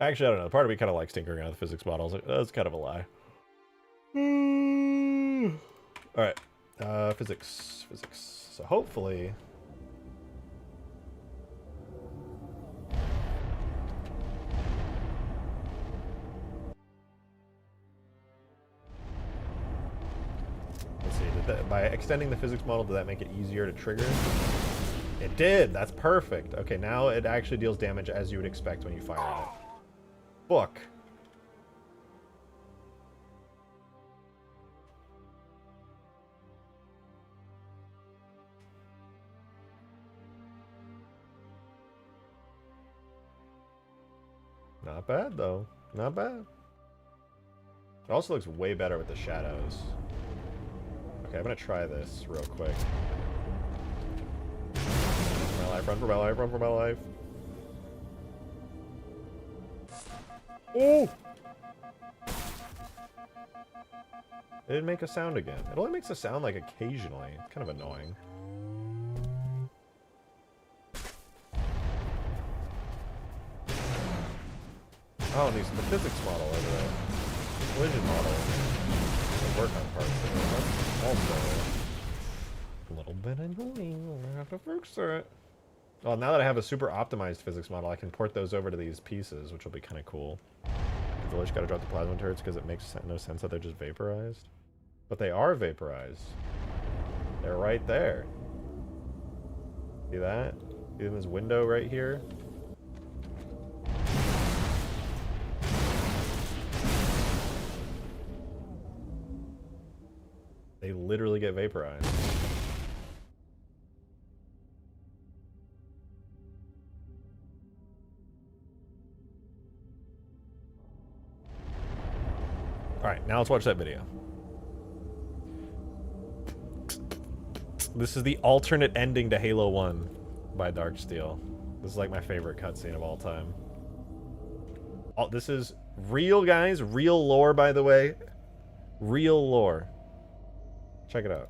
S1: Actually, I don't know. Part of me kind of likes tinkering around with physics models. That's kind of a lie. All right. Physics. So hopefully... Let's see, by extending the physics model, did that make it easier to trigger? It did! That's perfect! Okay, now it actually deals damage as you would expect when you fire it. Book. Not bad, though. Not bad. It also looks way better with the shadows. Okay, I'm gonna try this real quick. My life, run for my life, run for my life. Oh! It didn't make a sound again. It only makes a sound like occasionally. It's kind of annoying. Oh, and the physics model over there. Collision model. We'll work on parts of it. That's also a little bit annoying. I'm gonna have to fix it. Well, now that I have a super optimized physics model, I can port those over to these pieces, which will be kind of cool. The Lich gotta drop the plasma turrets because it makes no sense that they're just vaporized. But they are vaporized. They're right there. See that? See in this window right here? They literally get vaporized. Alright, now let's watch that video. This is the alternate ending to Halo 1 by Darksteel. This is like my favorite cutscene of all time. Oh, this is real, guys. Real lore, by the way. Real lore. Check it out.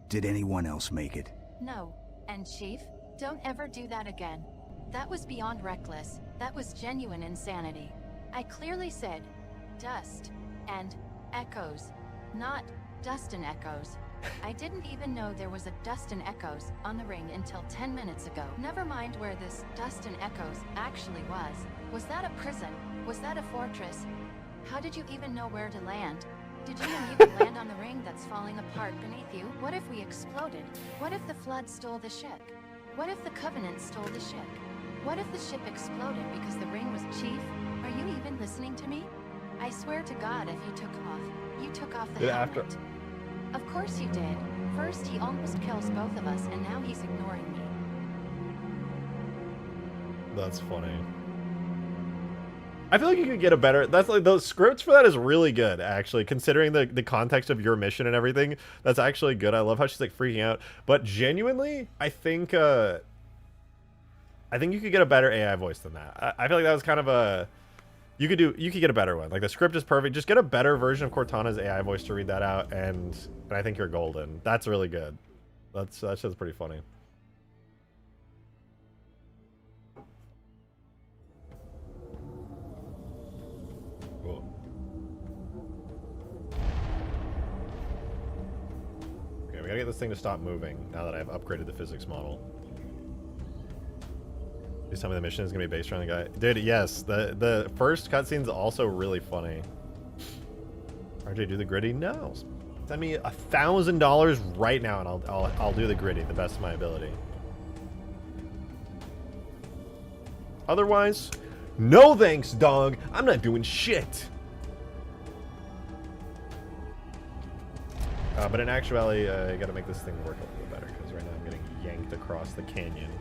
S2: Did anyone else make it?
S3: No. And Chief, don't ever do that again. That was beyond reckless. That was genuine insanity. I clearly said dust and echoes, not dust and echoes. I didn't even know there was a dust and echoes on the ring until 10 minutes ago. Never mind where this dust and echoes actually was. Was that a prison? Was that a fortress? How did you even know where to land? Did you even land on the ring that's falling apart beneath you? What if we exploded? What if the Flood stole the ship? What if the Covenant stole the ship? What if the ship exploded because the ring was Chief? Are you even listening to me? I swear to God, if you took off the helmet. Of course you did. First he almost kills both of us, and now he's ignoring me.
S1: That's funny. I feel like you could get a better... That's like, the scripts for that is really good, actually, considering the context of your mission and everything. That's actually good. I love how she's like freaking out. But genuinely, I think you could get a better AI voice than that. I feel like that was kind of a... You could get a better one. Like, the script is perfect. Just get a better version of Cortana's AI voice to read that out, and I think you're golden. That's really good. That's just pretty funny. Cool. Okay, we gotta get this thing to stop moving now that I've upgraded the physics model. Please tell me the mission is gonna be based around the guy. Dude, yes. The first cutscene's also really funny. RJ, do the gritty? No. Send me $1,000 right now, and I'll do the gritty the best of my ability. Otherwise, no thanks, dog. I'm not doing shit. But in actuality, I gotta make this thing work a little better because right now I'm getting yanked across the canyon.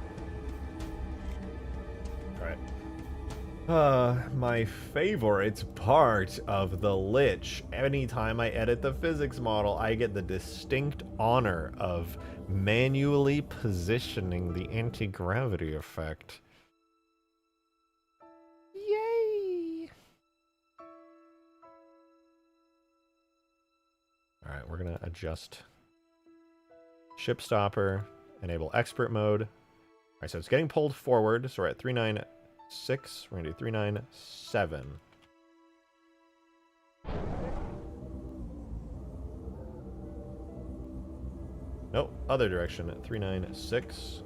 S1: My favorite part of the Lich. Anytime I edit the physics model, I get the distinct honor of manually positioning the anti-gravity effect. Yay! Alright, we're gonna adjust ship stopper, enable expert mode. Alright, so it's getting pulled forward, so we're at 396. We're gonna do 397. Nope, other direction at 396.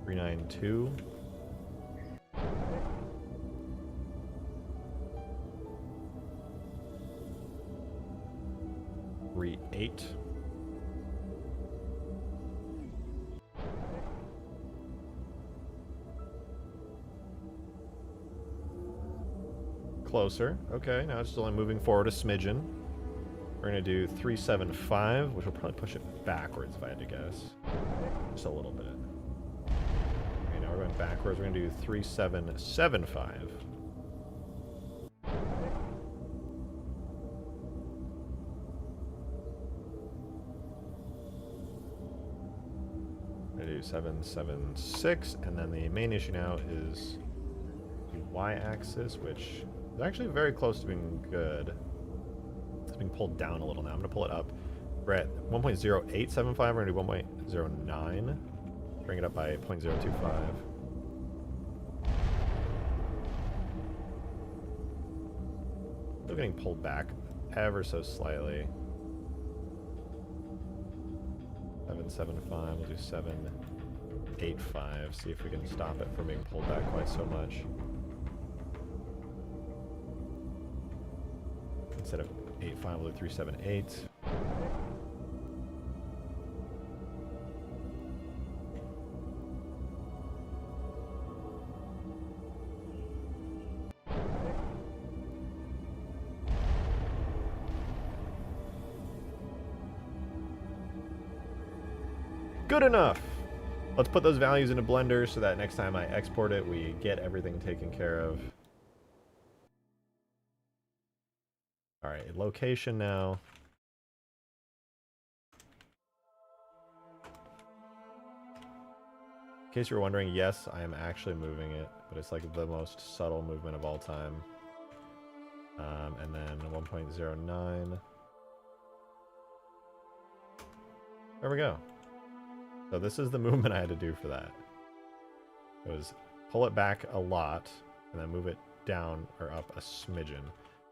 S1: Three nine two. 38. Closer. Okay, now it's only moving forward a smidgen. We're gonna do 375, which will probably push it backwards if I had to guess. Just a little bit. Okay, now we're going backwards. We're gonna do 3775. We're gonna do 776, and then the main issue now is the y-axis, which is actually very close to being good. It's being pulled down a little now. I'm going to pull it up. We're at 1.0875. We're going to do 1.09. Bring it up by 0.025. Still getting pulled back ever so slightly. 775. We'll do 785. See if we can stop it from being pulled back quite so much. Instead of 85, we'll do 378. Good enough! Let's put those values into Blender so that next time I export it, we get everything taken care of. Alright, location now. In case you're wondering, yes, I am actually moving it, but it's like the most subtle movement of all time. And then 1.09. There we go. So this is the movement I had to do for that. It was pull it back a lot, and then move it down or up a smidgen.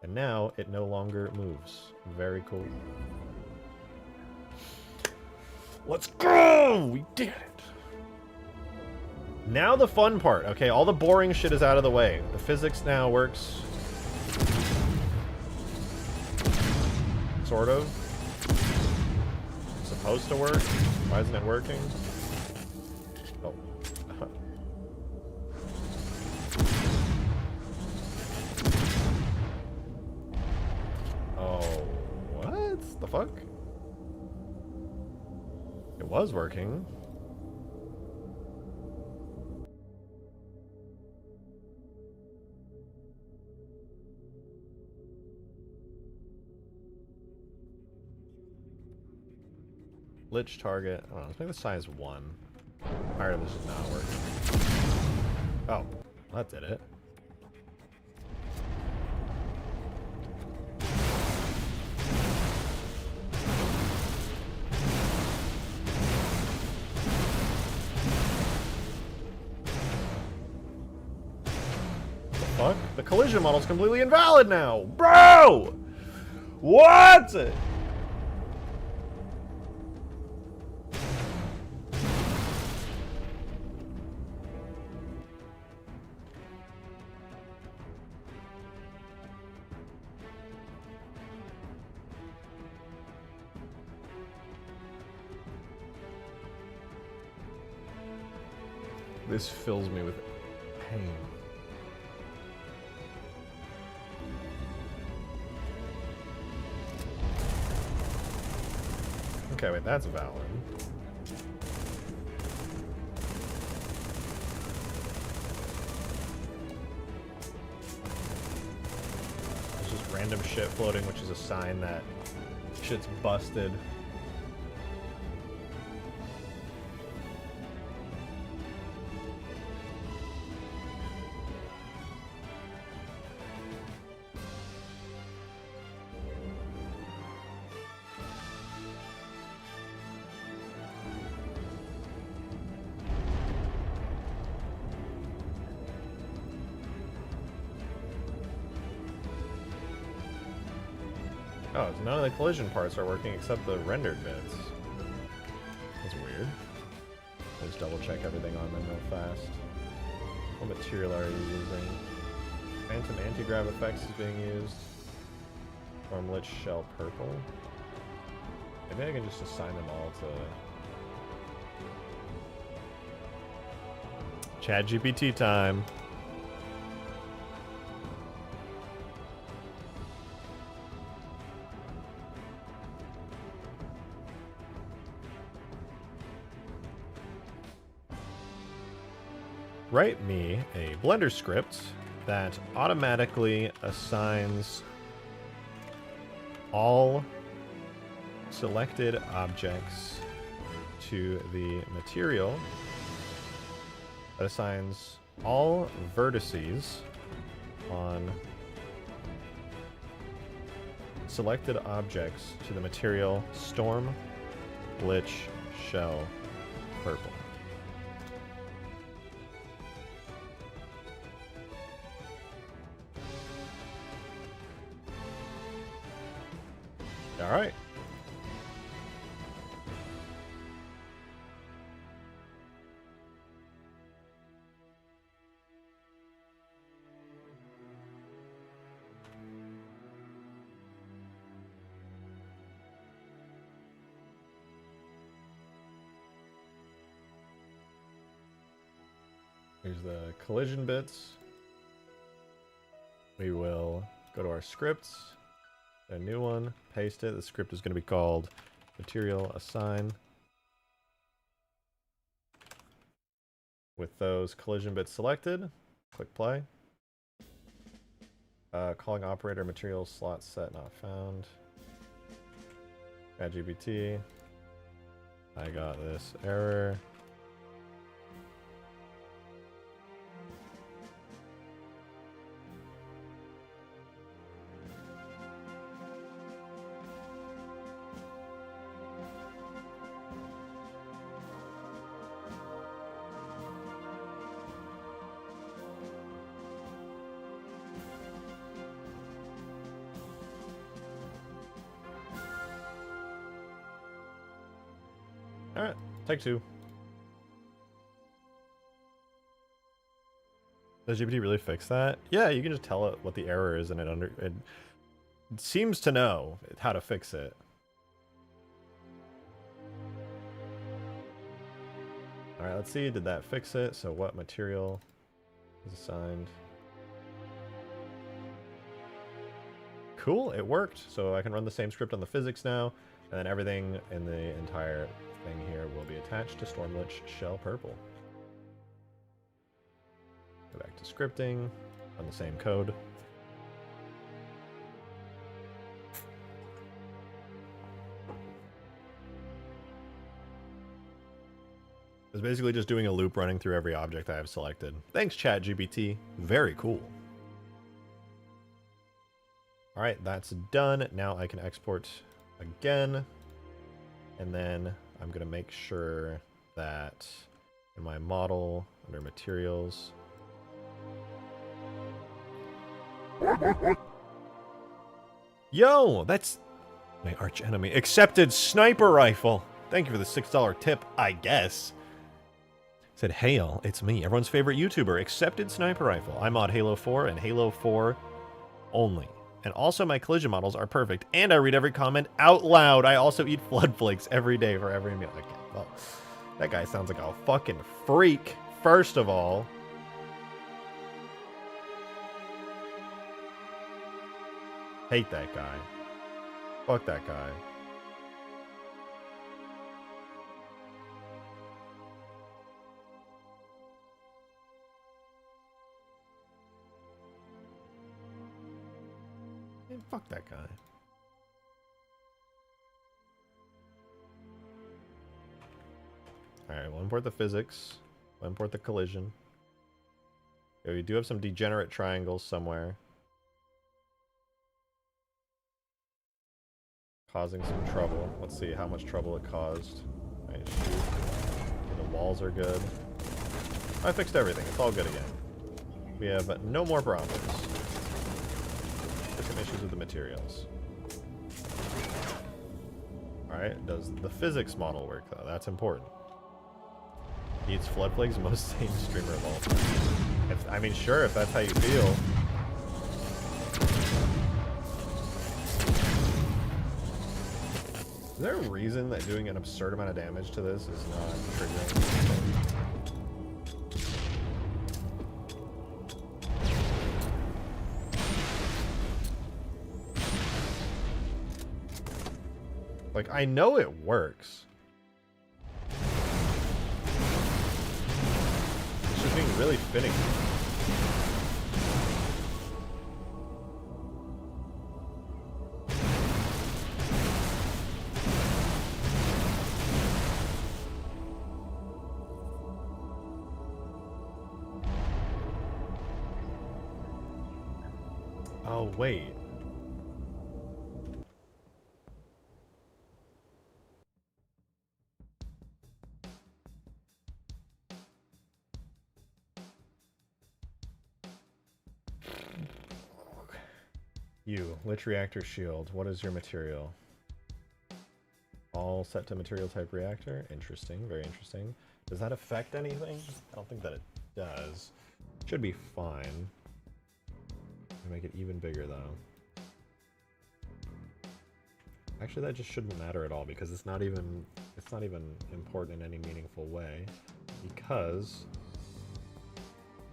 S1: And now it no longer moves. Very cool. Let's go! We did it! Now the fun part. Okay, all the boring shit is out of the way. The physics now works. Sort of. It's supposed to work. Why isn't it working? Oh. Oh, what the fuck? It was working. Lich target. Oh, let's make the size 1. Alright, this is not working. Oh, that did it. Fuck? The collision model's completely invalid now! Bro! What? This fills me with pain. Okay, wait, that's valid. There's just random shit floating, which is a sign that shit's busted. Oh, none of the collision parts are working except the rendered bits. That's weird. Let's double check everything on them real fast. What material are you using? Phantom anti-grav effects is being used. Lich shell purple. Maybe I can just assign them all to ChatGPT time. Write me a Blender script that automatically assigns all selected objects to the material, that assigns all vertices on selected objects to the material Storm, Lich, Shell, Purple. All right. Here's the collision bits. We will go to our scripts. A new one, paste it. The script is going to be called material assign. With those collision bits selected, click play. Calling operator material slot set not found. ChatGPT. I got this error. Alright, take two. Does GPT really fix that? Yeah, you can just tell it what the error is and it seems to know how to fix it. Alright, let's see, did that fix it? So what material is assigned? Cool, it worked. So I can run the same script on the physics now, and then everything in the entire thing here will be attached to Stormlich Shell Purple. Go back to scripting, run the same code. It's basically just doing a loop running through every object I have selected. Thanks, ChatGPT. Very cool. All right, that's done. Now I can export again. And then I'm going to make sure that in my model, under materials, yo, that's my arch enemy. Accepted sniper rifle. Thank you for the $6 tip, I guess. Said, hail, it's me, everyone's favorite YouTuber, Accepted Sniper Rifle. I mod Halo 4 and Halo 4 only. And also my collision models are perfect. And I read every comment out loud. I also eat flood flakes every day for every meal. Okay, well, that guy sounds like a fucking freak, first of all. Hate that guy. Fuck that guy. Fuck that guy. Alright, we'll import the physics. We'll import the collision. Okay, we do have some degenerate triangles somewhere. Causing some trouble. Let's see how much trouble it caused. Alright, shoot. The walls are good. I fixed everything. It's all good again. We have no more problems. Just some issues with the materials. Alright, does the physics model work though? That's important. Needs flood plagues, most sane streamer of all time. I mean, sure, if that's how you feel. Is there a reason that doing an absurd amount of damage to this is not triggering? Like, I know it works. It's just being really finicky. Oh, wait. You, Lich Reactor Shield. What is your material? All set to material type reactor. Interesting, very interesting. Does that affect anything? I don't think that it does. Should be fine. Make it even bigger though. Actually, that just shouldn't matter at all because it's not even important in any meaningful way. Because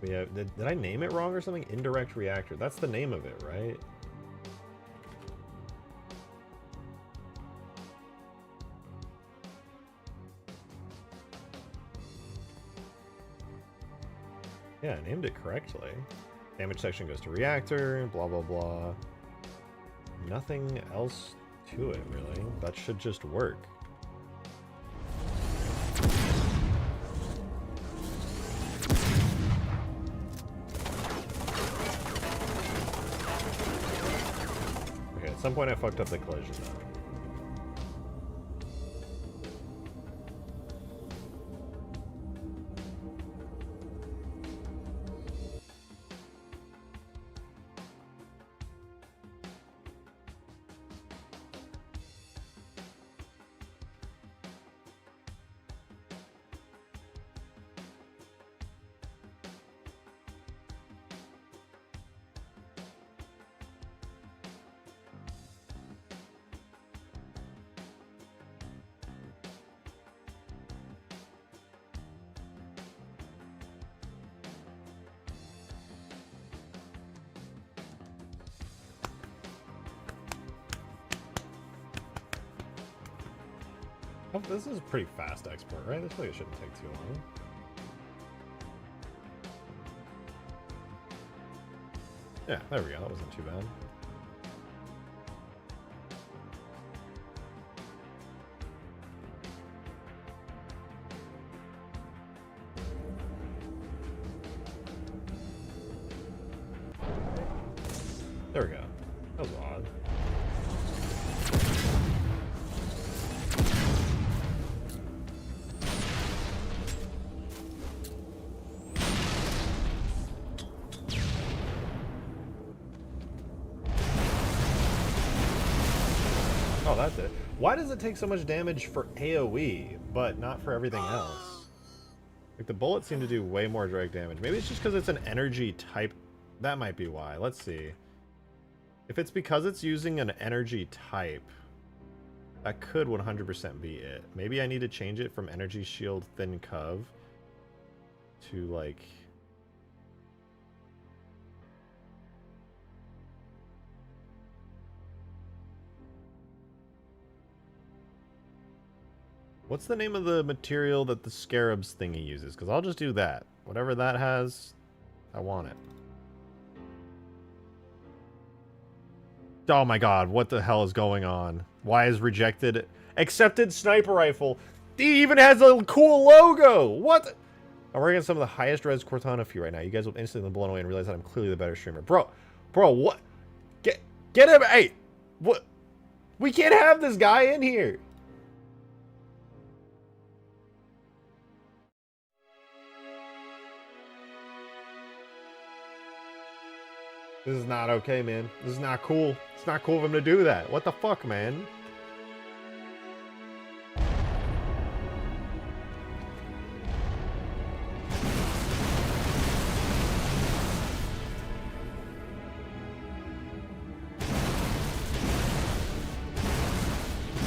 S1: we have did I name it wrong or something? Indirect reactor. That's the name of it, right? Yeah, I named it correctly. Damage section goes to reactor, blah blah blah. Nothing else to it, really. That should just work. Okay, at some point I fucked up the collision though. Oh, this is a pretty fast export, right? This really shouldn't take too long. Yeah, there we go. That wasn't too bad. There we go. That was odd. Oh, that's it. Why does it take so much damage for AoE, but not for everything else? Like, the bullets seem to do way more direct damage. Maybe it's just because it's an energy type. That might be why. Let's see. If it's because it's using an energy type, that could 100% be it. Maybe I need to change it from Energy Shield Thin Cov to, like... What's the name of the material that the Scarabs thingy uses? Because I'll just do that. Whatever that has, I want it. Oh my god, what the hell is going on? Why is rejected? Accepted sniper rifle. He even has a cool logo. What? I'm working on some of the highest res Cortana for you right now. You guys will instantly be blown away and realize that I'm clearly the better streamer. Bro, what? Get him. Hey, what? We can't have this guy in here. This is not okay, man. This is not cool. It's not cool of him to do that. What the fuck, man?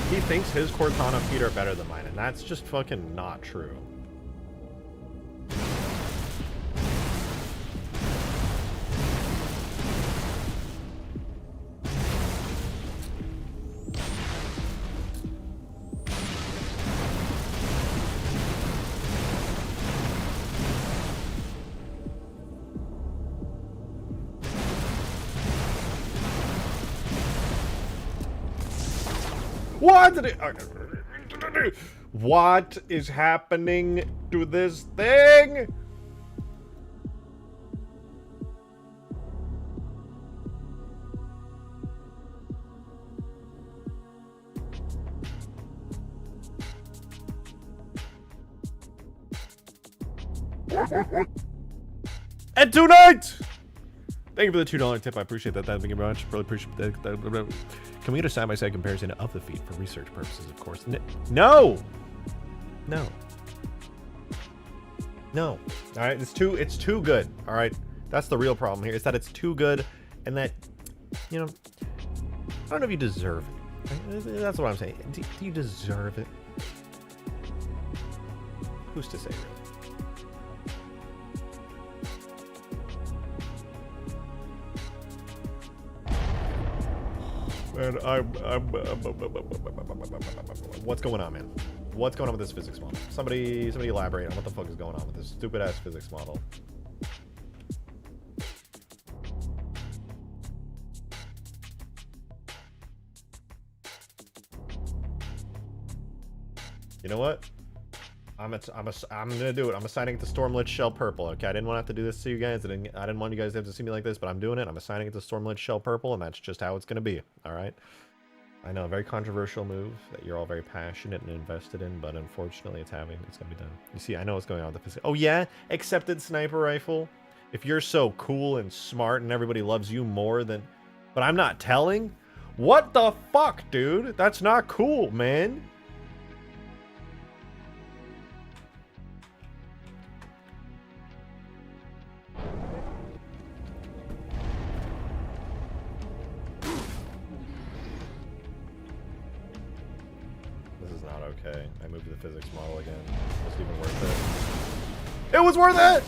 S1: He thinks his Cortana feet are better than mine, and that's just fucking not true. What did it, what is happening to this thing? And tonight! Thank you for the $2 tip. I appreciate that. Thank you very much. Really appreciate that. Can we get a side-by-side comparison of the feet for research purposes, of course? No! No. No. All right, it's too good. All right, that's the real problem here. Is that it's too good, and that, you know, I don't know if you deserve it. That's what I'm saying. Do you deserve it? Who's to say, really? And what's going on, man? What's going on with this physics model? Somebody elaborate on what the fuck is going on with this stupid ass physics model. You know what? I'm gonna do it. I'm assigning it to Stormlit Shell Purple. Okay, I didn't want to have to do this to you guys. I didn't want you guys to have to see me like this, but I'm doing it. I'm assigning it to Stormlit Shell Purple, and that's just how it's gonna be. All right. I know, a very controversial move that you're all very passionate and invested in, but unfortunately, it's gonna be done. You see, I know what's going on with the physics. Oh yeah, accepted sniper rifle. If you're so cool and smart and everybody loves you more than, but I'm not telling. What the fuck, dude? That's not cool, man. Okay, I moved the physics model again. Was it even worth it? It was worth it!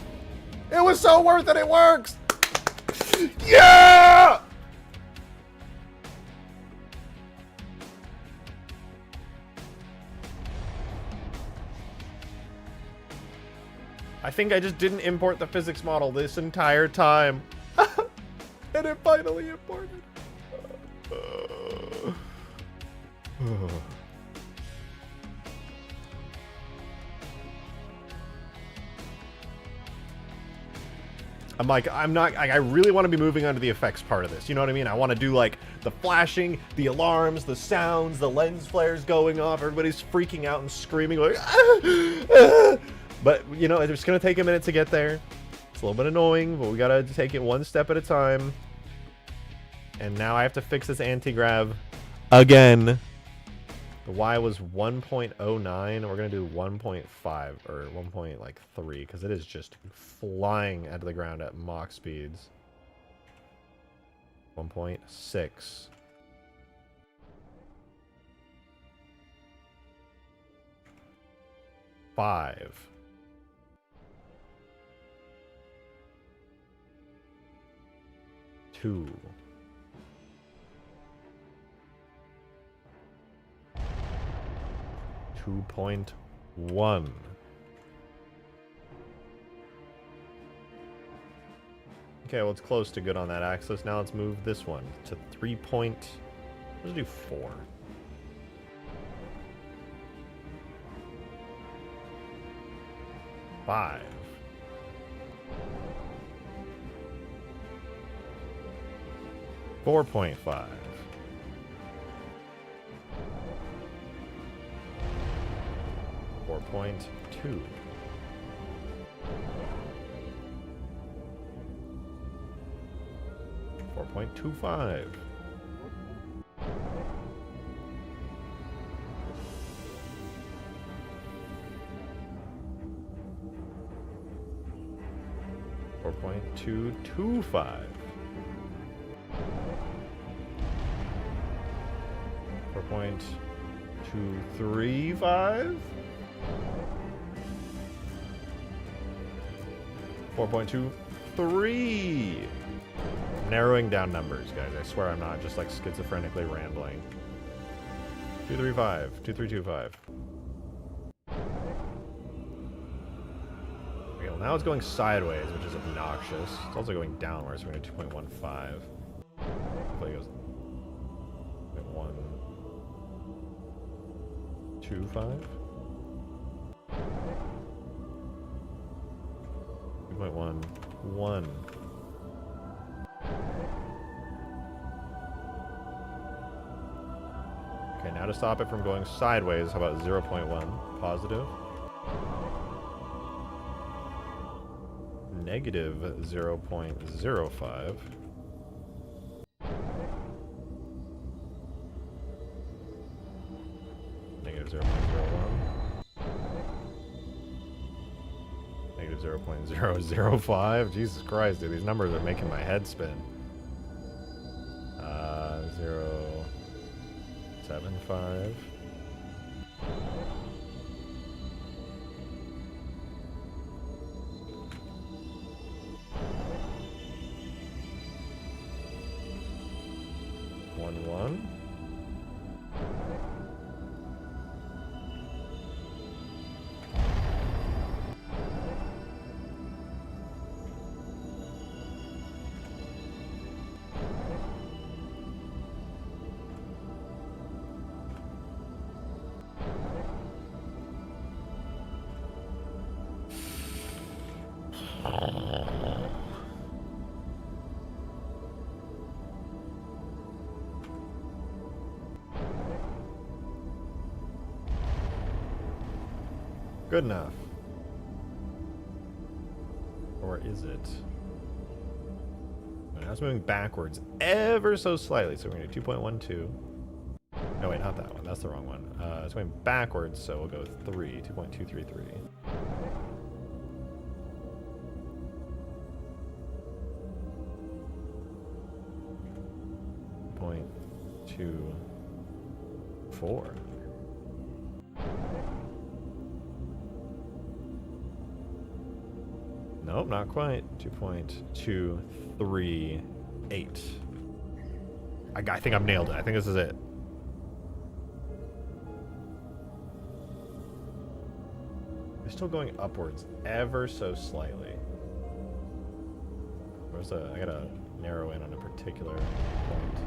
S1: It was so worth it, it works! Yeah! I think I just didn't import the physics model this entire time. And it finally imported. I really want to be moving on to the effects part of this. You know what I mean? I want to do like the flashing, the alarms, the sounds, the lens flares going off. Everybody's freaking out and screaming like, But, you know, it's going to take a minute to get there. It's a little bit annoying, but we got to take it one step at a time. And now I have to fix this anti-grav again. The Y was 1.09. We're going to do 1.5 or 1.3 because it is just flying out of the ground at Mach speeds. 1.6. 5. 2. 2.1. Okay, well, it's close to good on that axis. Now let's move this one to 3 point... Let's do 4. Five. 4.5. 4.2. 4.25. 4.225. 4.235. 4.23. Narrowing down numbers, guys. I swear I'm not just like schizophrenically rambling. 235. 2325. Okay, well now it's going sideways, which is obnoxious. It's also going downwards, so we're going to 2.15. Hopefully it goes 1.25. 2.11. Okay, now to stop it from going sideways, how about 0.1 positive? Negative 0.05. Negative 0.01. Negative 0.005. Jesus Christ, dude, these numbers are making my head spin. 0.75. One. Good enough. Or is it? Now it's moving backwards ever so slightly. So we're going to do 2.12. No, wait, not that one. That's the wrong one. It's going backwards, so we'll go 3. 2.233. 0.24. Nope, not quite. 2.238. I think I've nailed it. I think this is it. They're still going upwards ever so slightly. I gotta narrow in on a particular point.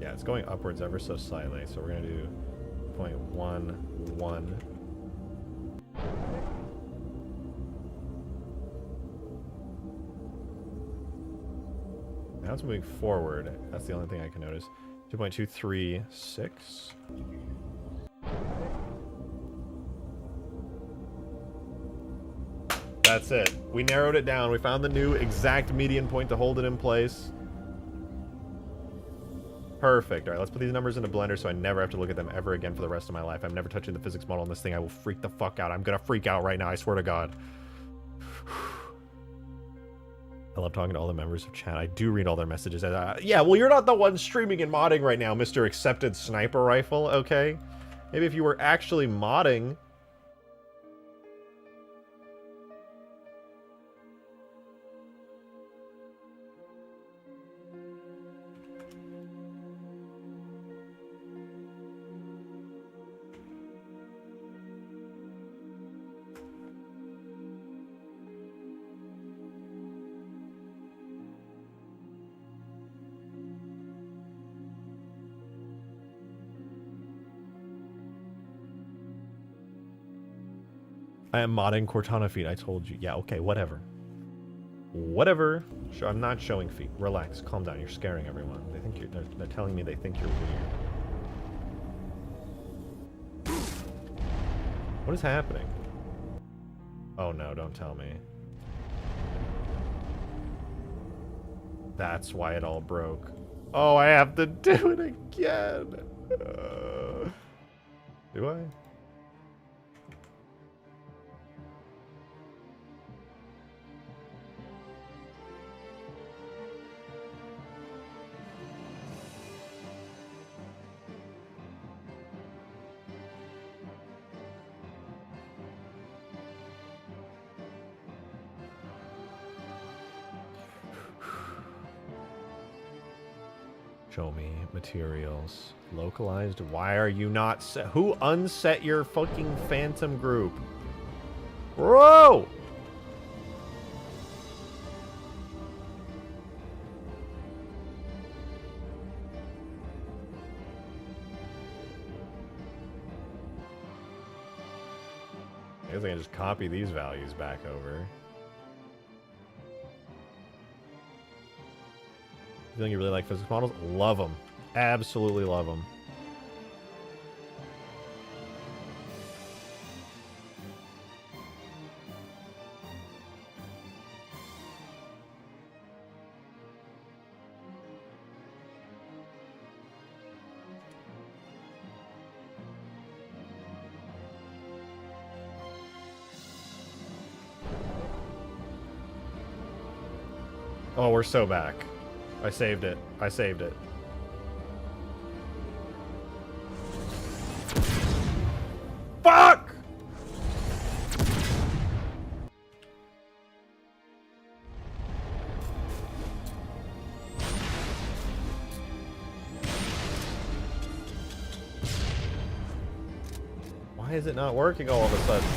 S1: Yeah, it's going upwards ever so slightly, so we're gonna do 0.11. Now it's moving forward. That's the only thing I can notice. 2.236. That's it. We narrowed it down. We found the new exact median point to hold it in place. Perfect. All right, let's put these numbers into Blender so I never have to look at them ever again for the rest of my life. I'm never touching the physics model on this thing. I will freak the fuck out. I'm gonna freak out right now. I swear to God. I love talking to all the members of chat. I do read all their messages. Yeah, well, you're not the one streaming and modding right now, Mr. Accepted Sniper Rifle, okay? Maybe if you were actually modding... I am modding Cortana feet. I told you. Yeah, okay, whatever. Whatever. I'm not showing feet. Relax. Calm down. You're scaring everyone. They think they're telling me they think you're weird. What is happening? Oh no, don't tell me. That's why it all broke. Oh, I have to do it again. Do I? Show me materials. Localized. Why are you not set? Who unset your fucking phantom group? Bro! I guess I can just copy these values back over. Feeling you really like physics models? Love them. Absolutely love them. Oh, we're so back. I saved it. I saved it. Fuck! Why is it not working all of a sudden?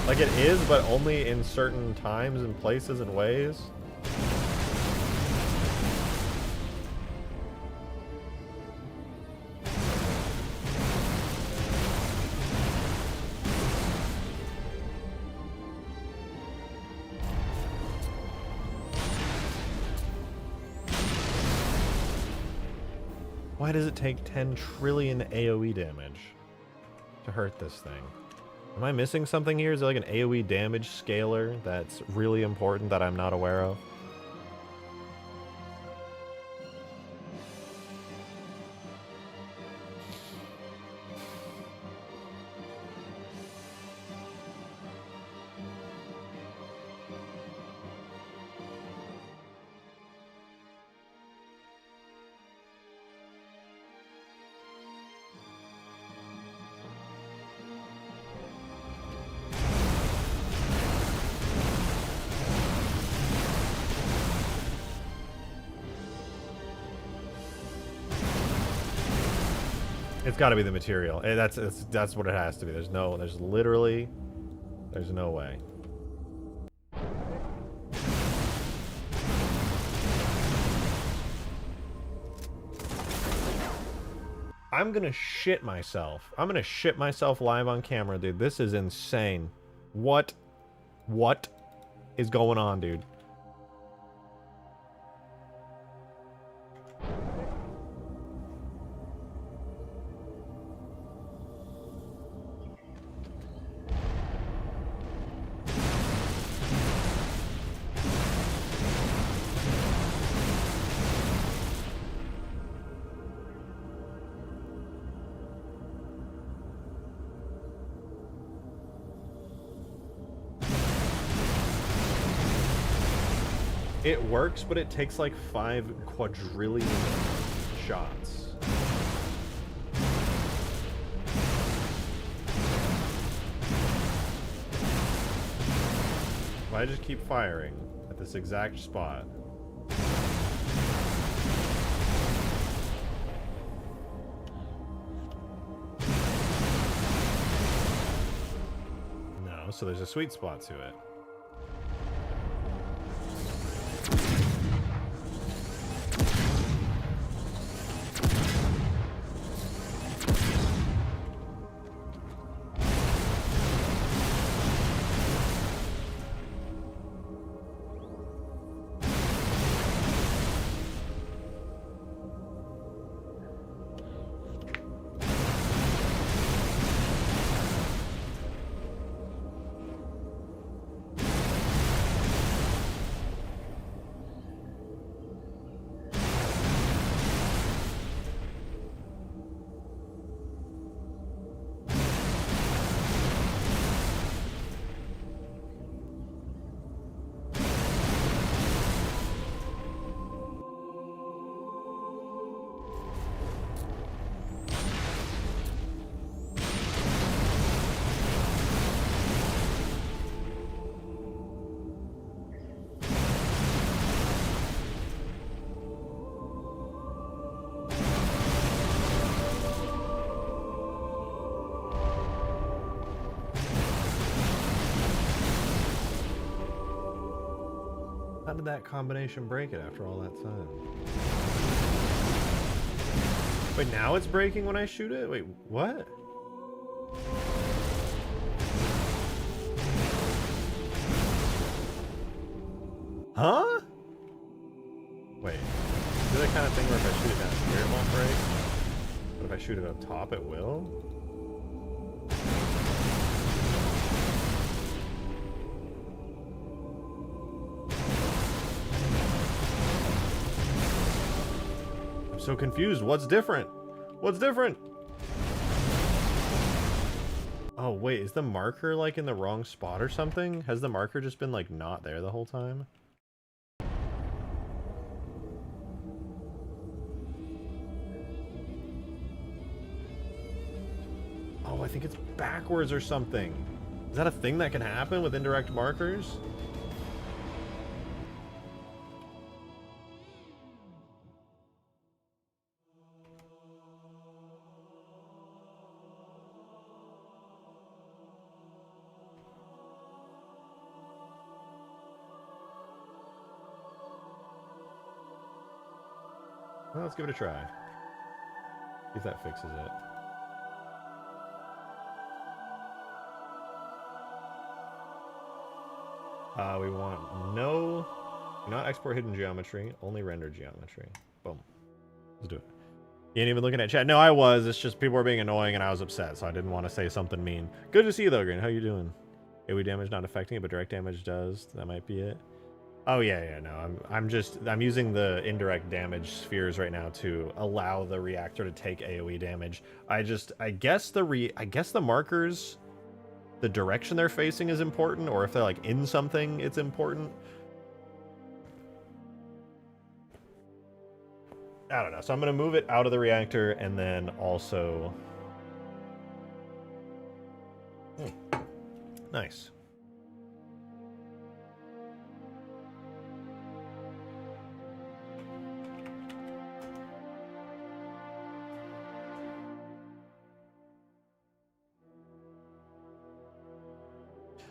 S1: Like it is, but only in certain times and places and ways. Why does it take 10 trillion AoE damage to hurt this thing? Am I missing something here? Is there like an AoE damage scaler that's really important that I'm not aware of? It's got to be the material. That's what it has to be. There's no way. I'm gonna shit myself. I'm gonna shit myself live on camera, dude. This is insane. What is going on, dude? It works, but it takes like 5 quadrillion shots. If I just keep firing at this exact spot. No, so there's a sweet spot to it. How did that combination break it after all that time? Wait, now it's breaking when I shoot it? Wait, what? Huh? Wait, is it that kind of thing where if I shoot it down here it won't break? But if I shoot it up top it will? I'm so confused. What's different? What's different? Oh wait, is the marker like in the wrong spot or something? Has the marker just been like not there the whole time? Oh, I think it's backwards or something. Is that a thing that can happen with indirect markers? Well, let's give it a try. See if that fixes it. We want no, do not export hidden geometry, only render geometry. Boom. Let's do it. You ain't even looking at chat. No, I was. It's just people were being annoying and I was upset, so I didn't want to say something mean. Good to see you though, Green. How you doing? AoE damage not affecting it, but direct damage does. That might be it. Oh yeah, no. I'm using the indirect damage spheres right now to allow the reactor to take AoE damage. I guess the markers, the direction they're facing is important, or if they're like in something, it's important. I don't know. So I'm gonna move it out of the reactor and then also. Nice.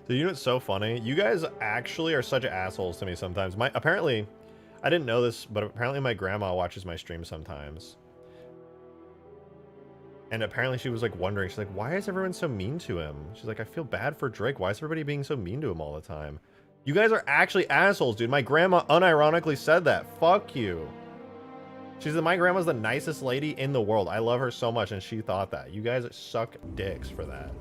S1: So you know what's so funny? You guys actually are such assholes to me sometimes. Apparently, I didn't know this, but apparently my grandma watches my stream sometimes. And apparently she was like wondering, she's like, why is everyone so mean to him? She's like, I feel bad for Drake. Why is everybody being so mean to him all the time? You guys are actually assholes, dude. My grandma unironically said that. Fuck you. She said my grandma's the nicest lady in the world. I love her so much, and she thought that. You guys suck dicks for that.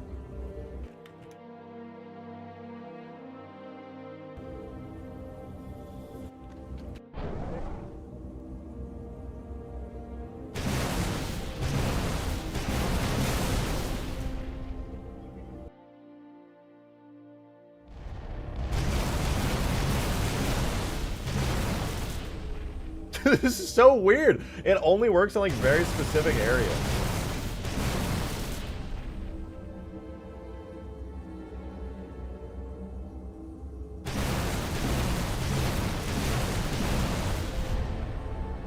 S1: This is so weird. It only works in like very specific areas.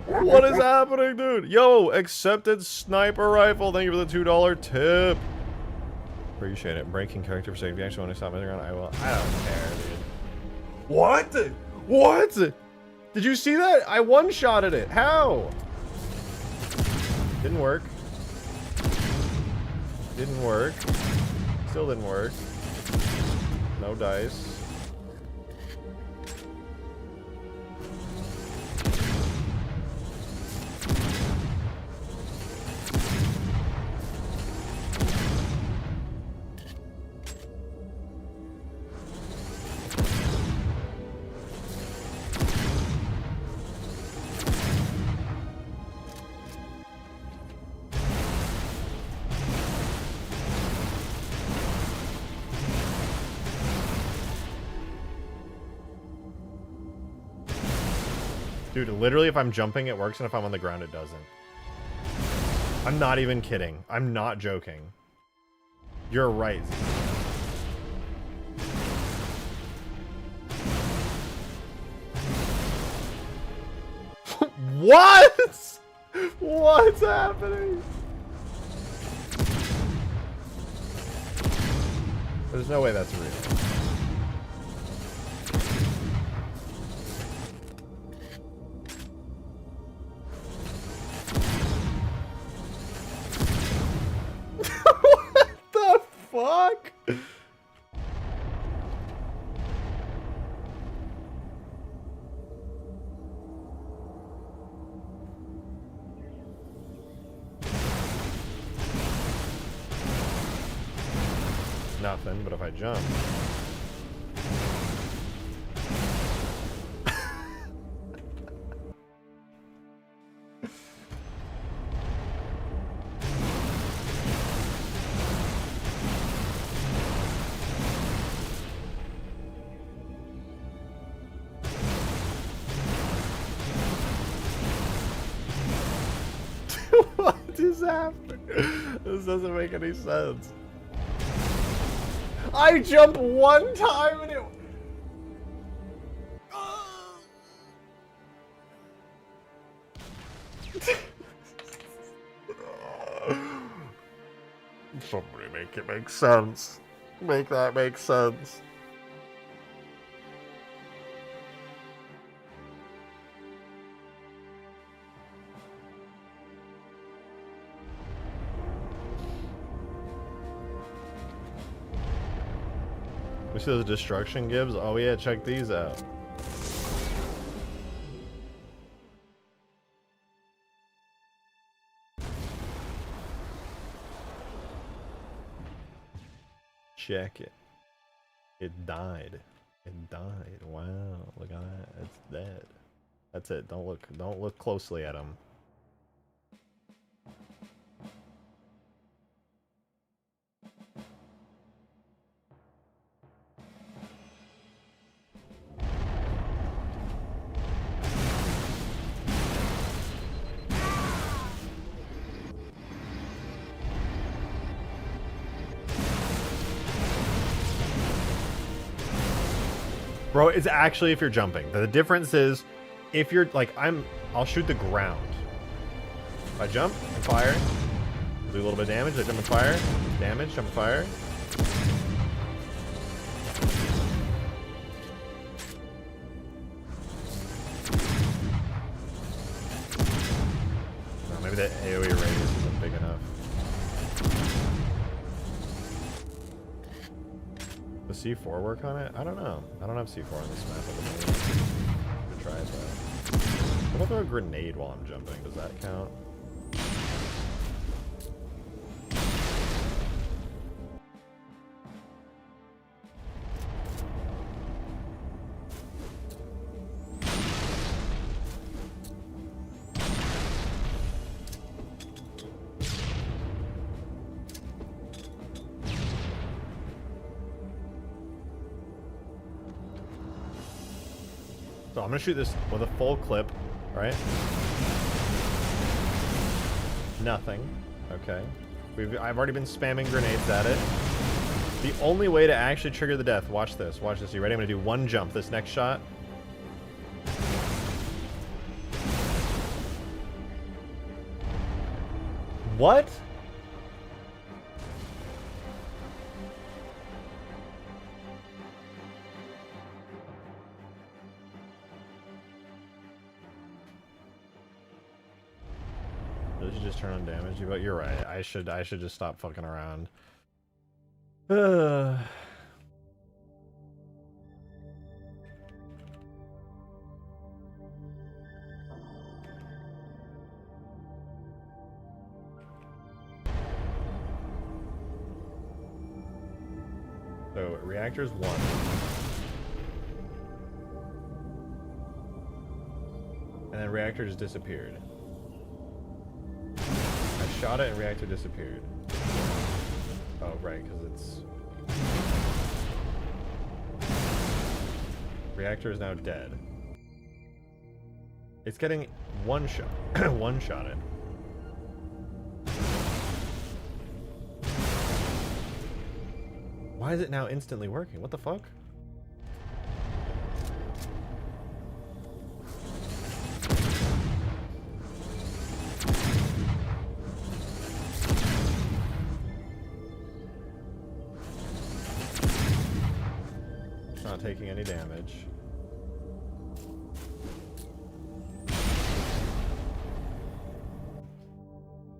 S1: What is happening, dude? Yo, accepted sniper rifle. Thank you for the $2 tip. Appreciate it. Breaking character for safety. Actually, want to stop moving around? I will. I don't care, dude. What? What? Did you see that? I one-shotted it. How? Didn't work. Didn't work. Still didn't work. No dice. Dude, literally if I'm jumping it works, and if I'm on the ground it doesn't. I'm not even kidding. I'm not joking. You're right. What? What's happening? There's no way that's real. fuck? Nothing, but if I jump. What is happening? This doesn't make any sense. I jump one time and it... Somebody make it make sense. Make that make sense. We see those destruction gives? Oh yeah, check these out. Check it. It died. It died. Wow, look at that. It's dead. That's it. Don't look closely at him. Bro, it's actually if you're jumping. The difference is if you're like I'll shoot the ground. If I jump and fire, do a little bit of damage, I jump and fire, damage, jump and fire. Oh, maybe that AoE radius isn't big enough. Does C4 work on it? I don't know. I don't have C4 on this map at the moment. Could try it though. What if I throw a grenade while I'm jumping? Does that count? So I'm gonna shoot this with a full clip, right? Nothing. Okay. I've already been spamming grenades at it. The only way to actually trigger the death, watch this, watch this. You ready? I'm gonna do one jump this next shot. What? Did you just turn on damage? But you're right. I should just stop fucking around. So reactor's 1. And then reactor just disappeared. I shot it and reactor disappeared. Oh, right, because it's... Reactor is now dead. It's getting one shot. One shot it. Why is it now instantly working? What the fuck? It's not taking any damage.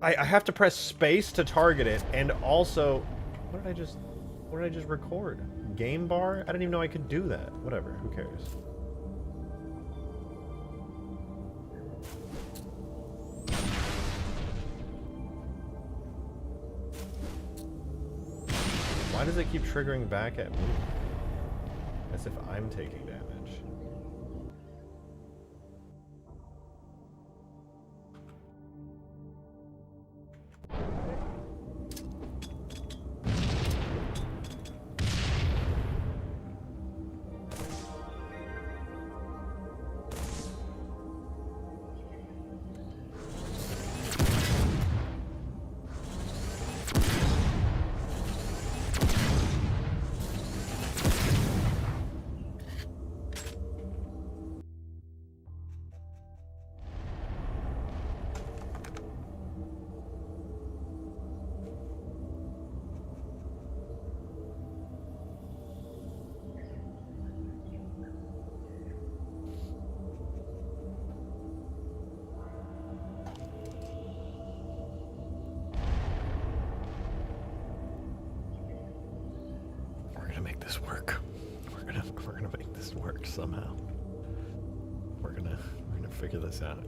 S1: I have to press space to target it, and also What did I just record? Game bar? I didn't even know I could do that. Whatever, who cares? Why does it keep triggering back at me? As if I'm taking damage. Make this work. We're gonna make this work somehow. We're gonna figure this out.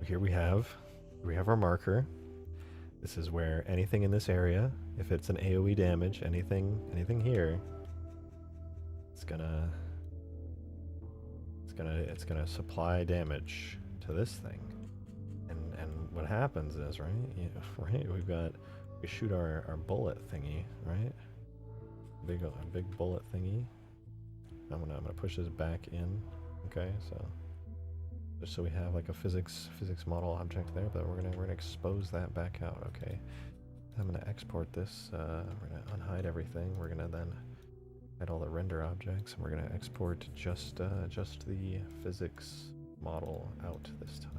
S1: Here we have our marker. This is where anything in this area, if it's an AoE damage, anything here, it's gonna supply damage to this thing. And what happens is, right, we shoot our bullet thingy, right? A big bullet thingy. I'm gonna push this back in. Okay, so just so we have like a physics model object there, but we're gonna expose that back out. Okay, I'm gonna export this. We're gonna unhide everything. We're gonna then hide all the render objects, and we're gonna export just the physics model out this time.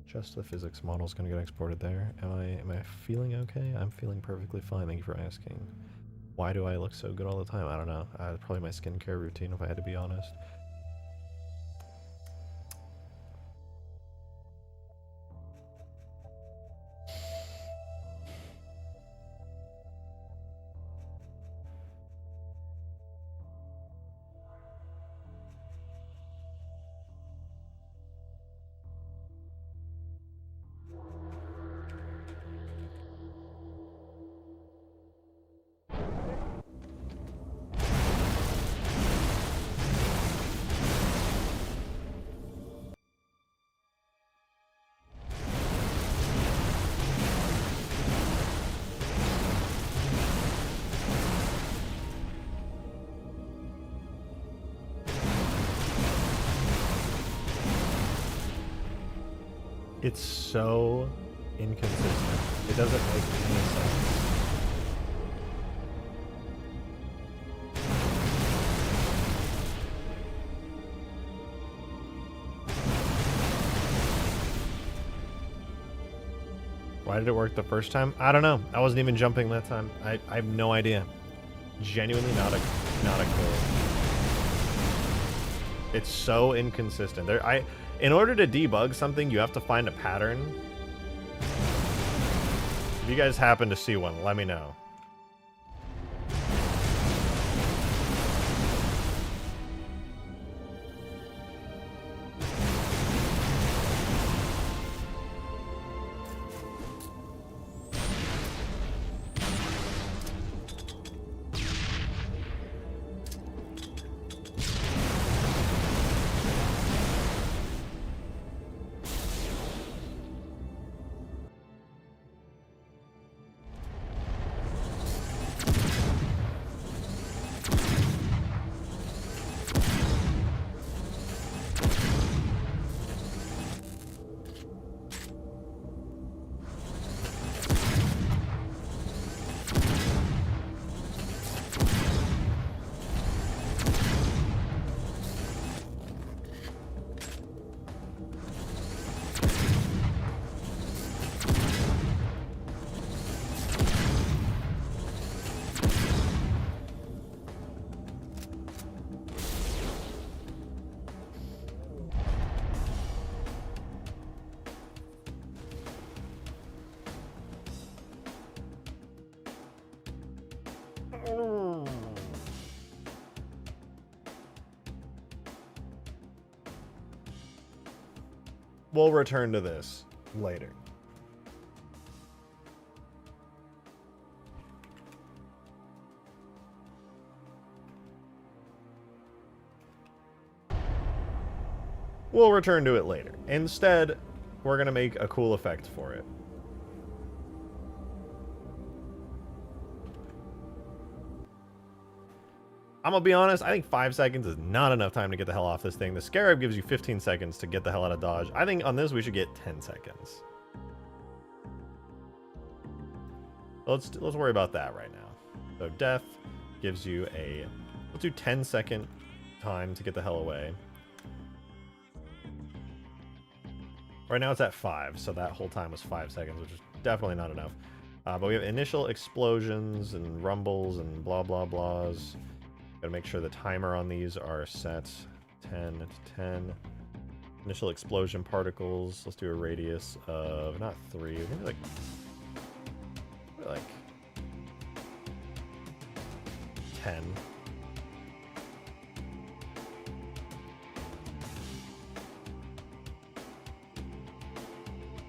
S1: Just the physics model is going to get exported there. Am I feeling okay? I'm feeling perfectly fine. Thank you for asking. Why do I look so good all the time? I don't know. Probably my skincare routine, if I had to be honest. It's so inconsistent. It doesn't make any sense. Why did it work the first time? I don't know. I wasn't even jumping that time. I have no idea. Genuinely not a clue. It's so inconsistent. In order to debug something, you have to find a pattern. If you guys happen to see one, let me know. We'll return to this later. We'll return to it later. Instead, we're going to make a cool effect for it. I'm going to be honest, I think 5 seconds is not enough time to get the hell off this thing. The Scarab gives you 15 seconds to get the hell out of dodge. I think on this we should get 10 seconds. Let's worry about that right now. So Death gives you a... Let's do 10-second time to get the hell away. Right now it's at 5, so that whole time was 5 seconds, which is definitely not enough. But we have initial explosions and rumbles and blah blah blahs. Gotta make sure the timer on these are set 10 to 10. Initial explosion particles. Let's do a radius of not 3, maybe like 10.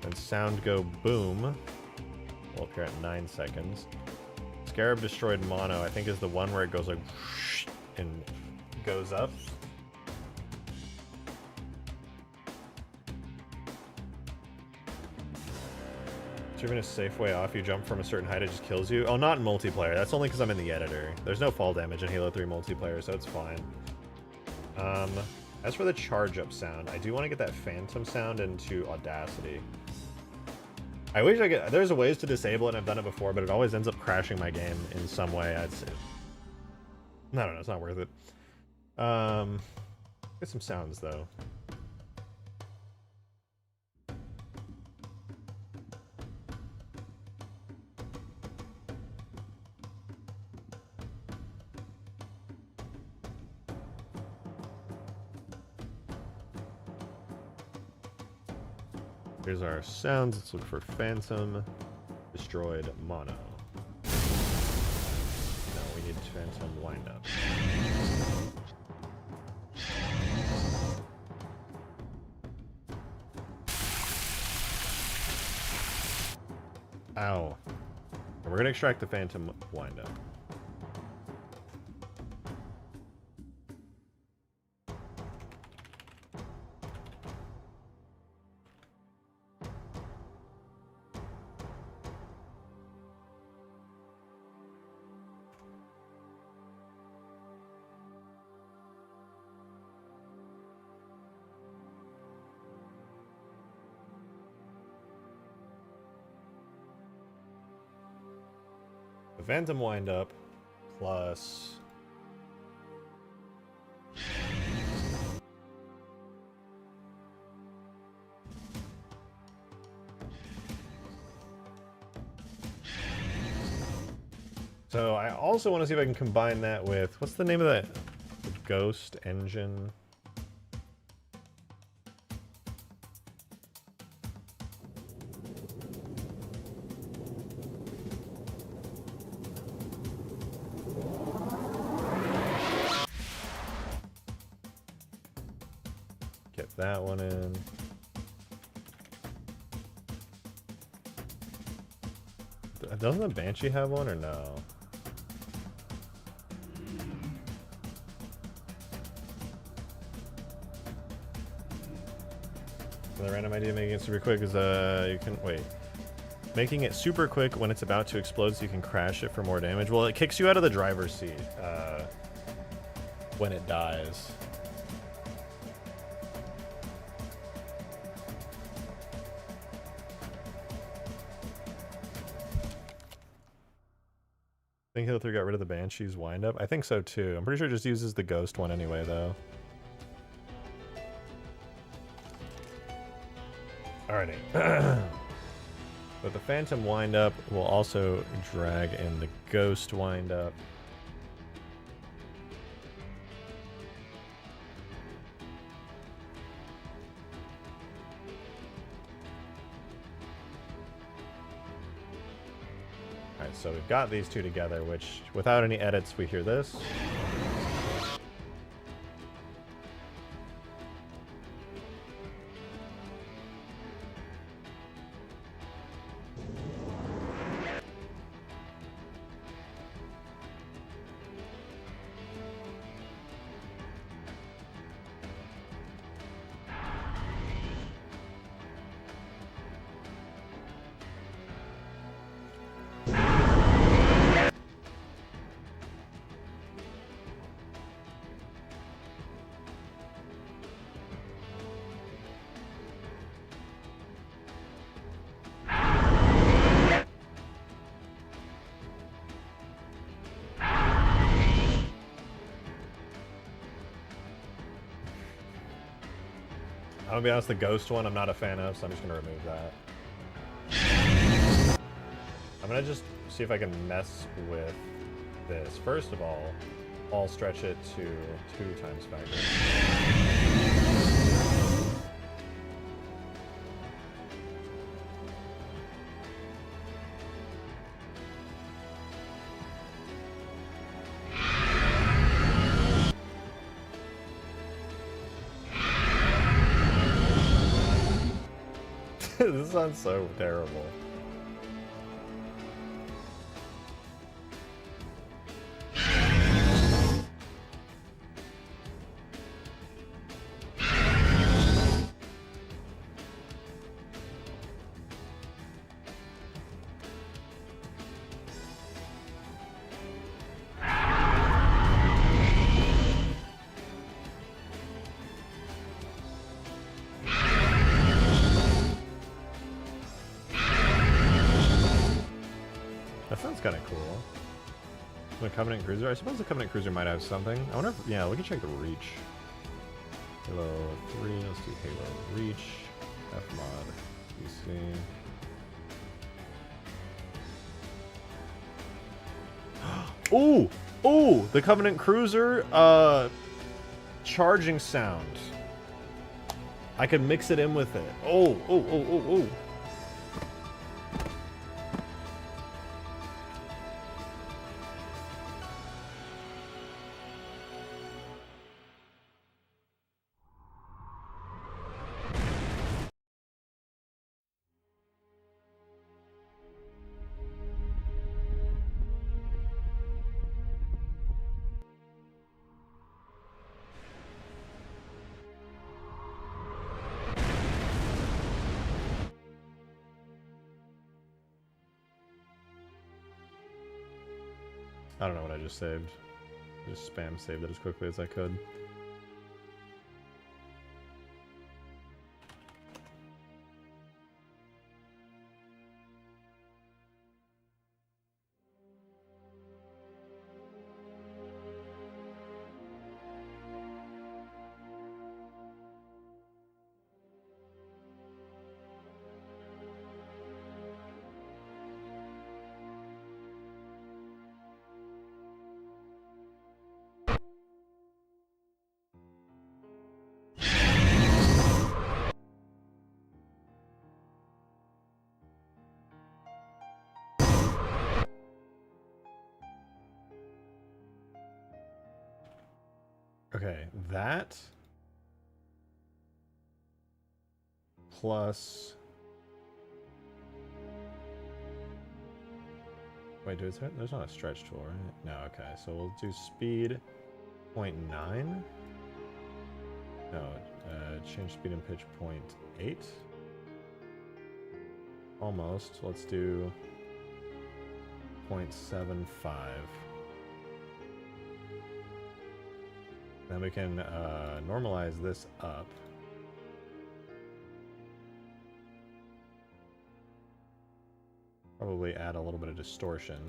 S1: And sound go boom. Will appear at 9 seconds. Scarab destroyed mono, I think, is the one where it goes like whoosh and goes up. Is there even a safe way off? You jump from a certain height, it just kills you? Oh, not in multiplayer. That's only because I'm in the editor. There's no fall damage in Halo 3 multiplayer, so it's fine. As for the charge up sound, I do want to get that phantom sound into Audacity. I wish I could. There's ways to disable it, and I've done it before, but it always ends up crashing my game in some way. I'd say. No, it's not worth it. Get some sounds though. Here's our sounds. Let's look for Phantom destroyed mono. No, we need Phantom wind up. Ow. And we're gonna extract the Phantom wind up. The Phantom wind up plus so I also want to see if I can combine that with what's the name of that? The Ghost engine. That one in. Doesn't the Banshee have one or no? The random idea of making it super quick is you can wait. Making it super quick when it's about to explode so you can crash it for more damage. Well, it kicks you out of the driver's seat when it dies. I think Halo 3 got rid of the Banshee's wind-up. I think so too. I'm pretty sure it just uses the Ghost one anyway, though. Alrighty. But the Phantom wind-up will also drag in the Ghost wind-up. Alright, Alright, so we've got these two together, which, without any edits, we hear this. I'm gonna be honest, the ghost one I'm not a fan of, so I'm just gonna remove that. I'm gonna just see if I can mess with this. First of all, I'll stretch it to 2 times factor. This sounds so terrible. That sounds kind of cool. The Covenant Cruiser? I suppose the Covenant Cruiser might have something. I wonder if, yeah, we can check the reach. Halo 3, let's do Halo Reach. Fmod, PC. Ooh! Ooh! The Covenant Cruiser, charging sound. I could mix it in with it. Oh, oh, oh, oh, oh. I don't know what I just saved. Just spam saved it as quickly as I could. Okay, that plus. Wait, there's not a stretch tool, right? No, okay, so we'll do speed 0.9. No, change speed and pitch 0.8. Almost. Let's do 0.75. Then we can normalize this up. Probably add a little bit of distortion.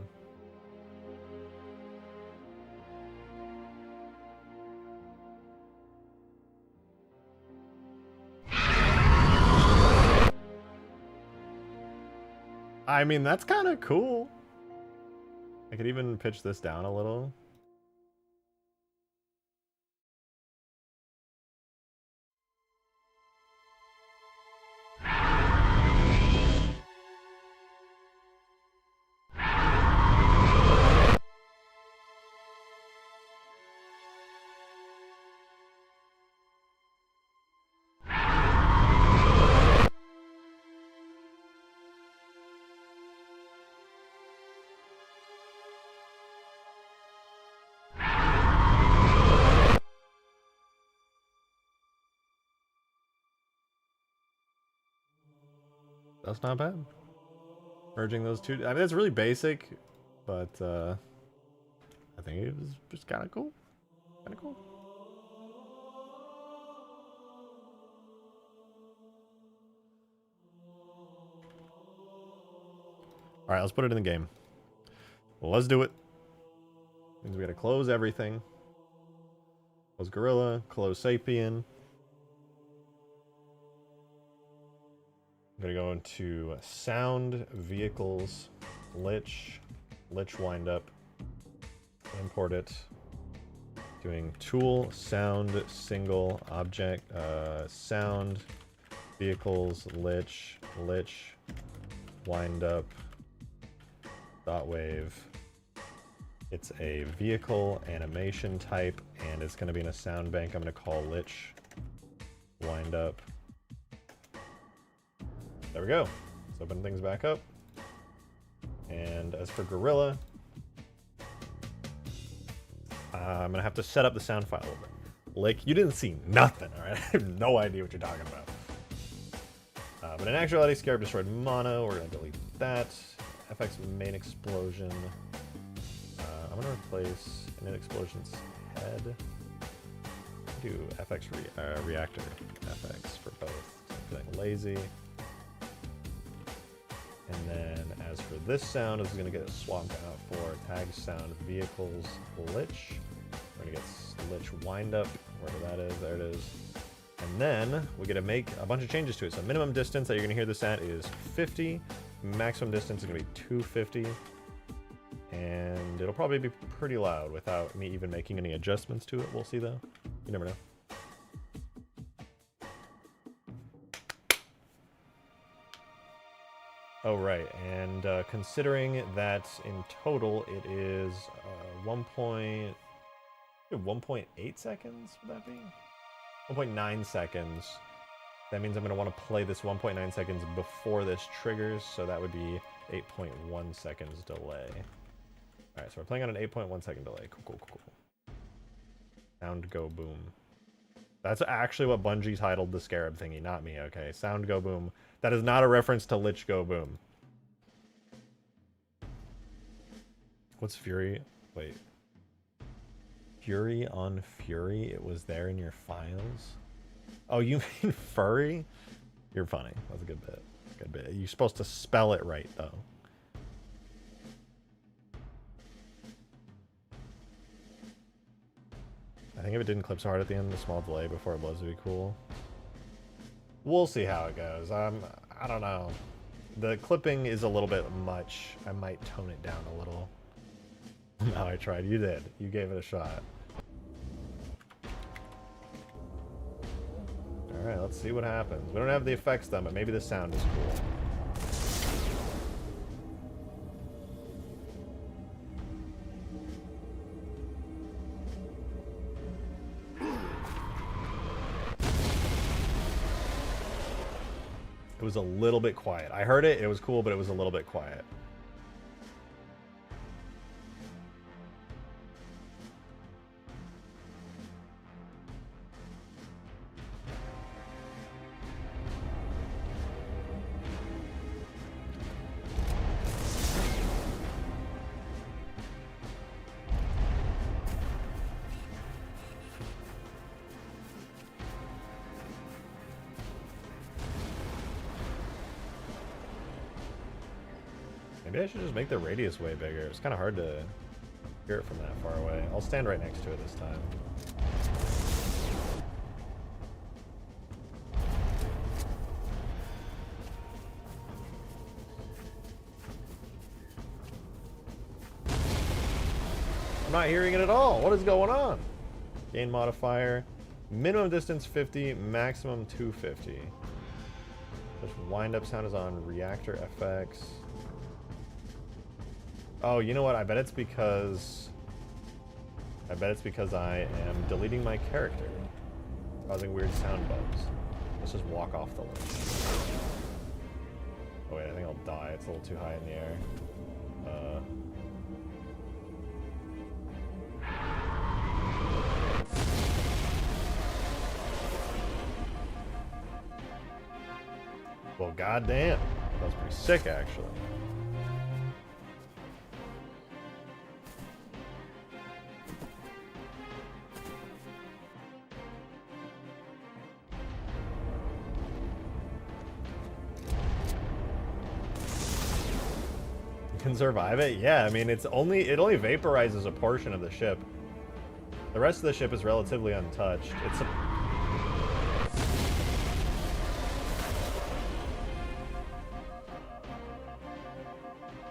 S1: I mean, that's kind of cool. I could even pitch this down a little. That's not bad. Merging those two. I mean, it's really basic, but I think it was just kind of cool. Kind of cool. All right, let's put it in the game. Well, let's do it. Means we gotta close everything. Close Gorilla, close Sapien. I'm gonna go into Sound, Vehicles, Lich, Lich Windup, import it. Doing Tool, Sound, Single, Object, Sound, Vehicles, Lich, Lich, Windup, dot wave. It's a vehicle animation type, and it's going to be in a sound bank. I'm going to call Lich Windup. There we go. Let's open things back up. And as for Gorilla, I'm going to have to set up the sound file a little bit. Lick, you didn't see nothing, all right? I have no idea what you're talking about. But in actuality, Scarab destroyed mono. We're going to delete that. FX main explosion. I'm going to replace init explosion's head. Do FX reactor FX for both. So I'm feeling lazy. And then as for this sound, this is going to get swapped out for tag sound vehicles Lich. We're going to get Lich Windup, wherever that is. There it is. And then we get to make a bunch of changes to it. So minimum distance that you're going to hear this at is 50. Maximum distance is going to be 250. And it'll probably be pretty loud without me even making any adjustments to it. We'll see though. You never know. Oh, right. And considering that in total it is 1.8 seconds, would that be? 1.9 seconds. That means I'm going to want to play this 1.9 seconds before this triggers, so that would be 8.1 seconds delay. Alright, so we're playing on an 8.1 second delay. Cool. Sound go boom. That's actually what Bungie titled the Scarab thingy, not me, okay? Sound go boom. That is not a reference to Lich go boom. What's Fury? Wait. Fury on Fury? It was there in your files? Oh, you mean furry? You're funny. That's a good bit. Good bit. You're supposed to spell it right, though. I think if it didn't clip so hard at the end, the small delay before it blows would be cool. We'll see how it goes. I don't know. The clipping is a little bit much. I might tone it down a little. No, I tried. You did. You gave it a shot. Alright, let's see what happens. We don't have the effects done, but maybe the sound is cool. It was a little bit quiet. I heard it, it was cool, but it was a little bit quiet. Maybe I should just make the radius way bigger. It's kind of hard to hear it from that far away. I'll stand right next to it this time. I'm not hearing it at all. What is going on? Gain modifier. Minimum distance 50, maximum 250. Just wind up sound is on reactor FX. Oh, you know what? I bet it's because I am deleting my character, causing weird sound bugs. Let's just walk off the ledge. Oh wait, I think I'll die. It's a little too high in the air. Well, goddamn. That was pretty sick, actually. Can survive it? Yeah, I mean it only vaporizes a portion of the ship. The rest of the ship is relatively untouched.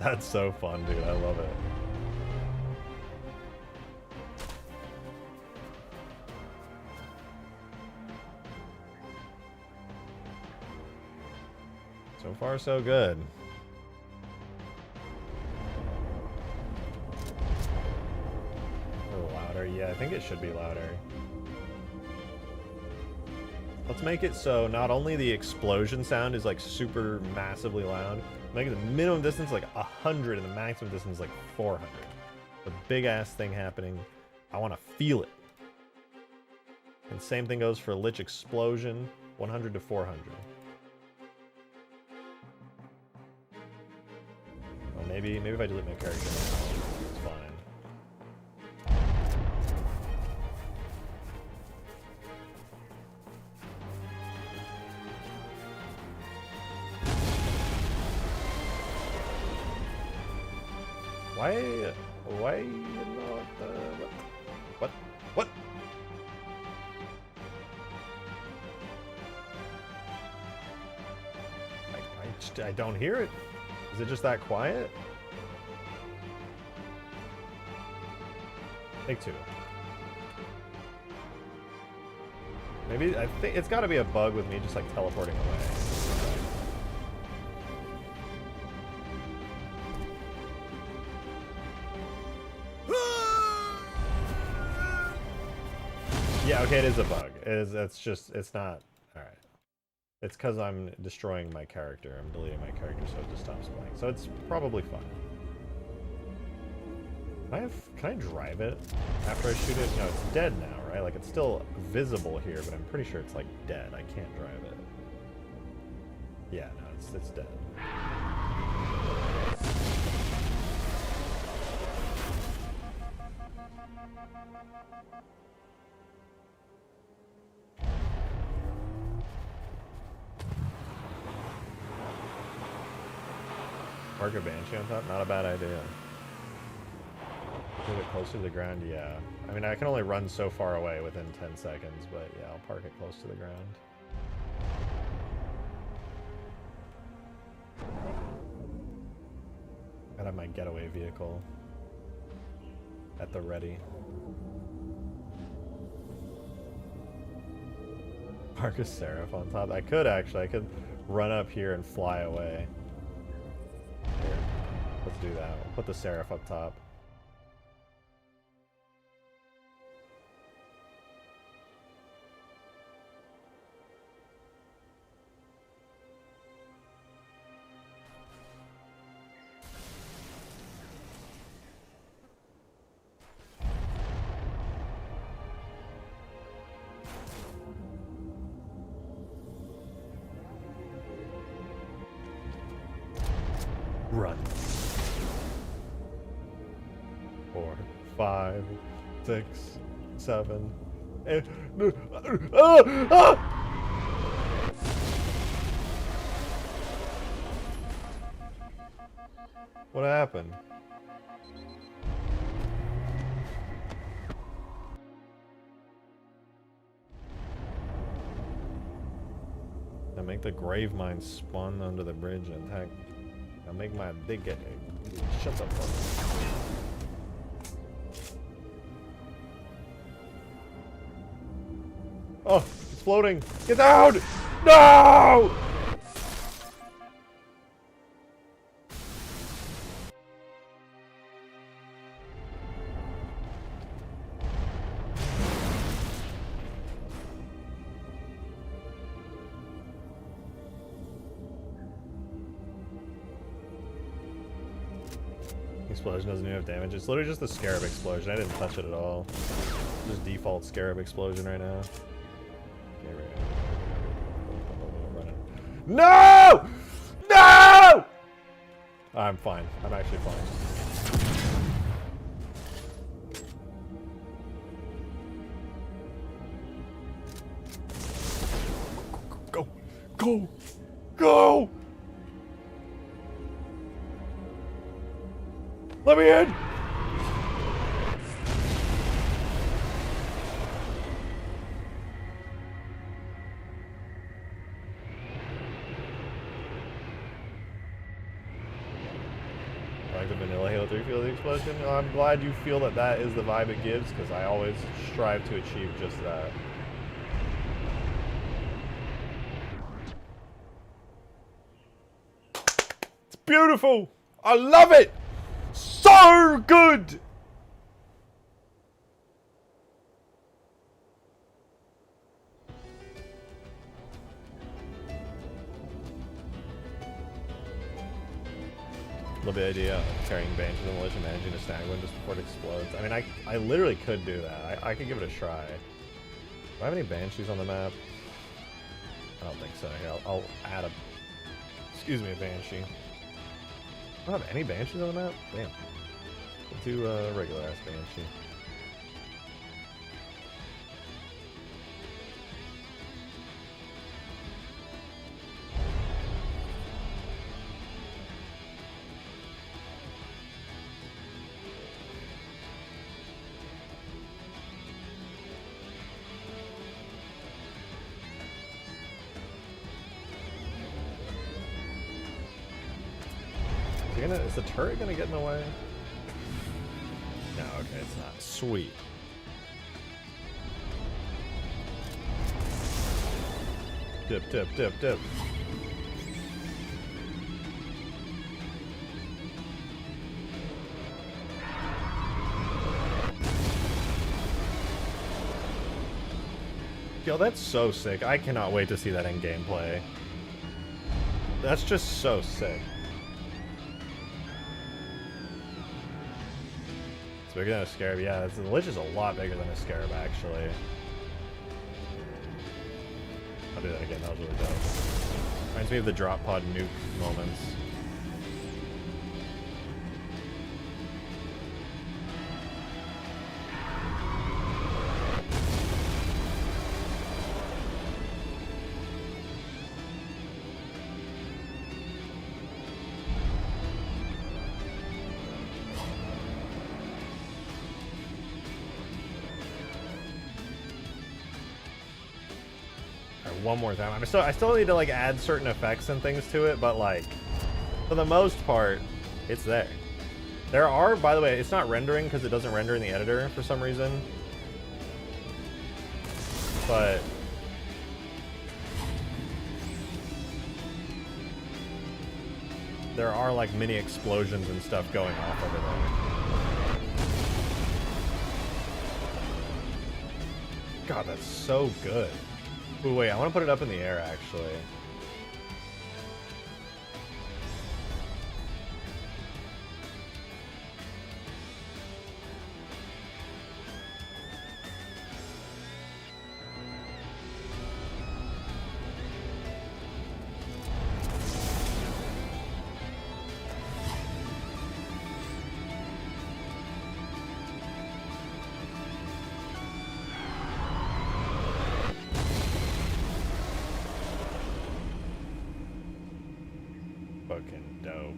S1: That's so fun, dude. I love it. So far, so good. Yeah, I think it should be louder. Let's make it so not only the explosion sound is like super massively loud, make it the minimum distance like 100 and the maximum distance like 400. The big ass thing happening. I want to feel it. And same thing goes for Lich explosion, 100 to 400. Well, maybe if I delete my character now, it's fine. Why not, what? I don't hear it. Is it just that quiet? Take two. Maybe, I think it's gotta be a bug with me just like teleporting away. Yeah, okay, it is a bug. It's not, alright. It's because I'm destroying my character. I'm deleting my character so it just stops playing. So it's probably fine. Can I drive it after I shoot it? No, it's dead now, right? Like, it's still visible here, but I'm pretty sure it's, like, dead. I can't drive it. Yeah, no, it's dead. Park a Banshee on top? Not a bad idea. Move it closer to the ground? Yeah. I mean, I can only run so far away within 10 seconds, but yeah, I'll park it close to the ground. Gotta have my getaway vehicle at the ready. Park a Seraph on top? I could actually. I could run up here and fly away. Here, let's do that. We'll put the Seraph up top. Run. 4, 5, 6, 7, 8. What happened? Now make the grave mine spawn under the bridge and attack. I'll make my big get. Shut the fuck up. Oh, it's floating. Get down! No! Explosion doesn't even have damage. It's literally just the Scarab explosion. I didn't touch it at all. Just default Scarab explosion right now. Okay, no! No! I'm fine. I'm actually fine. Go! Go! Go! Let me in! Like the vanilla Halo 3 feel of the explosion. Oh, I'm glad you feel that that is the vibe it gives, because I always strive to achieve just that. It's beautiful! I love it! So good! Love the idea of carrying Banshees in the Lich and managing to snag one just before it explodes. I mean, I literally could do that. I could give it a try. Do I have any Banshees on the map? I don't think so. Here, I'll add a... Excuse me, a Banshee. I don't have any Banshees on the map? Damn. We'll do a regular-ass Banshee. Is the turret gonna get in the way? No, okay, it's not. Sweet. Dip, dip, dip, dip. Yo, that's so sick. I cannot wait to see that in gameplay. That's just so sick. It's bigger than a scarab. Yeah, the Lich is a lot bigger than a scarab, actually. I'll do that again. That was really dope. Reminds me of the drop pod nuke moments. One more time. I still need to like add certain effects and things to it, but like for the most part, it's there. There are, by the way, it's not rendering because it doesn't render in the editor for some reason. But there are like mini explosions and stuff going off over there. God, that's so good. Ooh, wait, I want to put it up in the air, actually. Fucking dope.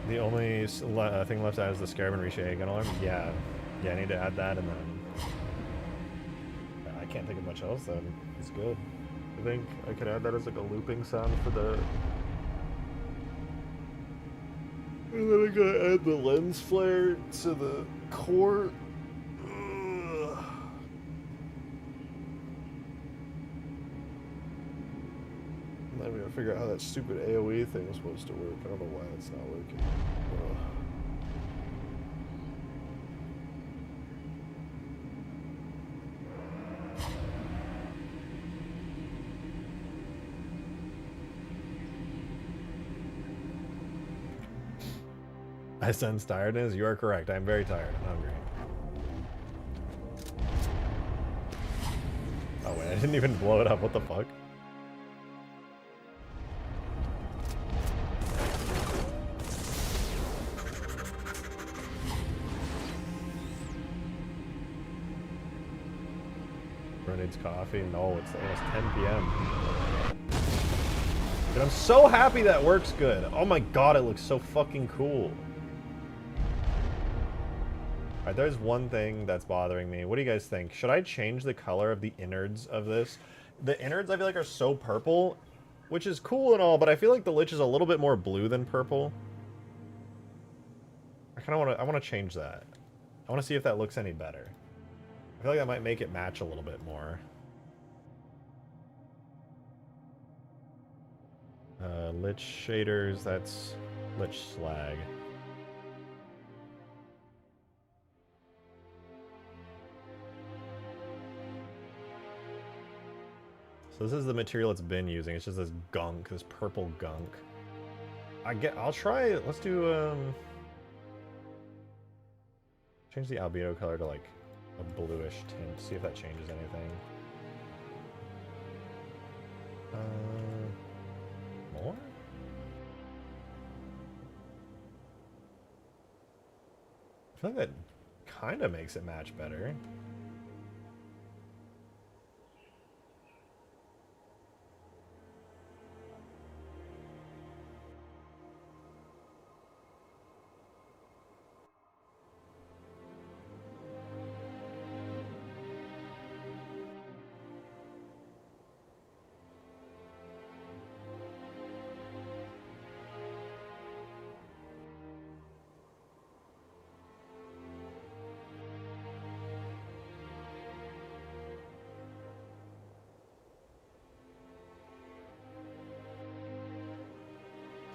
S1: The only thing left out is the Scarab and Risha Aegon alarm. Yeah, I need to add that, and then I can't think of much else. Then it's good. I think I could add that as like a looping sound for the. And then I gotta add the lens flare to the core. I gotta figure out how that stupid AoE thing is supposed to work. I don't know why it's not working. I sense tiredness. You are correct. I'm very tired. I'm hungry. didn't even blow it up. What the fuck? Needs coffee. No, it's almost 10 p.m. Dude, I'm so happy that works good. Oh my god, it looks so fucking cool. Alright, there's one thing that's bothering me. What do you guys think? Should I change the color of the innards of this? The innards I feel like are so purple, which is cool and all, but I feel like the Lich is a little bit more blue than purple. I want to change that. I want to see if that looks any better. I feel like that might make it match a little bit more. Lich shaders, that's Lich slag. So this is the material it's been using. It's just this gunk, this purple gunk. I'll try, let's do, change the albedo color to like a bluish tint, see if that changes anything. More? I feel like that kind of makes it match better.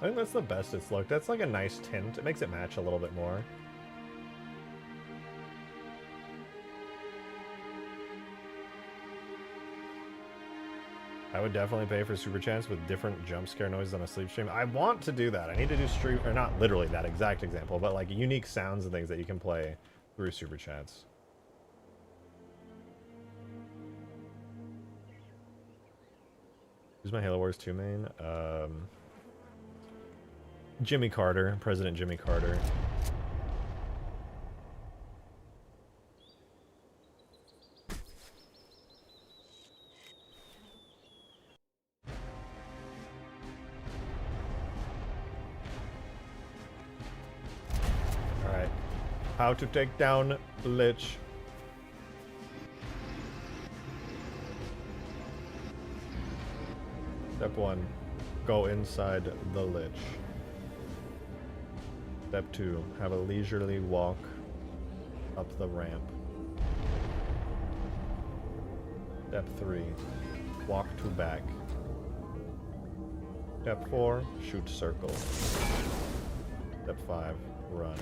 S1: I think that's the best it's looked. That's like a nice tint. It makes it match a little bit more. I would definitely pay for super chats with different jump scare noises on a sleep stream. I want to do that. I need to do stream, or not literally that exact example, but like unique sounds and things that you can play through super chats. Who's my Halo Wars 2 main? Jimmy Carter, President Jimmy Carter. Alright. How to take down Lich. Step 1. Go inside the Lich. Step 2, have a leisurely walk up the ramp. Step 3, walk to back. Step 4, shoot circle. Step 5, run.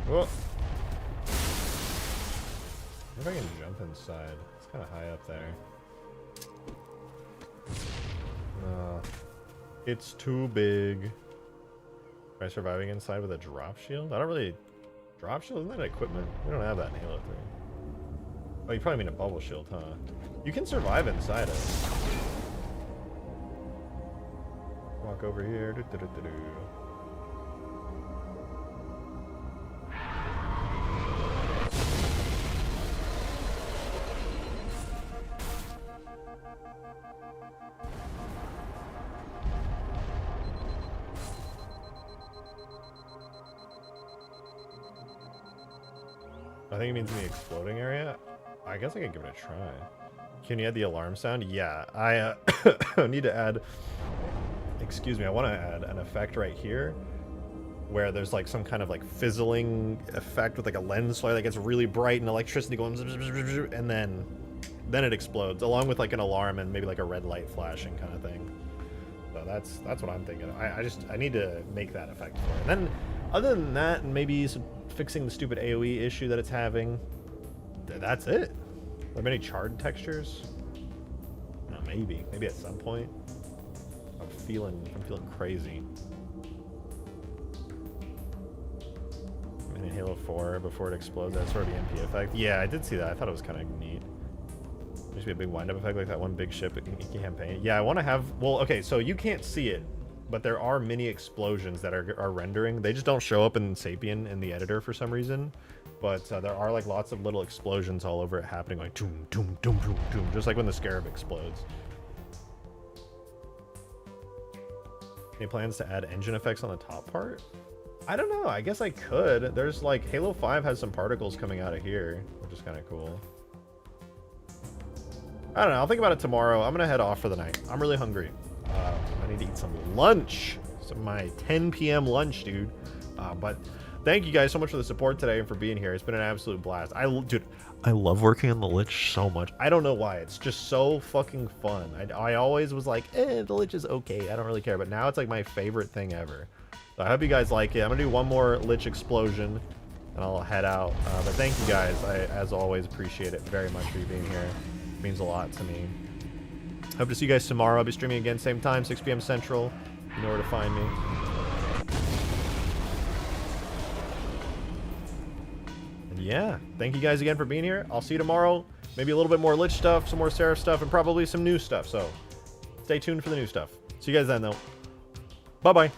S1: Whoa. If I can jump inside. It's kind of high up there. It's too big. Try surviving inside with a drop shield? I don't really... Drop shield? Isn't that equipment? We don't have that in Halo 3. Oh, you probably mean a bubble shield, huh? You can survive inside it. Walk over here. I think it means in the exploding area. I guess I could give it a try. Can you add the alarm sound? Yeah, I need to add... Excuse me, I want to add an effect right here where there's like some kind of like fizzling effect with like a lens flare that gets really bright and electricity going and then it explodes along with like an alarm and maybe like a red light flashing kind of thing. So that's what I'm thinking. I need to make that effect for it. And then, other than that, and maybe some fixing the stupid AOE issue that it's having, that's it. Are there many charred textures? No, maybe at some point. I'm feeling crazy. In Halo 4 before it explodes, that sort of the MP effect. Yeah, I did see that. I thought it was kind of neat. There should be a big wind-up effect like that one big ship campaign. Yeah, I want to have... Well, okay, so you can't see it, but there are mini explosions that are rendering. They just don't show up in Sapien in the editor for some reason. But there are like lots of little explosions all over it happening, like doom, doom, doom, doom, doom, just like when the Scarab explodes. Any plans to add engine effects on the top part? I don't know. I guess I could. There's like Halo 5 has some particles coming out of here, which is kind of cool. I don't know. I'll think about it tomorrow. I'm gonna head off for the night. I'm really hungry. I need to eat some lunch. Some of my 10 p.m. lunch, dude. But thank you guys so much for the support today and for being here. It's been an absolute blast. Dude, I love working on the Lich so much. I don't know why. It's just so fucking fun. I always was like, the Lich is okay. I don't really care. But now it's like my favorite thing ever. So I hope you guys like it. I'm gonna do one more Lich explosion and I'll head out. But thank you guys. I, as always, appreciate it very much for you being here. It means a lot to me. Hope to see you guys tomorrow. I'll be streaming again, same time, 6 p.m. Central. You know where to find me. And yeah, thank you guys again for being here. I'll see you tomorrow. Maybe a little bit more Lich stuff, some more Seraph stuff, and probably some new stuff. So stay tuned for the new stuff. See you guys then, though. Bye-bye.